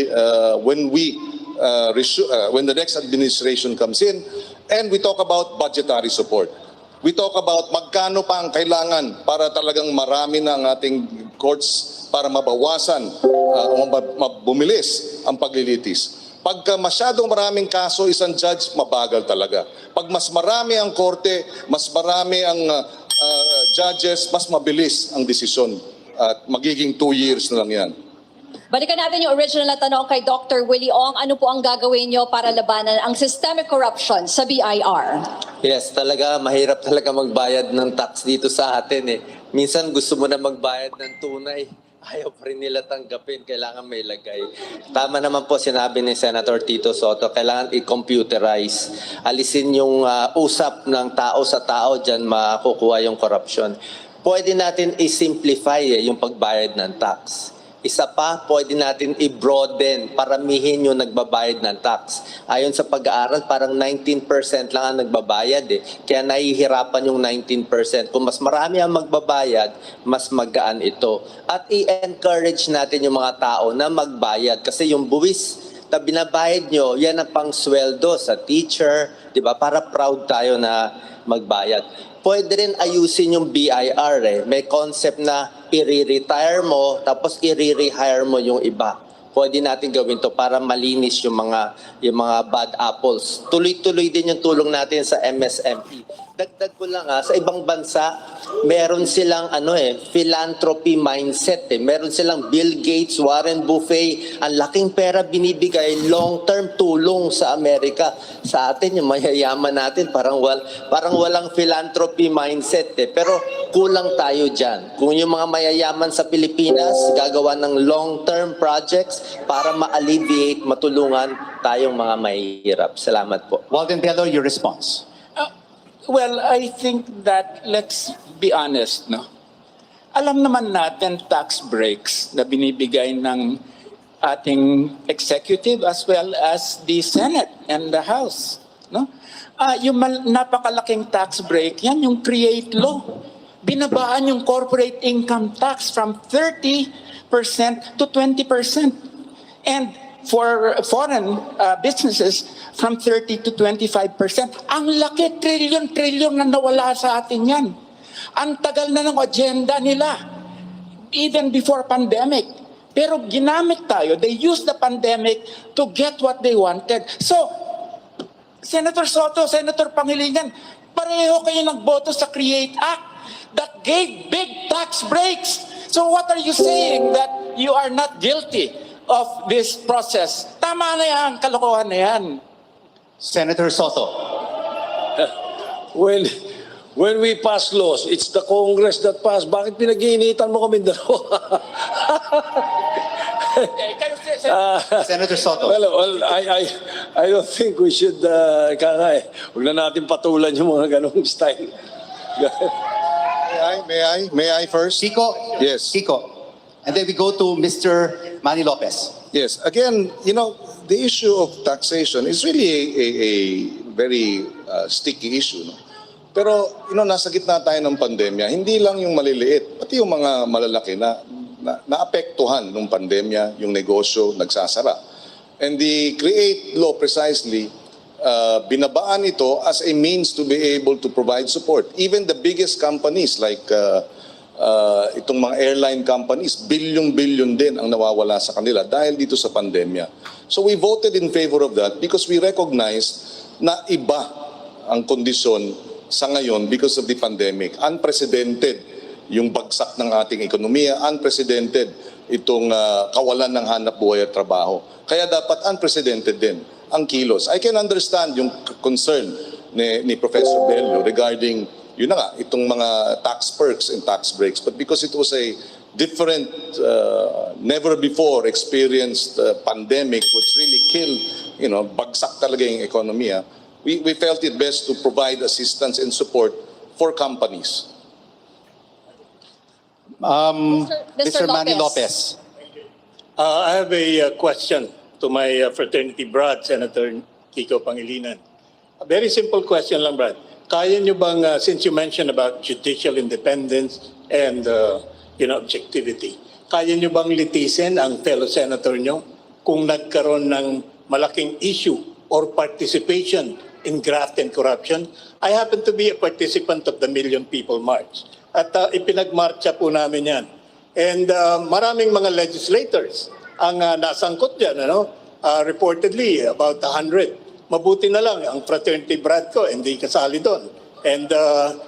when the next administration comes in, and we talk about budgetary support. We talk about magkano pa ang kailangan para talagang marami na ang ating courts para mabawasan o bumilis ang paglilitis. Pagka masyadong maraming kaso, isang judge, mabagal talaga. Pag mas marami ang korte, mas marami ang judges, mas mabilis ang desisyon. At magiging 2 years na lang yan. Balikan natin yung original na tanong kay Dr. Willie Ong. Ano po ang gagawin nyo para labanan ang systemic corruption sa BIR? Yes, talaga mahirap talaga magbayad ng tax dito sa atin eh. Minsan gusto mo na magbayad ng tunay, ayaw pa rin nila tanggapin, kailangan may lagay. Tama naman po sinabi ni Senator Tito Soto, kailangan i-computerize. Alisin yung usap ng tao sa tao, dyan makukuha yung corruption. Pwede natin i-simplify yung pagbayad ng tax. Isa pa, pwede natin i-broaden, paramihin yung nagbabayad ng tax. Ayon sa pag-aaral, parang 19% lang ang nagbabayad eh. Kaya nahihirapan yung 19%. Kung mas marami ang magbabayad, mas magaan ito. At i-encourage natin yung mga tao na magbayad. Kasi yung buwis na binabayad nyo, yan ang pang-sweldo sa teacher, di ba? Para proud tayo na magbayad. Pwede rin ayusin yung BIR eh. May concept na i-retire mo tapos i-rehire mo yung iba pwede natin gawin to para malinis yung mga bad apples. Tuloy-tuloy din yung tulong natin sa MSME. Dagdag ko lang sa ibang bansa, meron silang philanthropy mindset. Meron silang Bill Gates, Warren Buffett, ang laking pera binibigay, long-term tulong sa Amerika. Sa atin, yung mayayaman natin, parang walang philanthropy mindset. Pero kulang tayo dyan. Kung yung mga mayayaman sa Pilipinas, gagawa ng long-term projects para ma-alleviate, matulungan tayong mga mahihirap. Salamat po. Walden Bello, your response. Well, I think that, let's be honest, no? Alam naman natin tax breaks na binibigay ng ating executive as well as the Senate and the House, no? Yung napakalaking tax break, yan yung create law. Binabaan yung corporate income tax from 30% to 20%. And for foreign businesses, from 30 to 25%. Ang laki, trillion na nawala sa atin yan. Ang tagal na ng agenda nila, even before pandemic. Pero ginamit tayo, they used the pandemic to get what they wanted. So, Senator Soto, Senator Pakinggan, pareho kayo nagboto sa CREATE Act that gave big tax breaks. So what are you saying, that you are not guilty of this process? Tama na yan, kalokohan na yan. Senator Soto. When we pass laws, it's the Congress that pass. Bakit pinag-iinitan mo kami dalawa? Senator Soto. Well, I don't think we should, huwag na natin patulan yung mga ganong style. May I first? Kiko? Yes. Kiko. And then we go to Mr. Manny Lopez. Yes. Again, the issue of taxation is really a very sticky issue. No? Pero, nasa gitna tayo ng pandemya, hindi lang yung maliliit, pati yung mga malalaki na naapektuhan ng pandemya, yung negosyo nagsasara. And the CREATE law precisely, binabaan ito as a means to be able to provide support. Even the biggest companies like itong mga airline companies, billion din ang nawawala sa kanila dahil dito sa pandemya. So we voted in favor of that because we recognize na iba ang kondisyon sa ngayon because of the pandemic. Unprecedented yung bagsak ng ating ekonomiya, unprecedented itong kawalan ng hanap buhay at trabaho. Kaya dapat unprecedented din ang kilos. I can understand yung concern ni Professor Bello regarding itong mga tax perks and tax breaks. But because it was a different, never before experienced pandemic which really killed, bagsak talaga yung ekonomiya, we felt it best to provide assistance and support for companies. Mr. Manny Lopez. I have a question to my fraternity brad, Senator Kiko Pangilinan. A very simple question lang, Brad. Kaya nyo bang, since you mentioned about judicial independence and objectivity, kaya nyo bang litisin ang fellow senator nyo kung nagkaroon ng malaking issue or participation in graft and corruption? I happen to be a participant of the Million People March. At ipinagmarcha po namin yan. And maraming mga legislators ang nasangkot dyan, reportedly about 100. Mabuti na lang ang fraternity brad ko, hindi kasali doon. And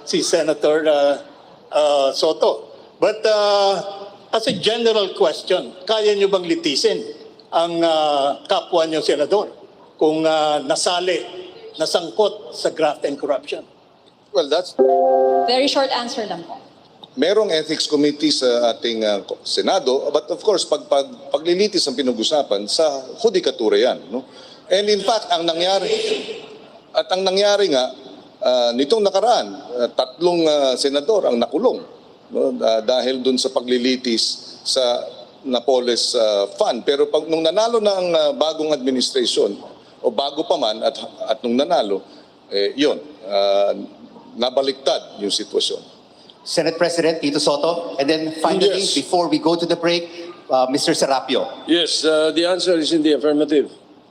si Senator Soto. But as a general question, kaya nyo bang litisin ang kapwa nyo senador kung nasangkot sa graft and corruption? Well, that's... Very short answer lang po. Merong ethics committee sa ating Senado, but of course, paglilitis ang pinag-usapan, sa hudikatura yan. No? And in fact, ang nangyari nga, nitong nakaraan, 3 senador ang nakulong dahil dun sa paglilitis sa Napoles Fund. Pero nung nanalo na ang bagong administration, o bago pa man at nung nanalo, nabaliktad yung sitwasyon. Senate President Tito Soto. And then finally, Yes. before we go to the break, Mr. Serapio. Yes, the answer is in the affirmative.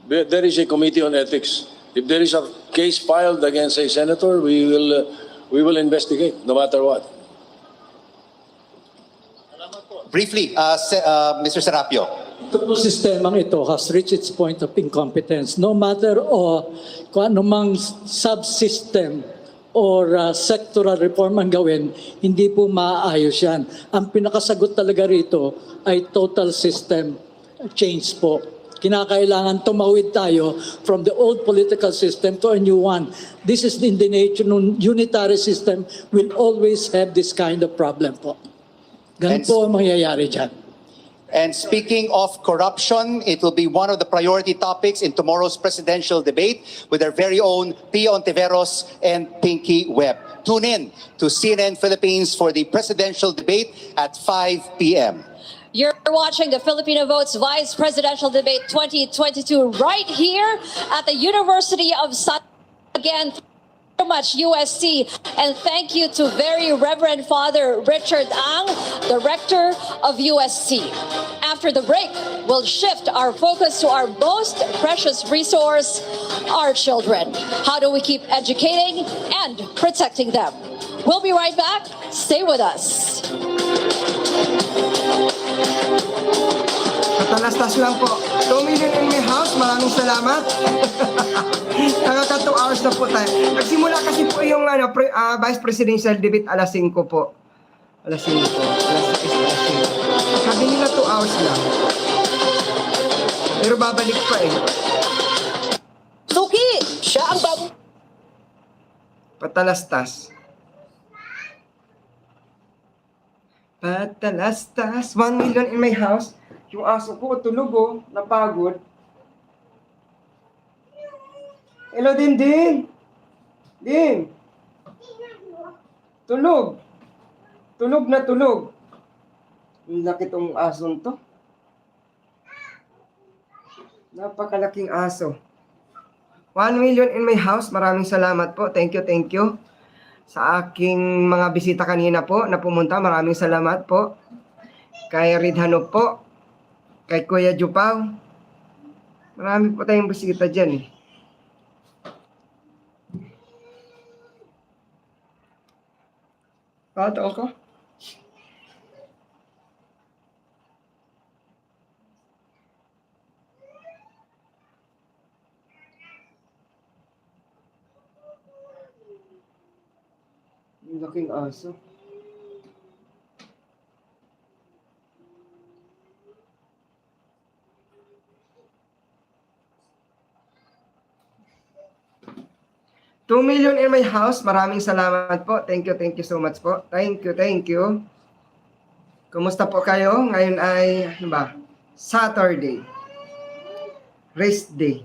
There is a committee on ethics. If there is a case filed against a senator, we will investigate, no matter what. Briefly, Mr. Serapio. Ito po sistemang ito has reached its point of incompetence. No matter kung anumang subsystem or sectoral reform ang gawin, hindi po maaayos yan. Ang pinakasagot talaga rito ay total system change po. Kinakailangan tumawid tayo from the old political system to a new one. This is in the nature ng unitary system will always have this kind of problem po. Ganun po ang mangyayari dyan. And speaking of corruption, it will be one of the priority topics in tomorrow's presidential debate with our very own Pio Ontiveros and Pinky Webb. Tune in to CNN Philippines for the presidential debate at 5 p.m. You're watching the Filipino Votes Vice Presidential Debate 2022 right here at the University of San. Again, so much USC, and thank you to Very Reverend Father Richard Ang, the Rector of USC. After the break, we'll shift our focus to our most precious resource, our children. How do we keep educating and protecting them? We'll be right back. Stay with us. Katalastas lang po. 2 million in my house. Maraming salamat. Nakaka 2 hours na po tayo. Nagsimula kasi po yung Vice Presidential Debate alas 5 po. Alas 5. Alas 6. Sabi nila 2 hours lang. Pero babalik pa eh. Suki! Siya ang bagong... Patalastas. Patalastas. 1 million in my house. Yung aso ko, tulog oh. Napagod. Hello, Din. Din. Tulog. Tulog na tulog. Ang laki tong ason to. Napakalaking aso. 1 million in my house. Maraming salamat po. Thank you. Sa aking mga bisita kanina po na pumunta. Maraming salamat po. Kay Ridhano po. Kay Kuya Jupaw. Marami po tayong bisita dyan eh. Ito ako. Yung laking aso. $2 million in my house. Maraming salamat po. Thank you so much po. Thank you. Kumusta po kayo? Ngayon ay, ano ba? Saturday. Rest day.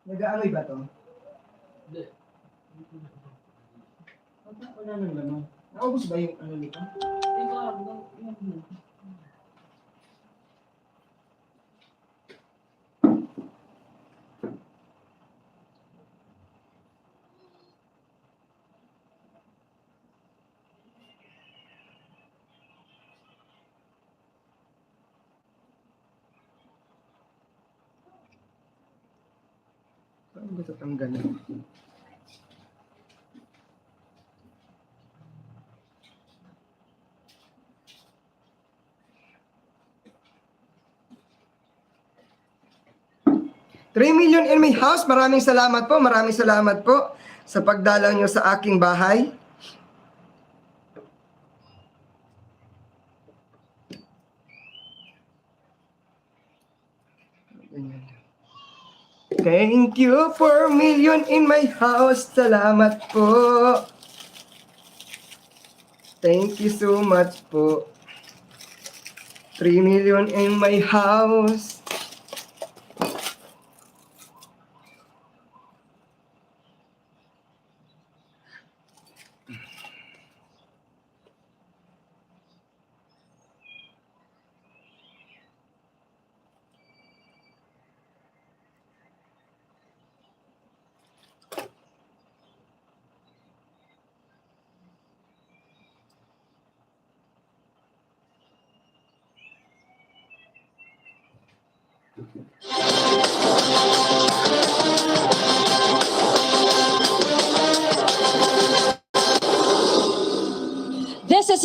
Nag-aamoy ba to? Hindi. Wala nang laman. Naubos ba yung ano nito? Paano ba ito tanggalin? $3 million in my house. Maraming salamat po sa pagdalaw nyo sa aking bahay. Thank you for $1 million in my house. Salamat po. Thank you so much po. 3 million in my house.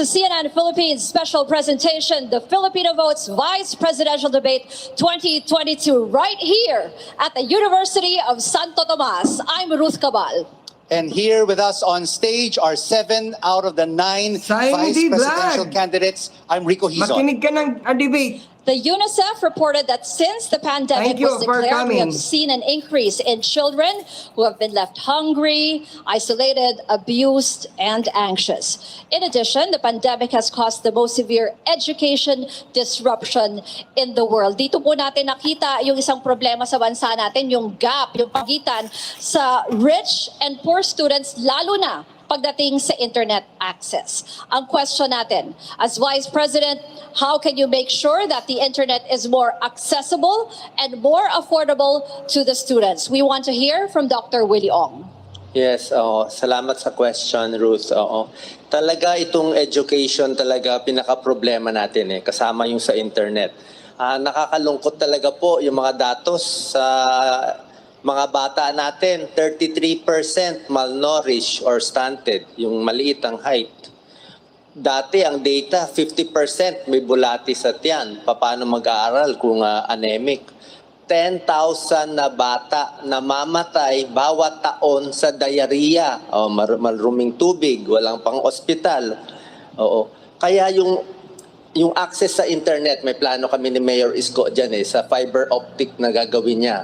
to CNN Philippines special presentation, the Filipino Votes Vice Presidential Debate 2022, right here at the University of Santo Tomas. I'm Ruth Cabal. And here with us on stage are 7 out of the 9 vice presidential candidates. I'm Rico Hizon. Makinig ka ng debate. The UNICEF reported that since the pandemic Thank you was for declared, we coming. have seen an increase in children who have been left hungry, isolated, abused, and anxious. In addition, the pandemic has caused the most severe education disruption in the world. Dito po natin nakita yung isang problema sa bansa natin, yung gap, yung pagitan sa rich and poor students, lalo na pagdating sa internet access. Ang question natin, as Vice President, how can you make sure that the internet is more accessible and more affordable to the students? We want to hear from Dr. Willie Ong. Yes, salamat sa question, Ruth. Talaga itong education talaga pinaka-problema natin kasama yung sa internet. Nakakalungkot talaga po yung mga datos sa mga bata natin, 33% malnourished or stunted, yung maliit ang height. Dati ang data, 50% may bulati sa tiyan. Paano mag-aaral kung anemic? 10,000 na bata namamatay bawat taon sa diarrhea, maruming tubig, walang pang-ospital. Kaya yung access sa internet, may plano kami ni Mayor Isko dyan sa fiber optic na gagawin niya.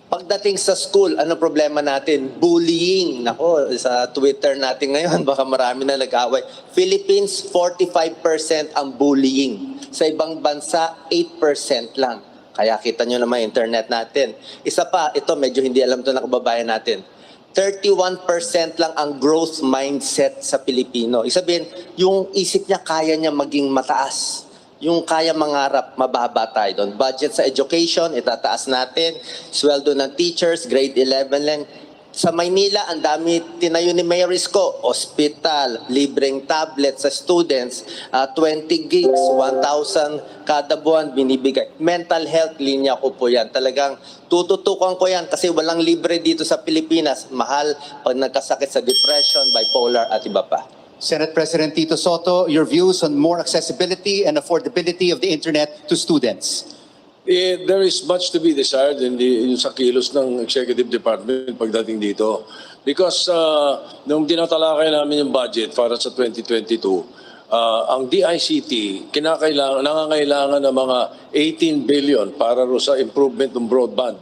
Pagdating sa school, ano problema natin? Bullying. Nako, sa Twitter natin ngayon, baka marami na nag-away. Philippines, 45% ang bullying. Sa ibang bansa, 8% lang. Kaya kita nyo naman internet natin. Isa pa, ito medyo hindi alam to ng kababayan natin. 31% lang ang growth mindset sa Pilipino. Ibig sabihin, yung isip niya kaya niya maging mataas. Yung kaya mangarap, mababa tayo doon. Budget sa education, itataas natin. Sweldo ng teachers, grade 11 lang. Sa Maynila, ang dami tinayo ni Mayor Isko. Hospital, libreng tablet sa students, 20 gigs, 1,000 kada buwan binibigay. Mental health, linya ko po yan. Talagang tututukan ko yan kasi walang libre dito sa Pilipinas. Mahal pag nagkasakit sa depression, bipolar at iba pa. Senate President Tito Soto, your views on more accessibility and affordability of the internet to students. There is much to be desired in sa kilos ng Executive Department pagdating dito. Because nung tinatalakay namin yung budget para sa 2022, ang DICT nangangailangan ng mga 18 billion para sa improvement ng broadband.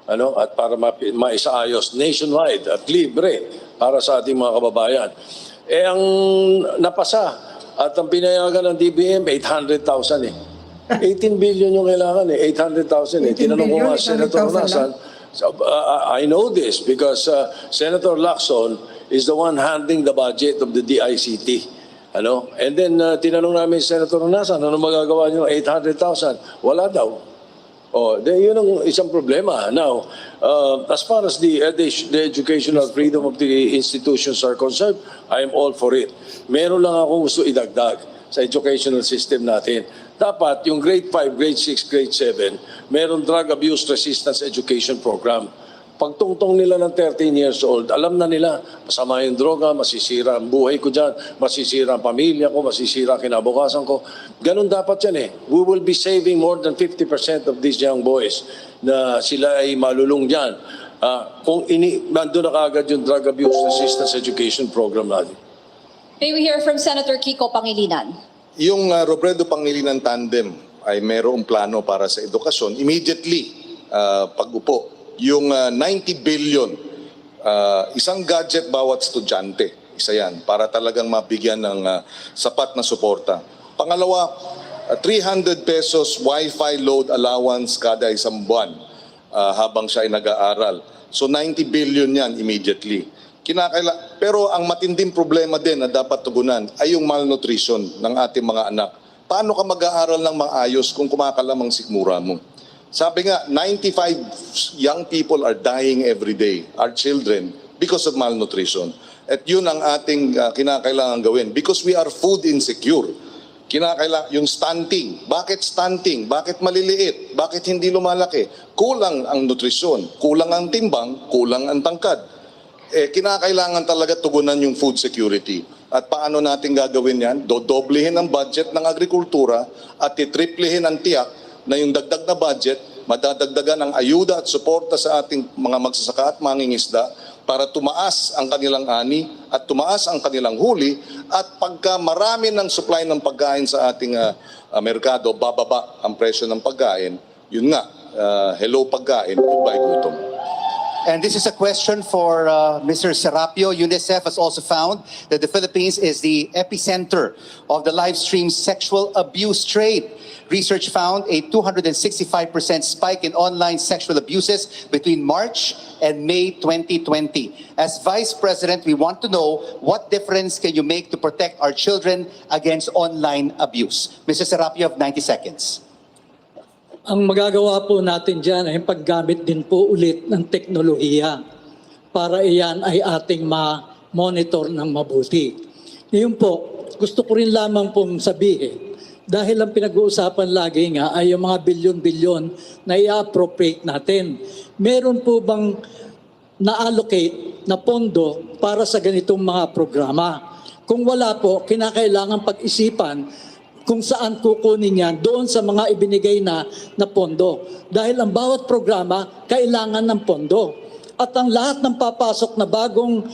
At para maisaayos nationwide at libre para sa ating mga kababayan. Ang napasa at ang pinayagan ng DBM, 800,000 18 billion yung kailangan 800,000 Tinanong ko nga Senator Nasan, I know this because Senator Lacson is the one handling the budget of the DICT. And then tinanong namin Senator Nasan, ano magagawa niyo 800,000? Wala daw. Yun ang isang problema. Now, as far as the educational freedom of the institutions are concerned, I am all for it. Meron lang ako gusto idagdag sa educational system natin. Dapat yung grade 5, grade 6, grade 7, meron drug abuse resistance education program. Pagtungtong nila ng 13 years old, alam na nila, masama yung droga, masisira ang buhay ko dyan, masisira ang pamilya ko, masisira ang kinabukasan ko. Ganun dapat yan We will be saving more than 50% of these young boys na sila ay malulung dyan. Kung nandun na kagad yung drug abuse resistance education program natin. May we hear from Senator Kiko Pangilinan. Yung Robredo Pangilinan tandem ay mayroong plano para sa edukasyon. Immediately, pag-upo, yung 90 billion, isang gadget bawat estudyante. Isa yan, para talagang mabigyan ng sapat na suporta. Pangalawa, 300 pesos Wi-Fi load allowance kada isang buwan habang siya ay nag-aaral. So 90 billion yan immediately. Pero ang matinding problema din na dapat tugunan ay yung malnutrition ng ating mga anak. Paano ka mag-aaral ng maayos kung kumakalamang sikmura mo? Sabi nga, 95 young people are dying every day, our children, because of malnutrition. At yun ang ating kinakailangan gawin. Because we are food insecure. Yung stunting. Bakit stunting? Bakit maliliit? Bakit hindi lumalaki? Kulang ang nutrisyon, kulang ang timbang, kulang ang tangkad. Kinakailangan talaga tugunan yung food security. At paano natin gagawin yan? Dodoblehin ang budget ng agrikultura at titriplihin ang tiyak na yung dagdag na budget, madadagdagan ang ayuda at suporta sa ating mga magsasaka at mangingisda para tumaas ang kanilang ani at tumaas ang kanilang huli, at pagka marami ng supply ng pagkain sa ating merkado, bababa ang presyo ng pagkain. Yun nga, hello pagkain, goodbye gutom. And this is a question for Mr. Serapio. UNICEF has also found that the Philippines is the epicenter of the live stream sexual abuse trade. Research found a 265% spike in online sexual abuses between March and May 2020. As Vice President, we want to know what difference can you make to protect our children against online abuse? Mr. Serapio, of 90 seconds. Ang magagawa po natin dyan ay paggamit din po ulit ng teknolohiya para iyan ay ating ma-monitor ng mabuti. Ngayon po, gusto ko rin lamang pong sabihin, dahil ang pinag-uusapan lagi nga ay yung mga bilyon-bilyon na i-appropriate natin. Meron po bang na-allocate na pondo para sa ganitong mga programa? Kung wala po, kinakailangan pag-isipan kung saan kukunin yan doon sa mga ibinigay na pondo. Dahil ang bawat programa, kailangan ng pondo. At ang lahat ng papasok na bagong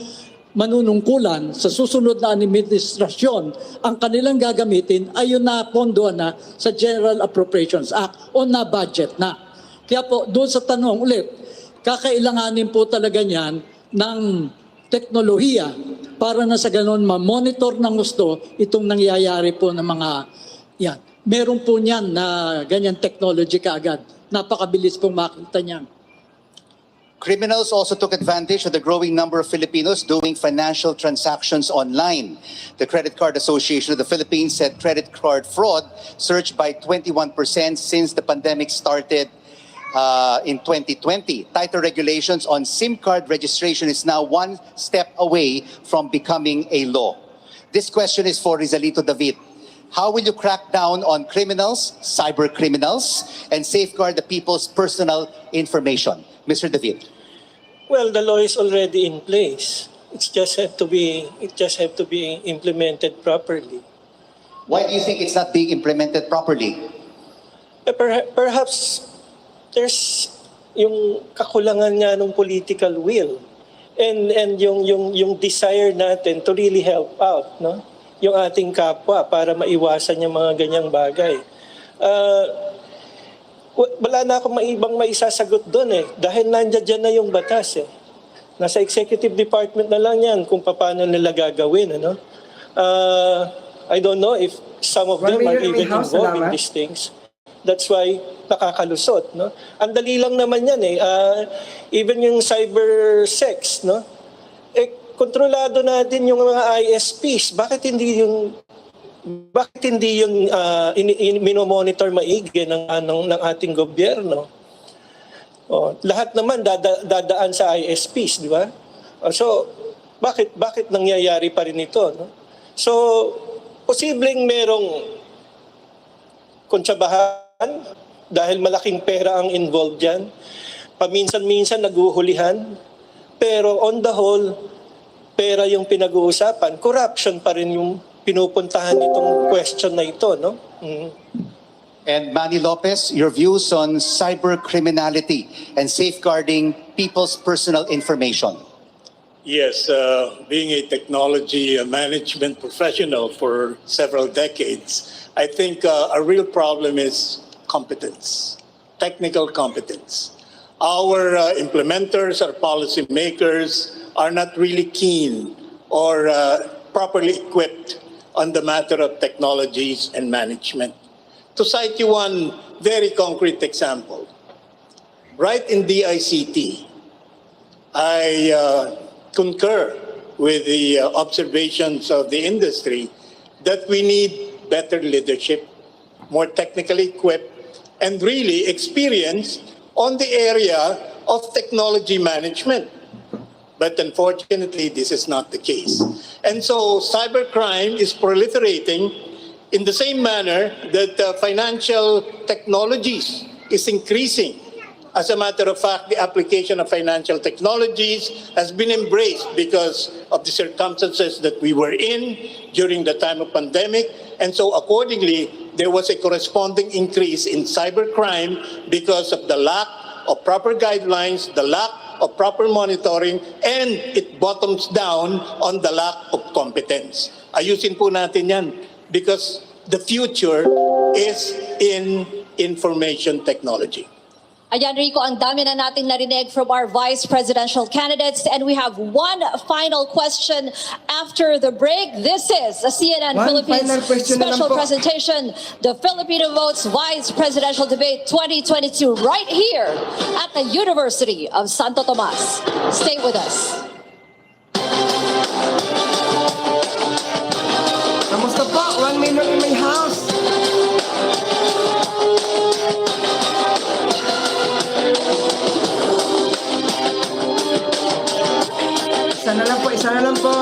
manunungkulan sa susunod na administrasyon, ang kanilang gagamitin ay yun na pondo na sa General Appropriations Act o na budget na. Kaya po, doon sa tanong ulit, kakailanganin po talaga niyan ng teknolohiya para na sa ganun ma-monitor ng gusto itong nangyayari po ng mga yan. Meron po niyan na ganyan technology kaagad. Napakabilis pong makita niyan. Criminals also took advantage of the growing number of Filipinos doing financial transactions online. The Credit Card Association of the Philippines said credit card fraud surged by 21% since the pandemic started in 2020. Tighter regulations on SIM card registration is now one step away from becoming a law. This question is for Rizalito David. How will you crack down on criminals, cyber criminals, and safeguard the people's personal information? Mr. David. Well, the law is already in place. It just have to be implemented properly. Why do you think it's not being implemented properly? Perhaps there's yung kakulangan nga ng political will and yung desire natin to really help out, no? Yung ating kapwa para maiwasan yung mga ganyang bagay. Wala na akong ibang maisasagot doon eh. Dahil nandiyan na yung batas eh. Nasa executive department na lang yan kung paano nila gagawin. Ano? I don't know if some of them are even involved in these things. That's why nakakalusot. No? Ang dali lang naman yan eh. Even yung cyber sex, no? Kontrolado natin yung mga ISPs. Bakit hindi yung minomonitor maigi ng ating gobyerno? Lahat naman dadaan sa ISPs, di ba? So bakit nangyayari pa rin ito, no? So posibleng merong kontsabahan dahil malaking pera ang involved diyan. Paminsan-minsan naguhulihan, pero on the whole pera yung pinag-uusapan, corruption pa rin yung pinupuntahan itong question na ito, no? And Manny Lopez, your views on cyber criminality and safeguarding people's personal information. Yes, being a technology management professional for several decades, I think a real problem is competence, technical competence. Our implementers, our policymakers are not really keen or properly equipped on the matter of technologies and management. To cite you one very concrete example, right in DICT, I concur with the observations of the industry that we need better leadership, more technically equipped, and really experienced on the area of technology management. But unfortunately, this is not the case. And so cybercrime is proliferating in the same manner that financial technologies is increasing As a matter of fact, the application of financial technologies has been embraced because of the circumstances that we were in during the time of pandemic. And so accordingly, there was a corresponding increase in cybercrime because of the lack of proper guidelines, the lack of proper monitoring, and it bottoms down on the lack of competence. Ayusin po natin yan because the future is in information technology. Ayan, Rico, ang dami na nating narinig from our vice presidential candidates, and we have one final question after the break. This is a CNN Philippines special presentation, the Filipino Votes Vice Presidential Debate 2022, right here at the University of Santo Tomas. Stay with us. Kamusta po? 1 million in my house. Isa na lang po.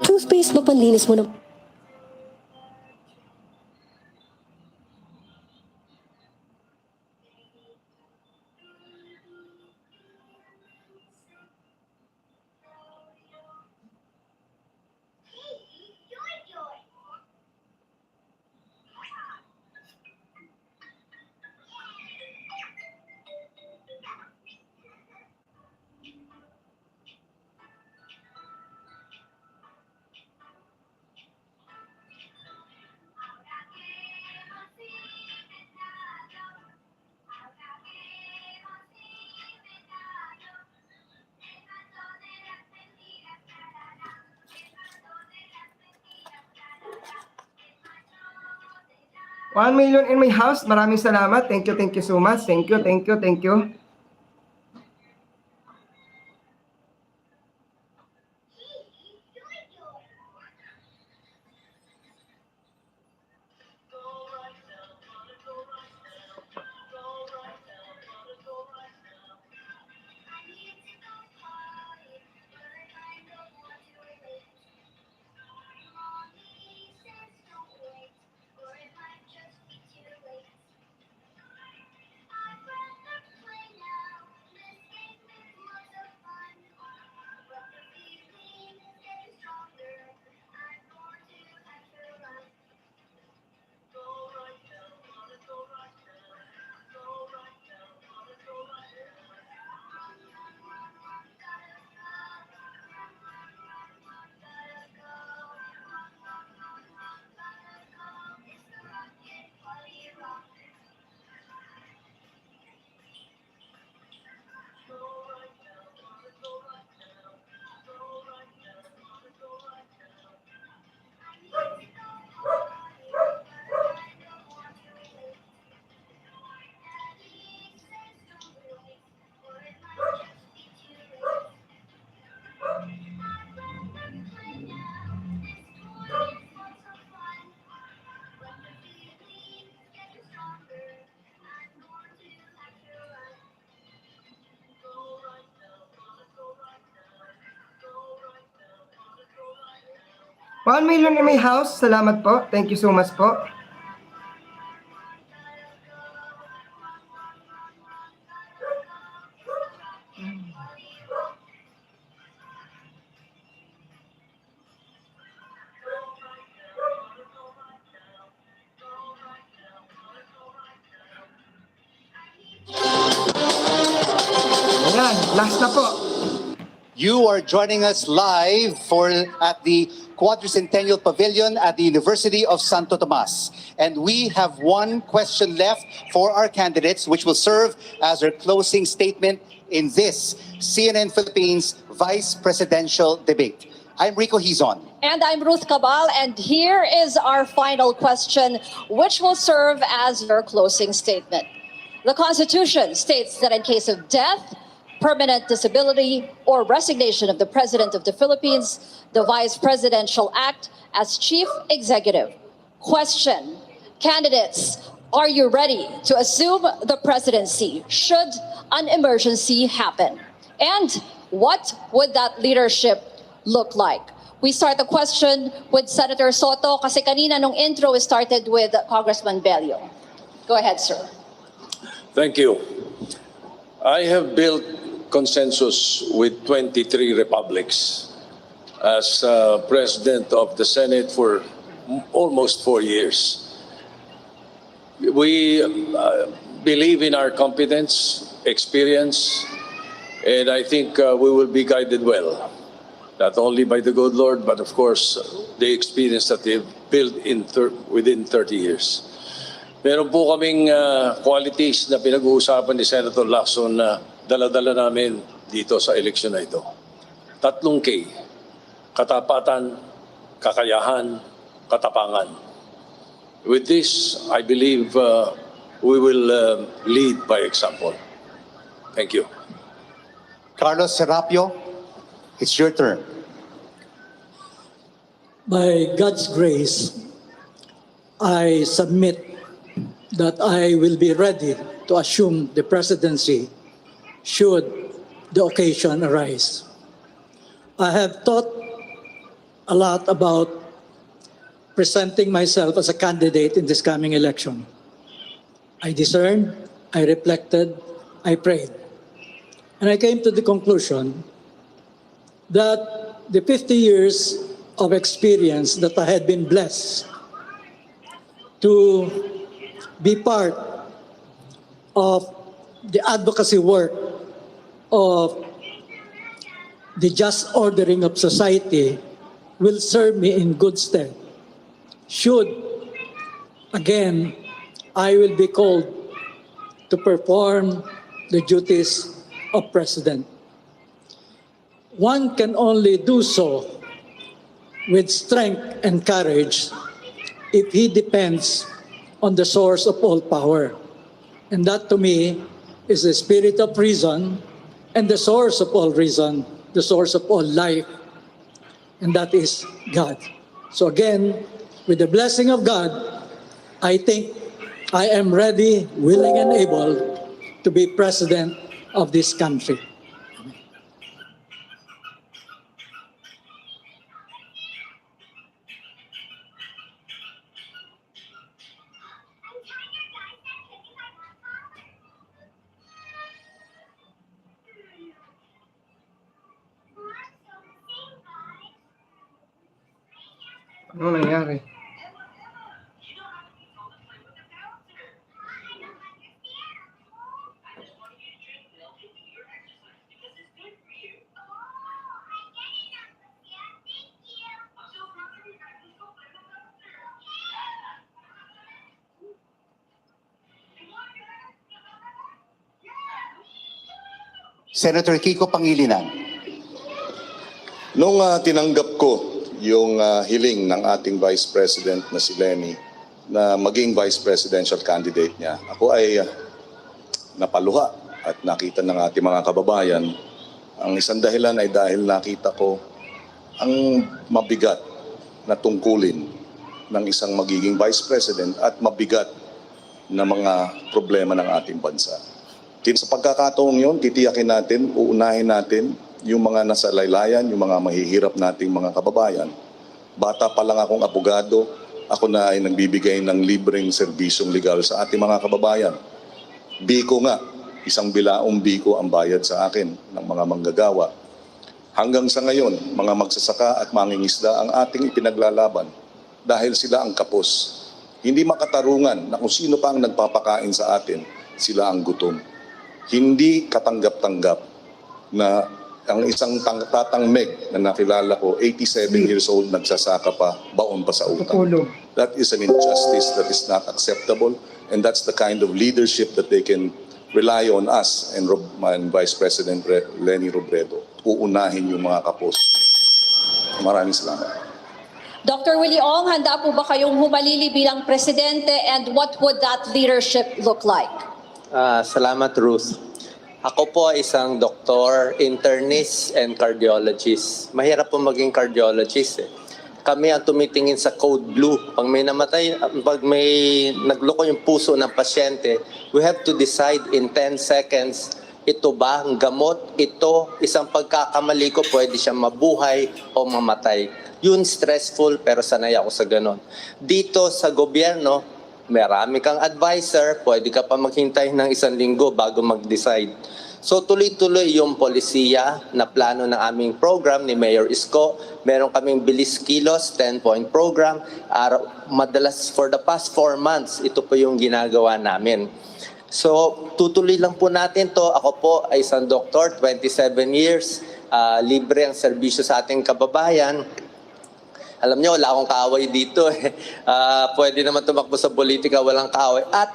Toothpaste ba panlinis mo na? $1 million in my house. Maraming salamat. Thank you so much. Thank you. 1 million in my house. Salamat po. Thank you so much po. Ayan, last na po. You are joining us live at the Quadricentennial Pavilion at the University of Santo Tomas. And we have one question left for our candidates, which will serve as our closing statement in this CNN Philippines Vice Presidential Debate. I'm Rico Hizon. And I'm Ruth Cabal, and here is our final question, which will serve as your closing statement. The Constitution states that in case of death, permanent disability, or resignation of the President of the Philippines, the Vice Presidential Act as Chief Executive. Question, candidates, are you ready to assume the presidency should an emergency happen? And what would that leadership look like? we start the question with Senator Soto kasi kanina nung intro we started with Congressman Bello. Go ahead, sir. Thank you. I have built consensus with 23 republics as president of the Senate for almost 4 years. We believe in our competence, experience, and I think we will be guided well, not only by the good Lord, but of course, the experience that they've built within 30 years. Meron po kaming qualities na pinag-uusapan ni Senator Lacson na dala-dala namin dito sa eleksyon na ito. 3 K, katapatan, kakayahan, katapangan. With this, I believe we will lead by example. Thank you. Carlos Serapio, it's your turn. By God's grace, I submit that I will be ready to assume the presidency should the occasion arise. I have thought a lot about presenting myself as a candidate in this coming election. I discerned, I reflected, I prayed. And I came to the conclusion that the 50 years of experience that I had been blessed to be part of the advocacy work of the just ordering of society will serve me in good stead. Should, again, I will be called to perform the duties of president. One can only do so with strength and courage if he depends on the source of all power. And that to me is the spirit of reason and the source of all reason, the source of all life, and that is God. So again, with the blessing of God, I think I am ready, willing, and able to be president of this country. Ano nangyari? Senator Kiko Pangilinan. Nung tinanggap ko yung hiling ng ating Vice President na si Lenny na maging Vice Presidential candidate niya, ako ay napaluha at nakita ng ating mga kababayan. Ang isang dahilan ay dahil nakita ko ang mabigat na tungkulin ng isang magiging Vice President at mabigat na mga problema ng ating bansa. Sa pagkakataong yun, titiyakin natin, uunahin natin yung mga nasa laylayan, yung mga mahihirap nating mga kababayan. Bata pa lang akong abogado, ako na ay nagbibigay ng libreng serbisyong legal sa ating mga kababayan. Biko nga, isang bilaong biko ang bayad sa akin ng mga manggagawa. Hanggang sa ngayon, mga magsasaka at mangingisda ang ating ipinaglalaban dahil sila ang kapos. Hindi makatarungan na kung sino pa ang nagpapakain sa atin, sila ang gutom. Hindi katanggap-tanggap na ang isang tatangmeg na nakilala ko, 87 years old, nagsasaka pa, baon pa sa utang. That is an injustice that is not acceptable, and that's the kind of leadership that they can rely on us and Vice President Leni Robredo. Uunahin yung mga kapos. Maraming salamat. Dr. Willie Ong, handa po ba kayong humalili bilang presidente, and what would that leadership look like? Salamat, Ruth. Ako po ay isang doktor, internist, and cardiologist. Mahirap po maging cardiologist eh. Kami ang tumitingin sa code blue. Pag may namatay, pag may nagloko yung puso ng pasyente, we have to decide in 10 seconds Ito ba ang gamot? Ito, isang pagkakamali ko, pwede siyang mabuhay o mamatay. Yun stressful, pero sanay ako sa ganon. Dito sa gobyerno, marami kang advisor, pwede ka pa maghintay ng 1 linggo bago mag-decide. So tuloy-tuloy yung polisiya na plano ng aming program ni Mayor Isko. Meron kaming bilis kilos, 10-point program. Madalas for the past 4 months, ito po yung ginagawa namin. So tutuloy lang po natin to. Ako po ay isang doktor, 27 years. Libre ang serbisyo sa ating kababayan. Alam niyo, wala akong kaaway dito. Pwede naman tumakbo sa politika, walang kaaway. At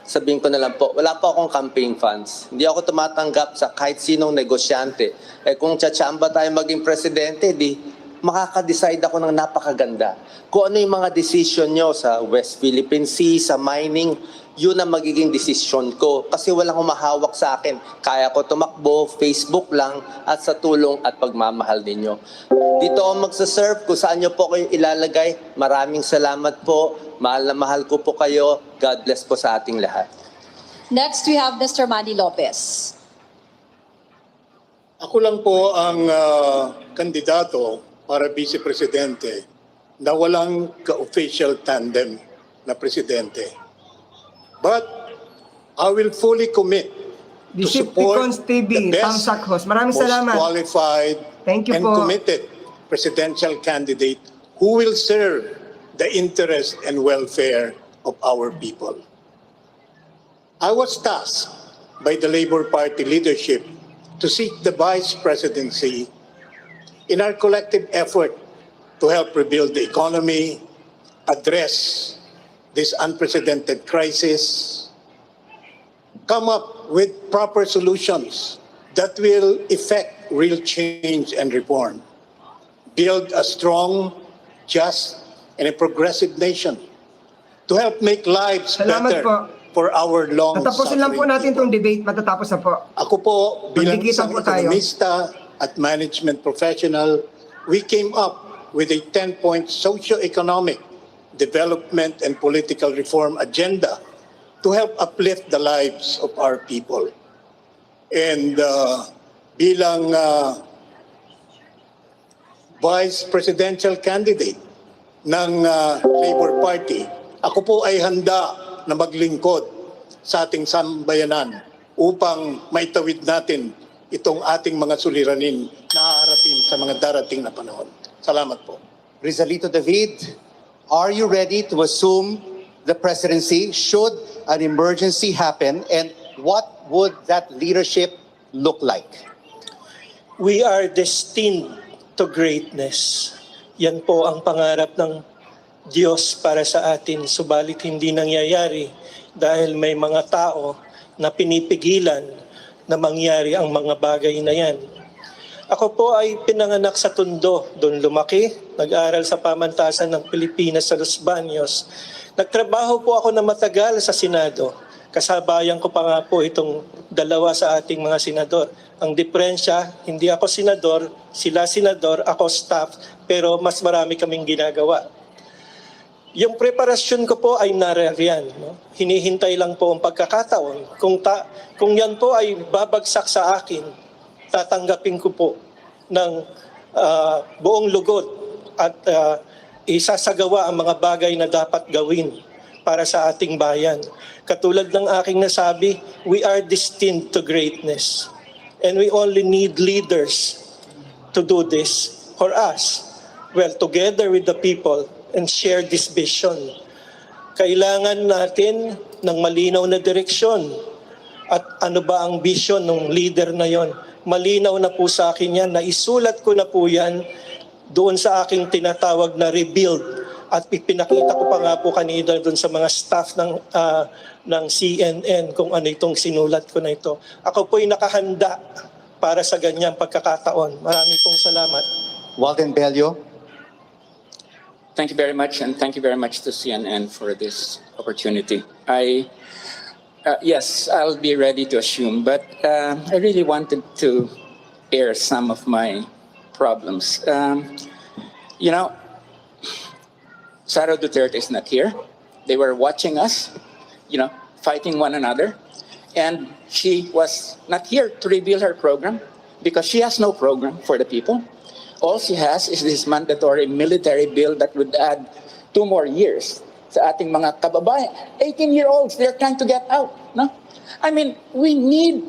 sabihin ko na lang po, wala po akong campaign funds. Hindi ako tumatanggap sa kahit sinong negosyante. Kung tsatsamba tayo maging presidente, di makaka-decide ako ng napakaganda. Kung ano yung mga decision nyo sa West Philippine Sea, sa mining, yun ang magiging decision ko. Kasi walang humahawak sa akin. Kaya ko tumakbo, Facebook lang, at sa tulong at pagmamahal ninyo. Dito ako magsaserve kung saan nyo po kayo ilalagay. Maraming salamat po. Mahal na mahal ko po kayo. God bless po sa ating lahat. Next, we have Mr. Manny Lopez. Ako lang po ang kandidato para Vice Presidente na walang ka-official tandem na presidente. But I will fully commit to support the best, Maraming most salamat. qualified Thank you and po. committed presidential candidate who will serve the interest and welfare of our people. I was tasked by the Labour Party leadership to seek the vice presidency in our collective effort to help rebuild the economy, address this unprecedented crisis, come up with proper solutions that will effect real change and reform, build a strong, just, and a progressive nation to help make lives Salamat better po. for our Tatapusin lang po long-suffering natin people. itong debate. Matatapos na po. Ako po, bilang Magdikitan isang po tayo. ekonomista at management professional, we came up with a 10-point socio-economic development and political reform agenda to help uplift the lives of our people. And bilang vice presidential candidate ng Labour Party, ako po ay handa na maglingkod sa ating sambayanan upang maitawid natin itong ating mga suliranin na haharapin sa mga darating na panahon. Salamat po. Rizalito David, are you ready to assume the presidency should an emergency happen, and what would that leadership look like? We are destined to greatness. Yan po ang pangarap ng Diyos para sa atin, subalit hindi nangyayari dahil may mga tao na pinipigilan na mangyari ang mga bagay na yan. Ako po ay pinanganak sa Tondo, doon lumaki, nag-aral sa pamantasan ng Pilipinas sa Los Baños. Nagtrabaho po ako na matagal sa Senado. Kasabayan ko pa nga po itong dalawa sa ating mga senador. Ang diferensya, hindi ako senador, sila senador, ako staff, pero mas marami kaming ginagawa. Yung preparasyon ko po ay narariyan. No? Hinihintay lang po ang pagkakataon. Kung yan po ay babagsak sa akin, tatanggapin ko po ng buong lugod at isasagawa ang mga bagay na dapat gawin para sa ating bayan. Katulad ng aking nasabi, we are destined to greatness. And we only need leaders to do this for us. Well, together with the people and share this vision. Kailangan natin ng malinaw na direksyon. At ano ba ang vision ng leader na yon? Malinaw na po sa akin yan, naisulat ko na po yan doon sa aking tinatawag na rebuild. At ipinakita ko pa nga po kanina doon sa mga staff ng CNN kung ano itong sinulat ko na ito. Ako po'y nakahanda para sa ganyang pagkakataon. Marami pong salamat. Walden Bello. Thank you very much, and thank you very much to CNN for this opportunity. Yes, I'll be ready to assume, but I really wanted to air some of my problems. Sara Duterte is not here. They were watching us, fighting one another. And she was not here to reveal her program because she has no program for the people. All she has is this mandatory military bill that would add 2 more years sa ating mga kababayan. 18-year-olds, they're trying to get out. No? I mean, we need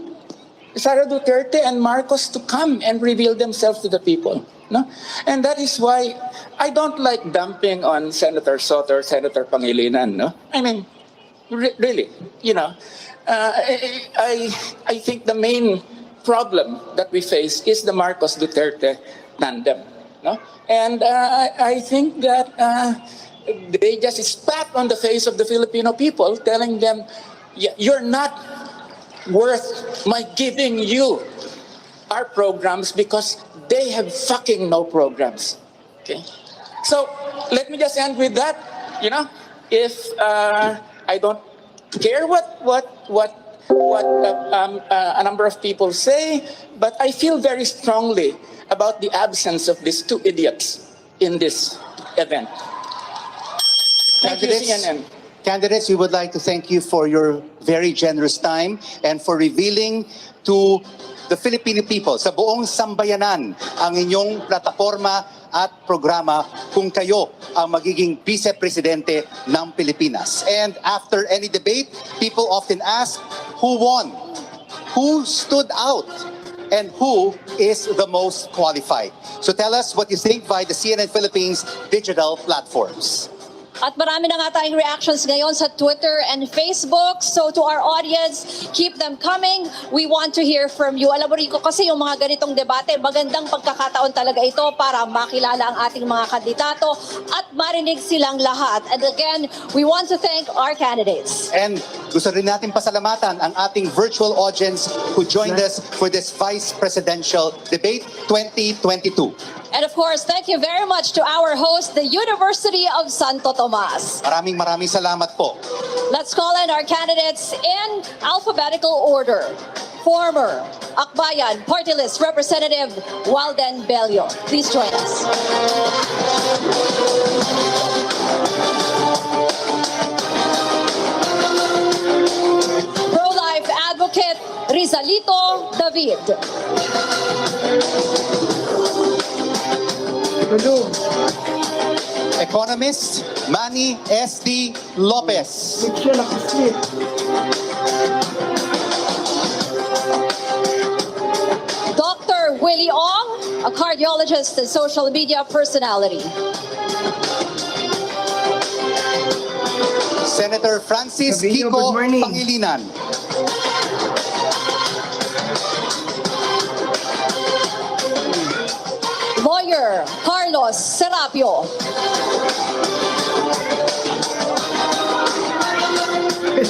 Sara Duterte and Marcos to come and reveal themselves to the people. No? And that is why I don't like dumping on Senator Soto or Senator Pangilinan. No? I mean, really, you know, I think the main problem that we face is the Marcos Duterte tandem. No? And I think that they just spat on the face of the Filipino people, telling them, you're not worth my giving you our programs because they have fucking no programs. Okay? So let me just end with that. You know, if I don't care what a number of people say, but I feel very strongly about the absence of these 2 idiots in this event. Thank you, CNN. Candidates, we would like to thank you for your very generous time and for revealing to the Filipino people, sa buong sambayanan, ang inyong plataforma at programa kung kayo ang magiging vice-presidente ng Pilipinas. And after any debate, people often ask, who won? Who stood out? And who is the most qualified? So tell us what you think via the CNN Philippines digital platforms. At marami na nga tayong reactions ngayon sa Twitter and Facebook. So to our audience, keep them coming. We want to hear from you. Alam mo Rico, kasi yung mga ganitong debate, magandang pagkakataon talaga ito para makilala ang ating mga kandidato at marinig silang lahat. And again, we want to thank our candidates. And gusto rin natin pasalamatan ang ating virtual audience who joined us for this Vice Presidential Debate 2022. And of course, thank you very much to our host, the University of Santo Tomas. Maraming salamat po. Let's call in our candidates in alphabetical order. Former Akbayan Party List Representative Walden Bello. Please join us. Pro-life advocate Rizalito David. Economist Manny S.D. Lopez. Dr. Willie Ong, a cardiologist and social media personality. Senator Francis Kiko Pangilinan. Lawyer Carlos Serapio.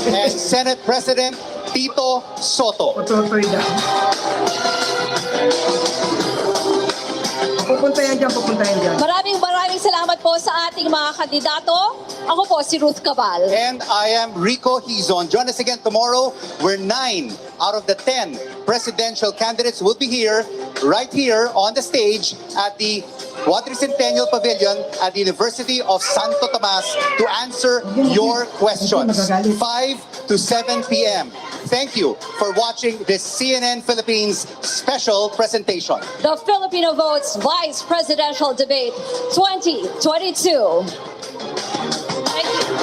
And Senate President Tito Soto. Pupunta yan dyan. Maraming salamat po sa ating mga kandidato. Ako po si Ruth Cabal. And I am Rico Hizon. Join us again tomorrow where 9 out of the 10 presidential candidates will be here, right here on the stage at the Quadricentennial Pavilion at the University of Santo Tomas to answer your questions. 5 to 7 p.m. Thank you for watching this CNN Philippines special presentation. The Filipino Votes Vice Presidential Debate 2022. Thank you.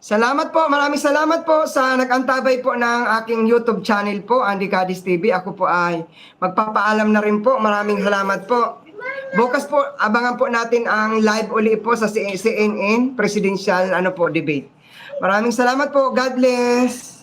Salamat po, maraming salamat po sa nag-antabay po ng aking YouTube channel po, Andy Cadiz TV. Ako po ay magpapaalam na rin po. Maraming salamat po. Bukas po, abangan po natin ang live uli po sa CNN Presidential debate. Maraming salamat po. God bless.